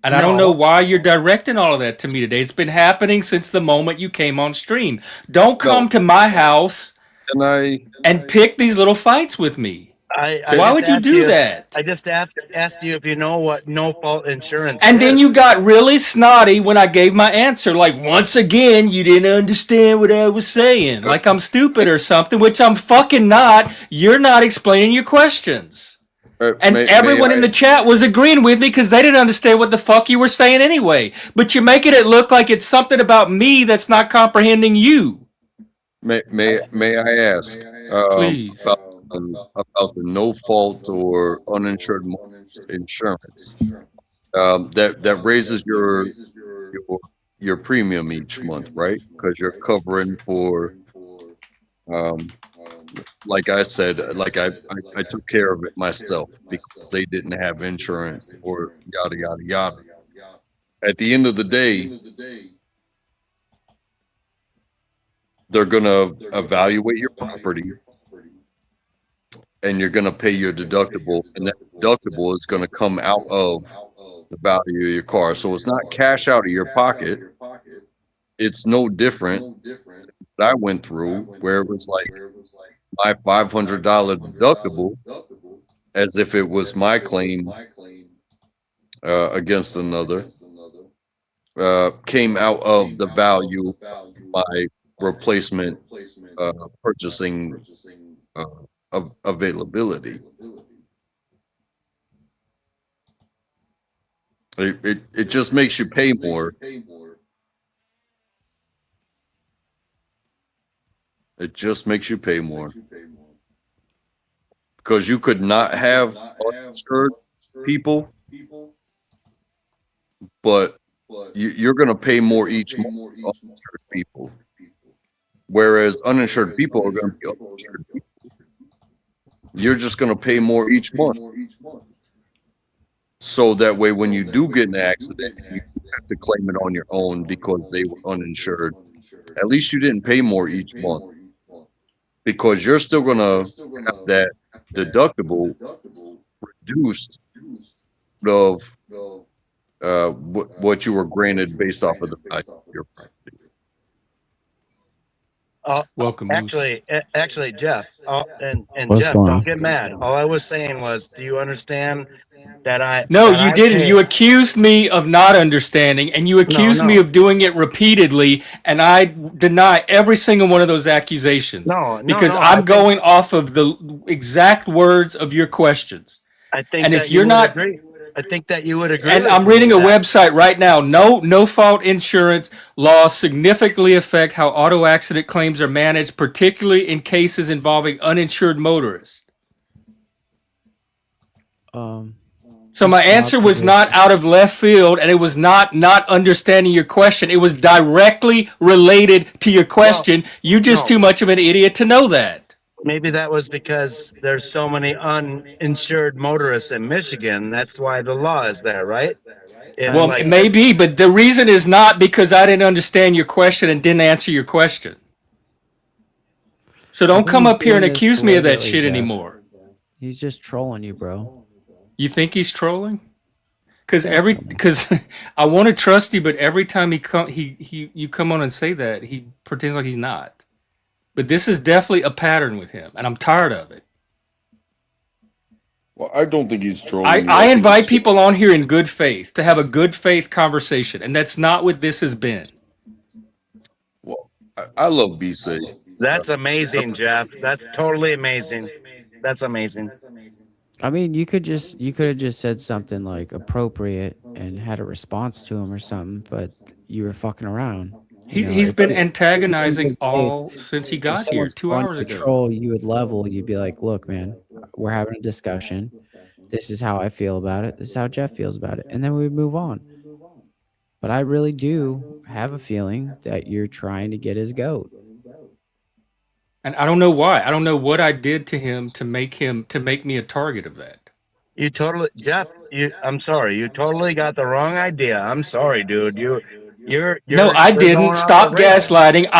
And I don't know why you're directing all of that to me today. It's been happening since the moment you came on stream. Don't come to my house and pick these little fights with me. Why would you do that? I just asked you if you know what no fault insurance And is. then you got really snotty when I gave my answer. Like, once again, you didn't understand what I was saying. Like I'm stupid or something, which I'm fucking not. You're not explaining your questions. And everyone in the chat was agreeing with me because they didn't understand what the fuck you were saying anyway. But you're making it look like it's something about me that's not comprehending you. May I ask Please. about the no fault or uninsured motorist insurance? That raises your premium each month, right? Because you're covering for like I said, like I took care of it myself because they didn't have insurance or yada yada yada. At the end of the day, they're gonna evaluate your property and you're gonna pay your deductible, and that deductible is gonna come out of the value of your car. So it's not cash out of your pocket. It's no different that I went through where it was like my $500 deductible, as if it was my claim against another, came out of the value of my replacement purchasing availability. It just makes you pay more. It just makes you pay more. Because you could not have uninsured people, but you're going to pay more each month for uninsured people. Whereas uninsured people are going to be uninsured people. You're just going to pay more each month. So that way, when you do get in an accident, you have to claim it on your own because they were uninsured. At least you didn't pay more each month. Because you're still going to have that deductible reduced of what you were granted based off of the value of your property. Welcome, actually, Jeff, and What's Jeff, going don't on? get mad. All I was saying was, do you understand that No, that you I didn't. pay- You accused me of not understanding, and you accused me no. of doing it repeatedly, and I deny every single one of those accusations. No, because no, I'm going off of the exact words of your questions. I think And that if you're you not, would agree. I think that you would agree. and with I'm me reading a with that. website right now. No fault insurance laws significantly affect how auto accident claims are managed, particularly in cases involving uninsured motorists. So my answer was not out of left field, and it was not understanding your question. It was directly related to your question. You're just too much of an idiot to know that. Maybe that was because there's so many uninsured motorists in Michigan. That's why the law is there, right? It's Well, like, maybe, but the reason is not because I didn't understand your question and didn't answer your question. So don't come up here and accuse me of that shit anymore. He's just trolling you, bro. You think he's trolling? Because I want to trust you, but every time you come on and say that, he pretends like he's not. But this is definitely a pattern with him, and I'm tired of it. Well, I don't think he's trolling. I invite people on here in good faith to have a good faith conversation, and that's not what this has been. Well, I love BC. that's amazing, Jeff. That's totally amazing. That's amazing. I mean, you could have just said something like appropriate and had a response to him or something, but you were fucking around. He's been antagonizing all since he got here 2 hours ago. Control, you would level. You'd be like, "Look, man, we're having a discussion. This is how I feel about it. This is how Jeff feels about it," and then we move on. But I really do have a feeling that you're trying to get his goat. And I don't know why. I don't know what I did to him to make me a target of that. You totally, Jeff. I'm sorry. You totally got the wrong idea. I'm sorry, dude. No, I didn't. Stop gaslighting.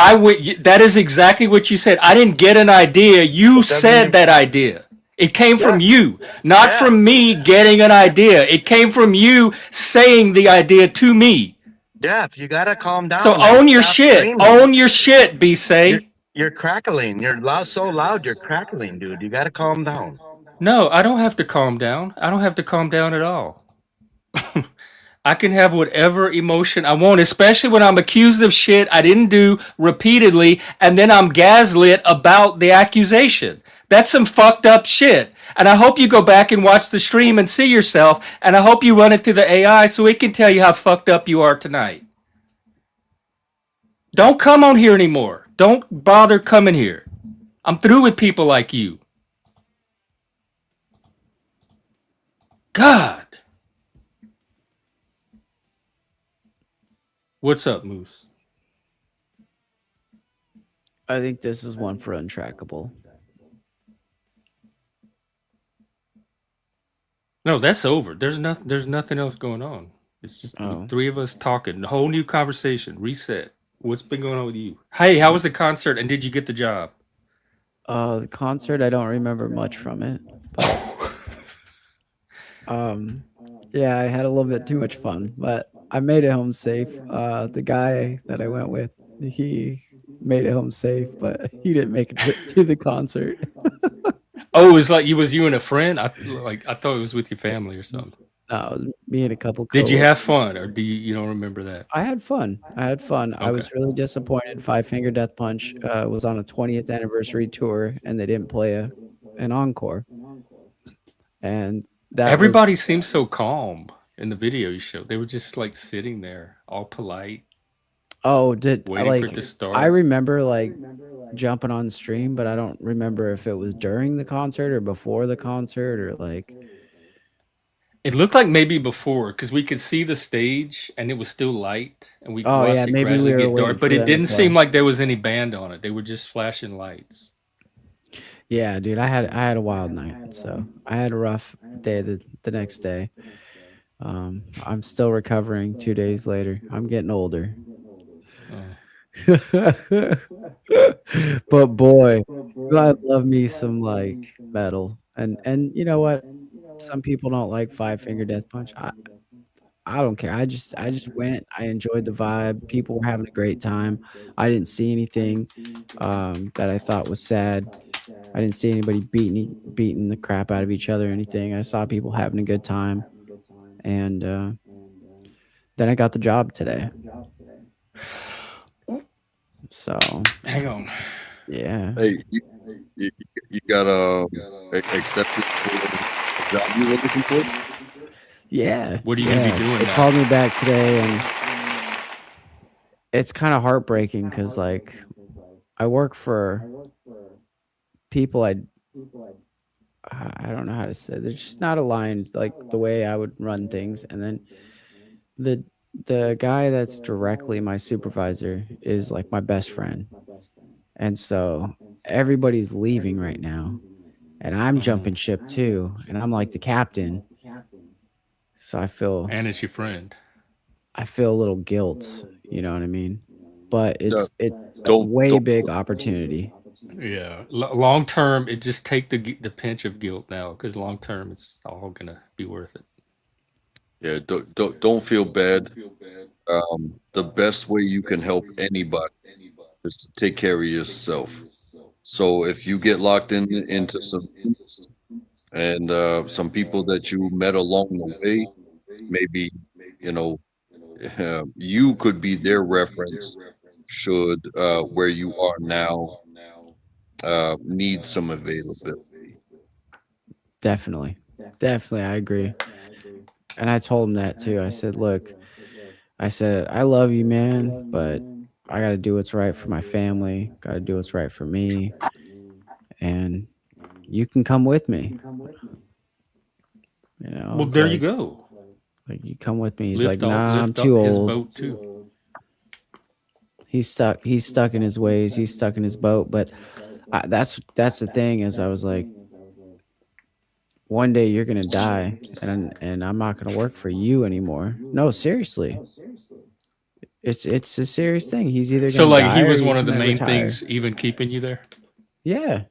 That is exactly what you said. I didn't get an idea. You said that idea. It came from you, not from me getting an idea. It came from you saying the idea to me. Jeff, you gotta calm down. So own your shit. Own your shit, B-Say. You're crackling. You're so loud. You're crackling, dude. You gotta calm down. No, I don't have to calm down. I don't have to calm down at all. I can have whatever emotion I want, especially when I'm accused of shit I didn't do repeatedly, and then I'm gaslit about the accusation. That's some fucked up shit. And I hope you go back and watch the stream and see yourself, and I hope you run it through the AI so it can tell you how fucked up you are tonight. Don't come on here anymore. Don't bother coming here. I'm through with people like you. God. What's up, Moose? I think this is one for untrackable. No, that's over. There's nothing else going on. It's just Oh. three of us talking. A whole new conversation. Reset. What's been going on with you? Hey, how was the concert and did you get the job? The concert, I don't remember much from it, but yeah, I had a little bit too much fun, but I made it home safe. The guy that I went with, he made it home safe, but he didn't make it to the concert. Oh, it was like you and a friend? I thought it was with your family or something. No, it was me and a couple Did you coworkers. have fun or do you don't remember that? I had fun. I Okay. was really disappointed. Five Finger Death Punch was on a 20th anniversary tour, and they didn't play an encore. And that Everybody seems so calm in the video you showed. They were just like sitting there, all polite, waiting for it to start. I remember like jumping on stream, but I don't remember if it was during the concert or before the concert or like. It looked like maybe before because we could see the stage and it was still light and we watched it gradually get dark, but it didn't seem like there was any band on it. They were just flashing lights. Yeah, dude, I had a wild night, so I had a rough day the next day. I'm still recovering 2 days later. I'm getting older. But boy, I love me some like metal. And you know what? Some people don't like Five Finger Death Punch. I don't care. I just went. I enjoyed the vibe. People were having a great time. I didn't see anything that I thought was sad. I didn't see anybody beating the crap out of each other or anything. I saw people having a good time. And then I got the job today. So hang on. Yeah. Hey, you got accepted for the job you were looking for? Yeah. What are you gonna be doing? They called me back today, and it's kind of heartbreaking because like I work for people I don't know how to say. They're just not aligned like the way I would run things. And then the guy that's directly my supervisor is like my best friend. And so everybody's leaving right now. And I'm jumping ship too. And I'm like the captain. So I feel and it's your friend. I feel a little guilt, you know what I mean? But it's a way big opportunity. Yeah, long term, it just take the pinch of guilt now because long term, it's all gonna be worth it. Yeah, don't feel bad. The best way you can help anybody is to take care of yourself. So if you get locked into some groups and some people that you met along the way, maybe you could be their reference should where you are now need some availability. Definitely, I agree. And I told him that too. I said, look, I love you, man, but I got to do what's right for my family. Got to do what's right for me. And you can come with me. You know, well, there you go. Like, you come with me. He's lift like, nah, I'm too old. His boat too. He's stuck in his ways. He's stuck in his boat. But that's the thing is I was like, one day you're going to die and I'm not going to work for you anymore. No, seriously. It's a serious thing. He's either so like he was one of the main things even keeping you there. Yeah.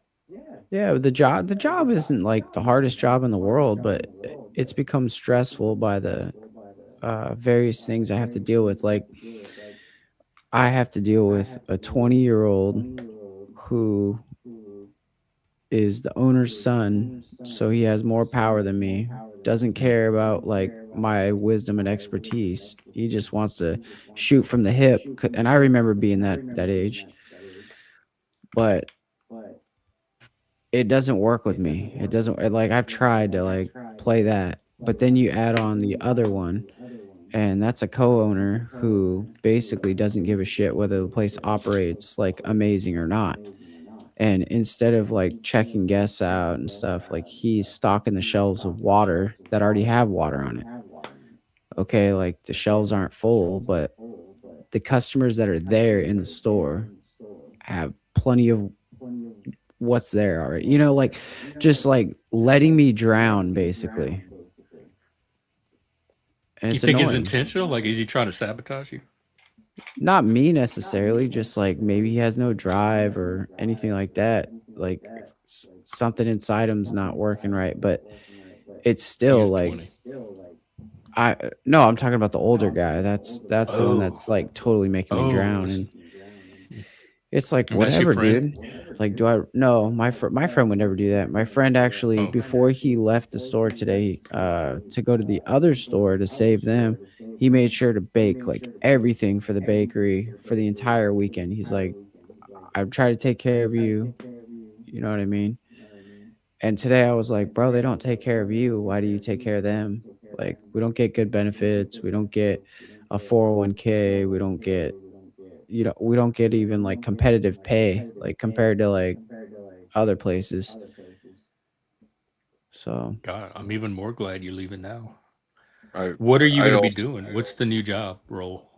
The job isn't like the hardest job in the world, but it's become stressful by the various things I have to deal with. Like I have to deal with a 20-year-old who is the owner's son, so he has more power than me. Doesn't care about like my wisdom and expertise. He just wants to shoot from the hip. And I remember being that age, but it doesn't work with me. It doesn't like I've tried to like play that, but then you add on the other one, and that's a co-owner who basically doesn't give a shit whether the place operates like amazing or not. And instead of like checking guests out and stuff, like he's stocking the shelves of water that already have water on it. Okay, like the shelves aren't full, but the customers that are there in the store have plenty of what's there already. Like just like letting me drown basically. And You it's think it's annoying. intentional? Like, is he trying to sabotage you? Not me necessarily, just like maybe he has no drive or anything like that. Like something inside him's not working right, but it's He still is like 20. I no, I'm talking about the older guy. That's the one that's like totally making me Oh, I drown. see. And it's like And that's your whatever, friend? dude. Like, do I? No, my friend would never do that. My friend actually, Oh, before he left the store today, to go to the other store to save them, he made sure to bake like everything for the bakery for the entire weekend. He's like, I've tried to take care of you. You know what I mean? And today I was like, bro, they don't take care of you. Why do you take care of them? Like, we don't get good benefits. We don't get a 401k. We don't get even like competitive pay, like compared to like other places. So God, I'm even more glad you're leaving now. I What are you I going to be also doing? What's the new job role?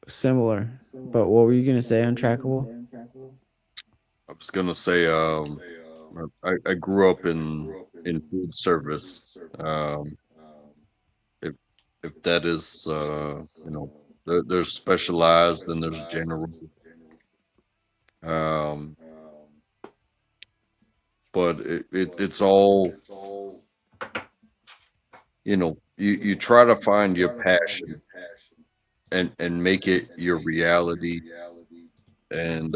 similar. But what were you gonna say, Untrackable? I was gonna say I grew up in food service. If if that is there's specialized and there's general. Um, but it's all you try to find your passion and make it your reality and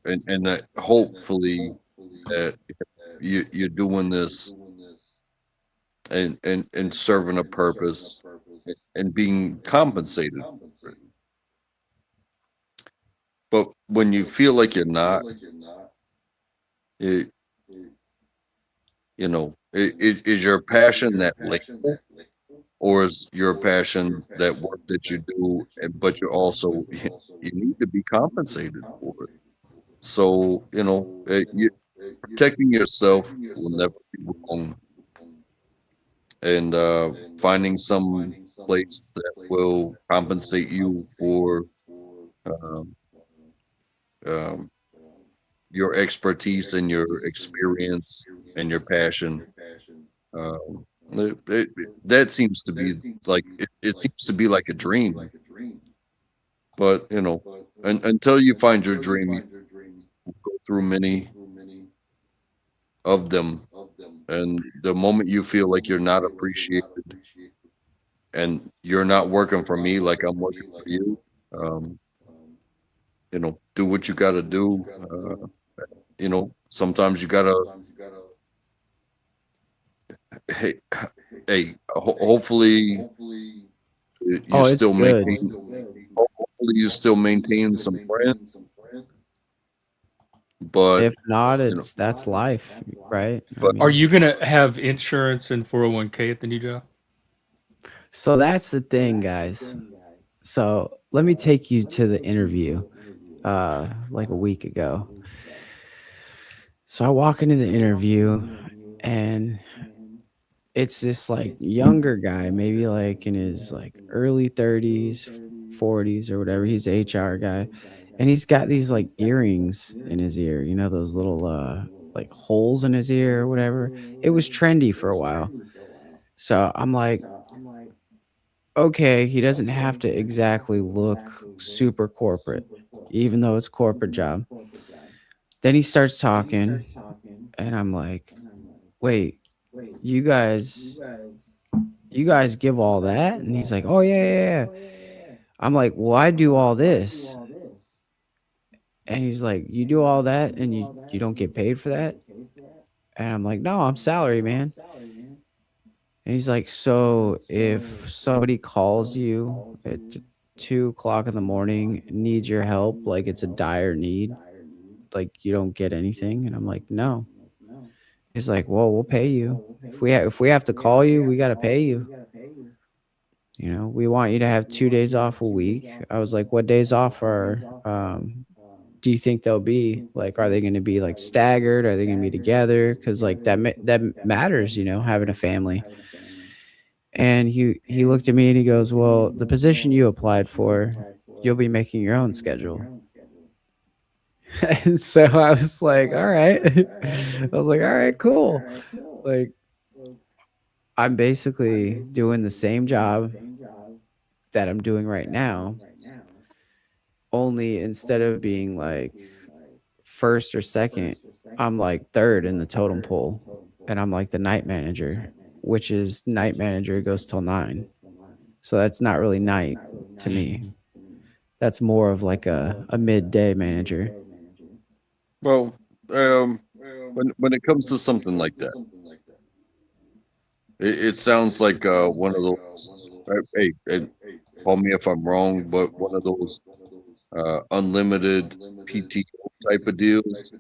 and that hopefully that you're doing this and serving a purpose and being compensated for it. But when you feel like you're not, it, is your passion that label, or is your passion that work that you do, but you also you need to be compensated for it. So protecting yourself will never be wrong, and finding some place that will compensate you for um, um, your expertise and your experience and your passion. That seems to be like it seems to be like a dream, but until you find your dream, you go through many of them, and the moment you feel like you're not appreciated and you're not working for me like I'm working for you, um, do what you got to do. Sometimes you gotta, hey, hey, hopefully you Oh, it's still good. maintain. Hopefully you still maintain some friends, but If not, you know, that's life, right? I but Are mean, you going to have insurance and 401k at the new job? so that's the thing, guys. So let me take you to the interview, like a week ago. So I walk into the interview, and it's this like younger guy, maybe like in his like early 30s, 40s or whatever. He's a HR guy. And he's got these like earrings in his ear, those little like holes in his ear or whatever. It was trendy for a while. So I'm like, okay, he doesn't have to exactly look super corporate, even though it's corporate job. Then he starts talking, and I'm like, wait, you guys you guys give all that? And he's like, oh, yeah, yeah, yeah. I'm like, well, I do all this. And he's like, "You do all that and you don't get paid for that?" And I'm like, "No, I'm salary, man." And he's like, "So if somebody calls you at 2 o'clock in the morning, needs your help, like it's a dire need, like you don't get anything?" And I'm like, "No." He's like, "Well, we'll pay you. If we have to call you, we gotta pay you. We want you to have 2 days off a week." I was like, "What days off do you think they'll be? Like, are they going to be like staggered? Are they going to be together? Because like that matters, having a family." And he looked at me and he goes, "Well, the position you applied for, you'll be making your own schedule." And so I was like, "All right." I was like, "All right, cool." Like, I'm basically doing the same job that I'm doing right now, only instead of being like first or second, I'm like third in the totem pole, and I'm like the night manager, which is night manager goes till 9. So that's not really night to me. Mhm. That's more of like a midday manager. Well, when it comes to something like that, it sounds like one of those. Hey, and call me if I'm wrong, but one of those unlimited PTO type of deals.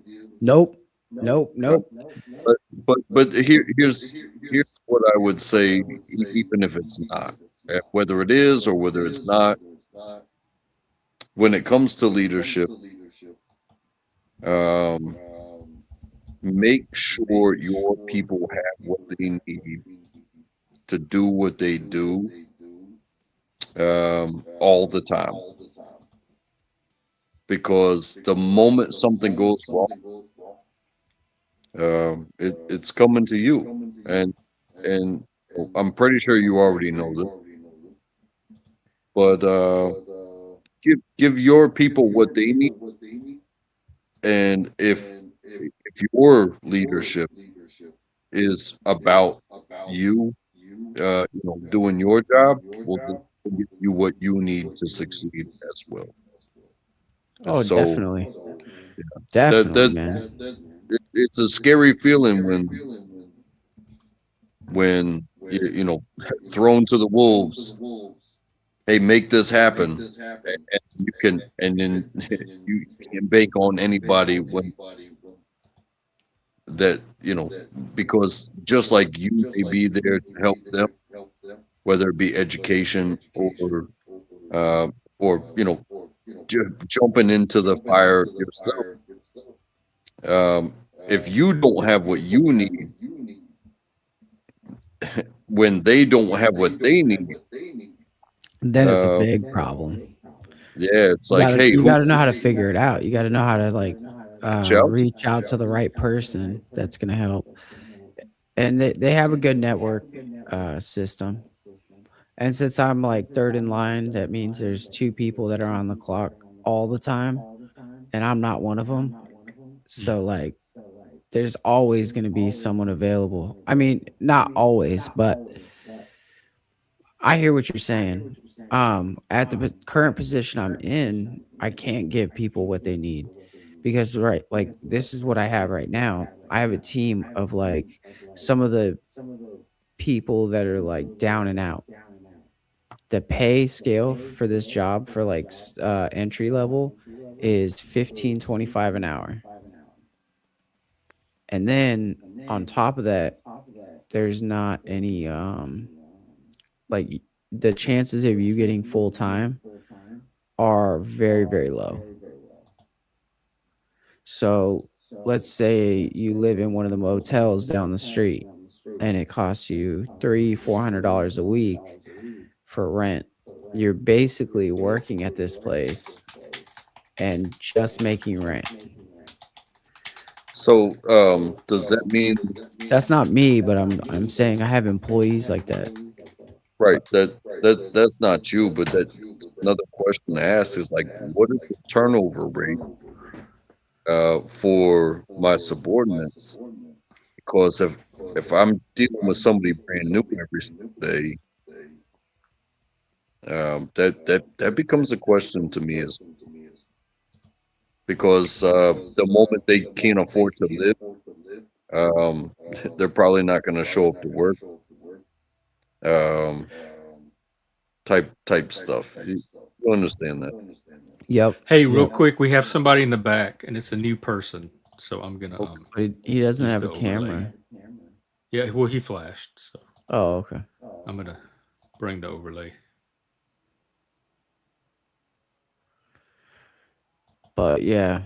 Nope. Nope. Uh, Nope. but here's what I would say, even if it's not, whether it is or whether it's not, when it comes to leadership, um, make sure your people have what they need to do what they do all the time. Because the moment something goes wrong, it's coming to you, and I'm pretty sure you already know this, but give your people what they need, and if your leadership is about you, doing your job, well, then they'll give you what you need to succeed as well. Oh, So definitely. that Definitely, that's man. it's a scary feeling when thrown to the wolves. Hey, make this happen, and you can, and then you can bank on anybody when that because just like you may be there to help them, whether it be education uh, or jumping into the fire yourself. If you don't have what you need when they don't have what they need, Then it's a uh, big problem. yeah, it's You like, gotta hey, you who gotta know how to figure it out. You gotta know how to like reach out to? reach out to the right person that's gonna help. And they have a good network system. And since I'm like third in line, that means there's two people that are on the clock all the time, and I'm not one of them. Mm. So like there's always going to be someone available. I mean, not always, but I hear what you're saying. At the current position I'm in, I can't give people what they need because right, like this is what I have right now. I have a team of like some of the people that are like down and out. The pay scale for this job for like entry level is 15.25 an hour. And then on top of that, there's not any like the chances of you getting full time are very, very low. So let's say you live in one of the motels down the street and it costs you $300-400 a week for rent. You're basically working at this place and just making rent. So, does that mean That's not me, but I'm saying I have employees like that. right that's not you, but that's another question to ask is like, what is the turnover rate for my subordinates? Because if I'm dealing with somebody brand new every single day, that becomes a question to me as because the moment they can't afford to live, they're probably not going to show up to work. Um, type stuff. You understand that? Yep. Hey, real Yep. quick, we have somebody in the back, and it's a new person, so I'm gonna Okay. But he doesn't use have the a overlay. camera. Yeah, well, he flashed, so Oh, okay. I'm gonna bring the overlay. But yeah,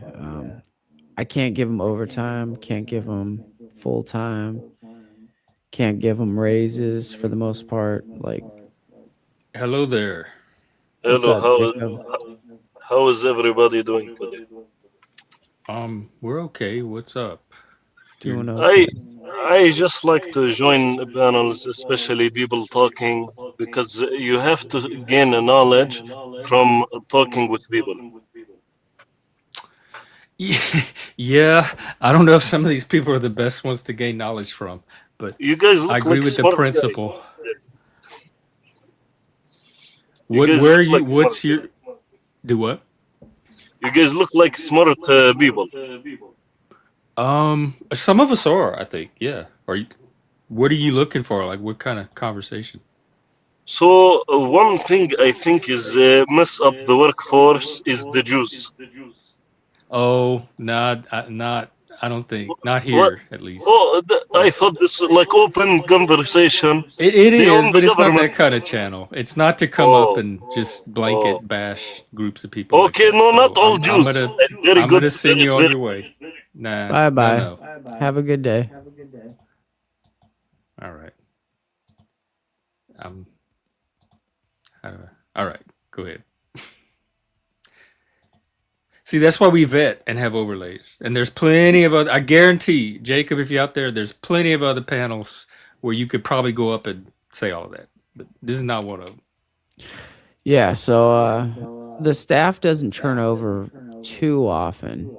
I can't give him overtime. Can't give him full time. Can't give him raises for the most part. Like, Hello there. what's Hello, up, Jacob? how is everybody doing today? We're okay. What's up? You're Doing I okay. I just like to join panels, especially people talking, because you have to gain a knowledge from talking with people. yeah. I don't know if some of these people are the best ones to gain knowledge from, but You guys I look agree like with the smart principle. guys. You guys Where are look you? like smart What's your guys. do what? You guys look like smart people. Some of us are. I think. Yeah. Are you? What are you looking for? Like, what kind of conversation? So one thing I think is mess up the workforce is the Jews. Oh, not. I don't think not What? here at least. Oh, I thought this was like open conversation. It They is, own the but it's not government. that kind of channel. It's not to come up Oh, and just oh. blanket bash groups of people like Okay, that. no, not So all Jews. Very I'm good. gonna send Very, you on very. your way. Nah, Bye no, bye. no. Have a good day. All right. Um. All right. Go ahead. See, that's why we vet and have overlays. And there's plenty of other. I guarantee, Jacob, if you're out there, there's plenty of other panels where you could probably go up and say all that. But this is not one of them. Yeah, so the staff doesn't turn over too often.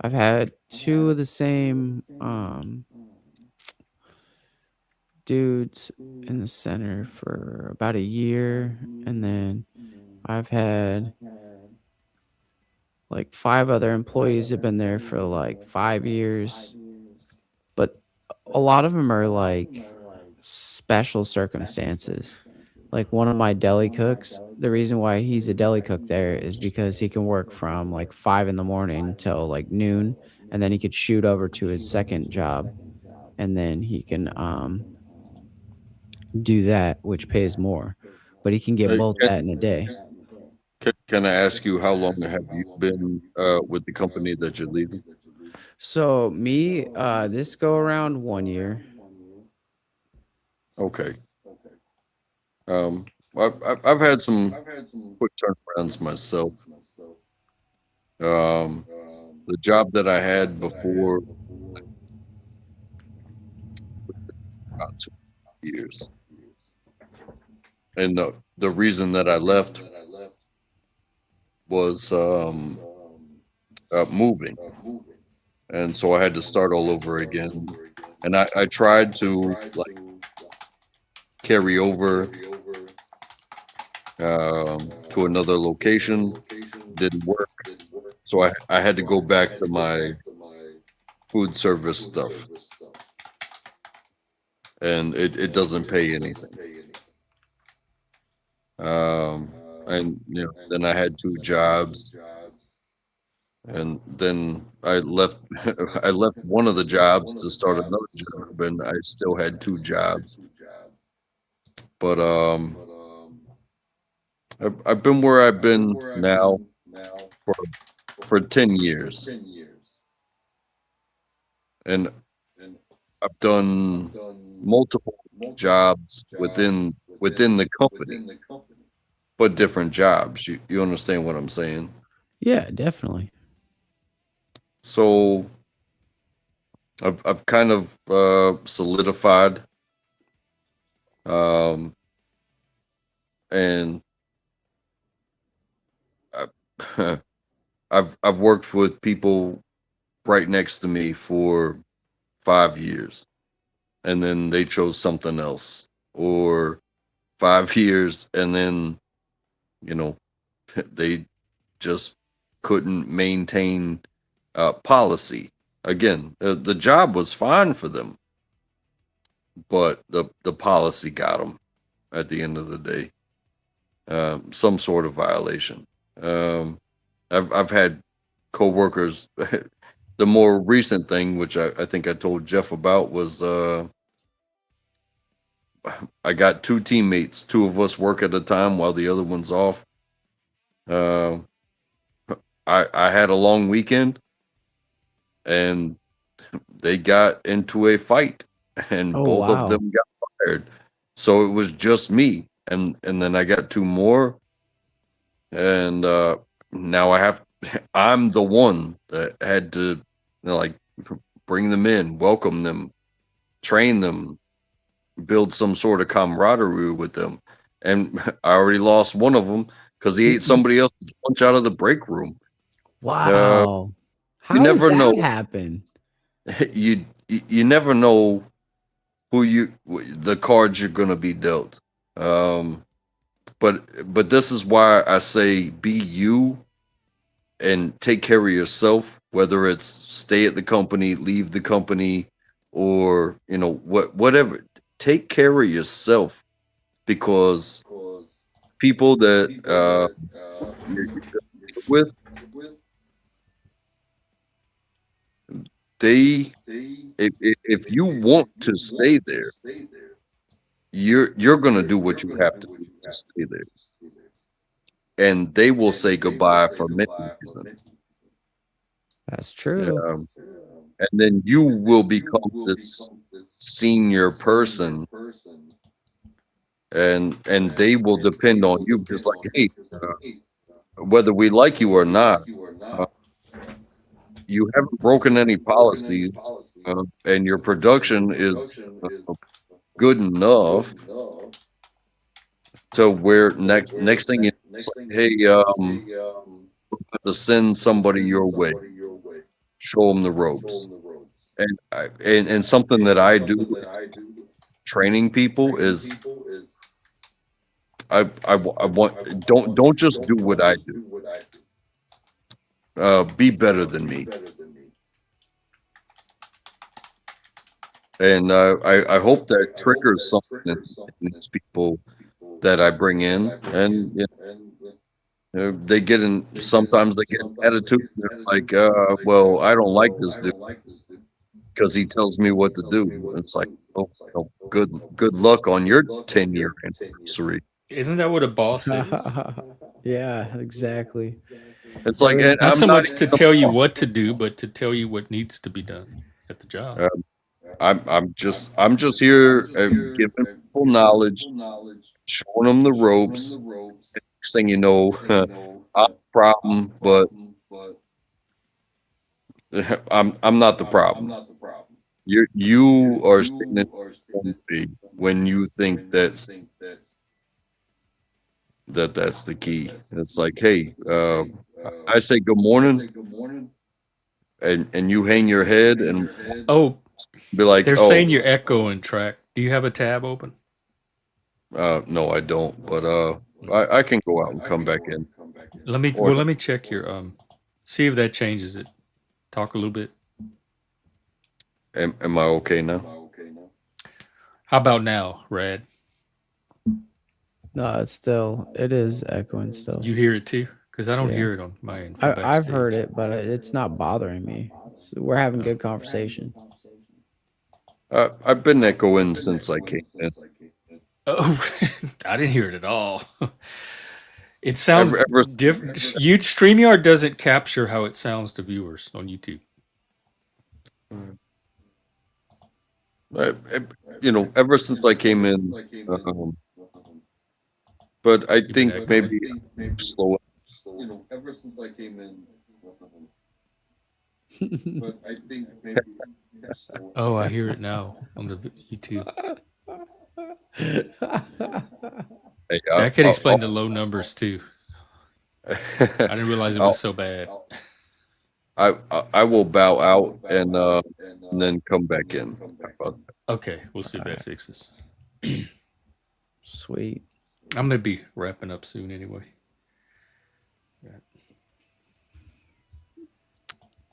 I've had two of the same dudes in the center for about a year, and then I've had like 5 other employees have been there for like 5 years, but a lot of them are like special circumstances. Like one of my deli cooks, the reason why he's a deli cook there is because he can work from like 5 in the morning till like noon, and then he could shoot over to his second job, and then he can do that, which pays more, but he can get Hey, both that in a day. can I ask you how long have you been with the company that you're leaving? So me, this go around 1 year. Okay. I've had some quick turnarounds myself. The job that I had before was about 2 years, and the reason that I left was moving, and so I had to start all over again. And I tried to like carry over to another location, didn't work. So I had to go back to my food service stuff, and it doesn't pay anything. And then I had 2 jobs, and then I left. I left one of the jobs to start another job, and I still had 2 jobs. But I've been where I've been now for 10 years, and I've done multiple jobs within the company, but different jobs. You understand what I'm saying? Yeah, definitely. So I've kind of solidified, and I, I've worked with people right next to me for 5 years, and then they chose something else, or 5 years, and then you know they just couldn't maintain policy. Again, the job was fine for them, but the policy got them at the end of the day. Some sort of violation. I've had coworkers. The more recent thing, which I think I told Jeff about, was I got two teammates. Two of us work at a time while the other one's off. I had a long weekend, and they got into a fight, and Oh, both of wow. them got fired. So it was just me, and then I got two more, and now I'm the one that had to like bring them in, welcome them, train them, build some sort of camaraderie with them. And I already lost one of them because he ate somebody else's lunch out of the break room. Wow. You How does never know. that happen? You never know the cards you're gonna be dealt. But this is why I say be you and take care of yourself, whether it's stay at the company, leave the company, or whatever. Take care of yourself, because people that you're with, if you want to stay there, you're gonna do what you have to do to stay there, and they will say goodbye for many reasons. That's true. And then you will become this senior person, and they will depend on you, because like, hey, whether we like you or not, you haven't broken any policies, and your production is good enough to where next thing it's like, hey, have to send somebody your way, show them the ropes. And something that I do training people is I want, don't just do what I do. Be better than me. And I hope that triggers something in these people that I bring in, and they get in. Sometimes they get an attitude like, "Well, I don't like this dude because he tells me what to do." It's like, oh, good luck on your 10-year anniversary. Isn't that what a boss is? Yeah, exactly. It's like, and Not I'm so not much to even a tell you boss. what to do, but to tell you what needs to be done at the job. I'm just here giving people knowledge, showing them the ropes. Next thing you know, I'm a problem, but I'm not the problem. You are sitting in front of me when you think that's the key. It's like, hey, I say good morning, and you hang your head and Oh, be like, they're oh, saying you're echoing, Track. Do you have a tab open? no, I don't, but I can go out and come back in. Let me check your see if that changes it. Talk a little bit. Am I okay now? How about now, Rad? No, it is echoing still. You hear it too? Because I don't Yeah. hear it on my end. From I've heard backstage. it, but it's not bothering me. We're having good conversation. I've been echoing since I came in. Oh, I didn't hear it at all. It sounds Ever different. StreamYard doesn't capture how it sounds to viewers on YouTube. ever since I came in, but I You've been think maybe echoing. slow. Ever since I came in, But I think maybe. Oh, I hear it now on the YouTube. Hey, That could explain the low numbers too. I didn't realize it was so bad. I will bow out and then come back in. Okay, we'll see if that fixes. Sweet. I'm gonna be wrapping up soon anyway.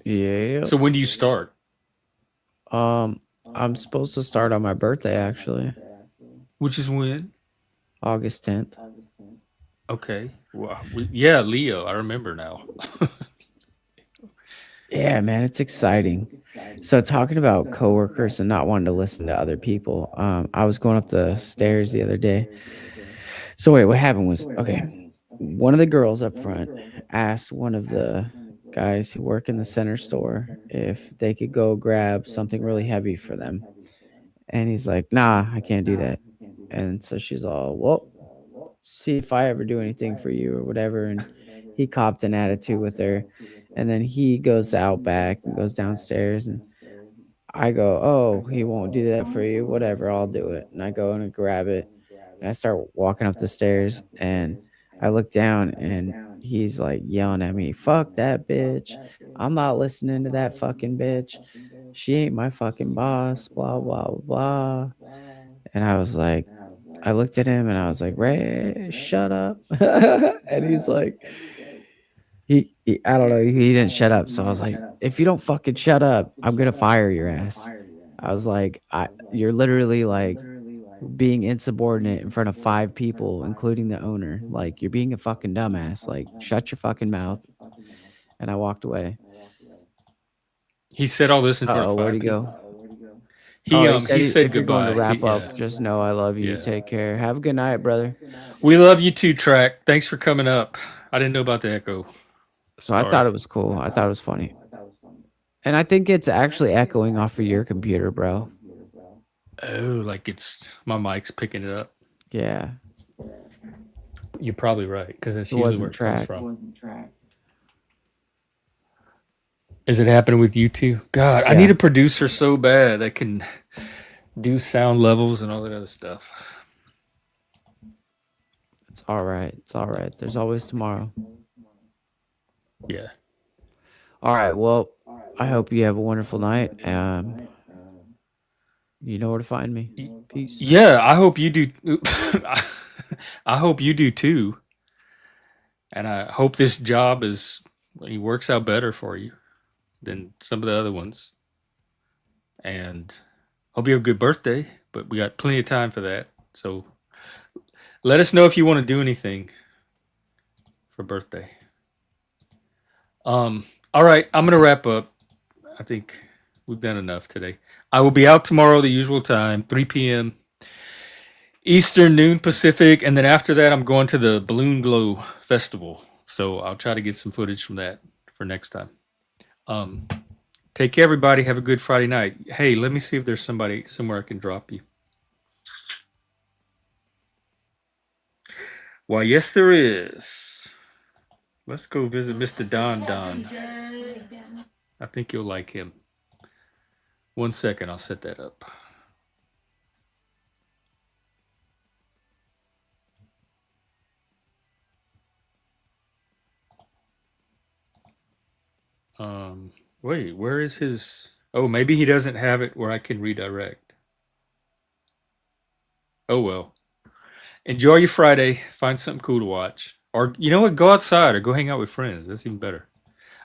Yeah. So when do you start? I'm supposed to start on my birthday actually, Which is when? August 10th. Okay. Well, yeah, Leo. I remember now. Yeah, man, it's exciting. So talking about coworkers and not wanting to listen to other people, I was going up the stairs the other day. So wait, what happened was okay. One of the girls up front asked one of the guys who work in the center store if they could go grab something really heavy for them. And he's like, nah, I can't do that. And so she's all, well, see if I ever do anything for you or whatever. And he copped an attitude with her. And then he goes out back and goes downstairs. And I go, oh, he won't do that for you. Whatever, I'll do it. And I go in and grab it. And I start walking up the stairs. And I look down and he's like yelling at me, fuck that bitch. I'm not listening to that fucking bitch. She ain't my fucking boss, blah, blah, blah. And I was like, I looked at him and I was like, Ray, shut up. And he's like, I don't know, he didn't shut up. So I was like, if you don't fucking shut up, I'm gonna fire your ass. I was like, you're literally like being insubordinate in front of 5 people, including the owner. Like, you're being a fucking dumbass. Like, shut your fucking mouth. And I walked away. He said all this in front Oh, of where'd 5 he people. go? He said If you're going to goodbye. wrap up, just know I love you. Yeah. Take care. Have a good night, brother. We love you too, Track. Thanks for coming up. I didn't know about the echo. So I thought it was cool. I thought it was funny. And I think it's actually echoing off of your computer, bro. Oh, like it's my mic's picking it up. Yeah. You're probably right, because that's It usually where wasn't it comes Track. from. Is it happening with you too? God, I Yeah. need a producer so bad that can do sound levels and all that other stuff. It's all right. It's all right. There's always tomorrow. Yeah. All right. Well, I hope you have a wonderful night. You know where to find me. Peace. Yeah, I hope you do. I hope you do too. And I hope this job works out better for you than some of the other ones. And hope you have a good birthday, but we got plenty of time for that. So let us know if you want to do anything for birthday. All right, I'm gonna wrap up. I think we've done enough today. I will be out tomorrow the usual time, 3 p.m. Eastern, noon Pacific, and then after that I'm going to the Balloon Glow Festival. So I'll try to get some footage from that for next time. Take care, everybody. Have a good Friday night. Hey, let me see if there's somebody somewhere I can drop you. Why, yes, there is. Let's go visit Mr. Don Don. I think you'll like him. 1 second, I'll set that up. Wait, where is his? Oh, maybe he doesn't have it where I can redirect. Oh well. Enjoy your Friday. Find something cool to watch. Or you know what? Go outside or go hang out with friends. That's even better.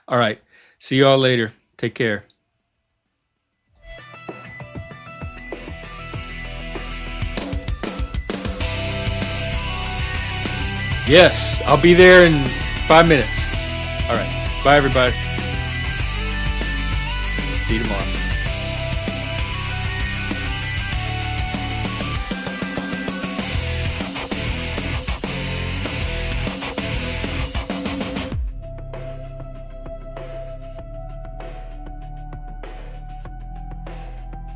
All right. See y'all later. Take care. Yes, I'll be there in 5 minutes. All right. Bye, everybody. See you tomorrow.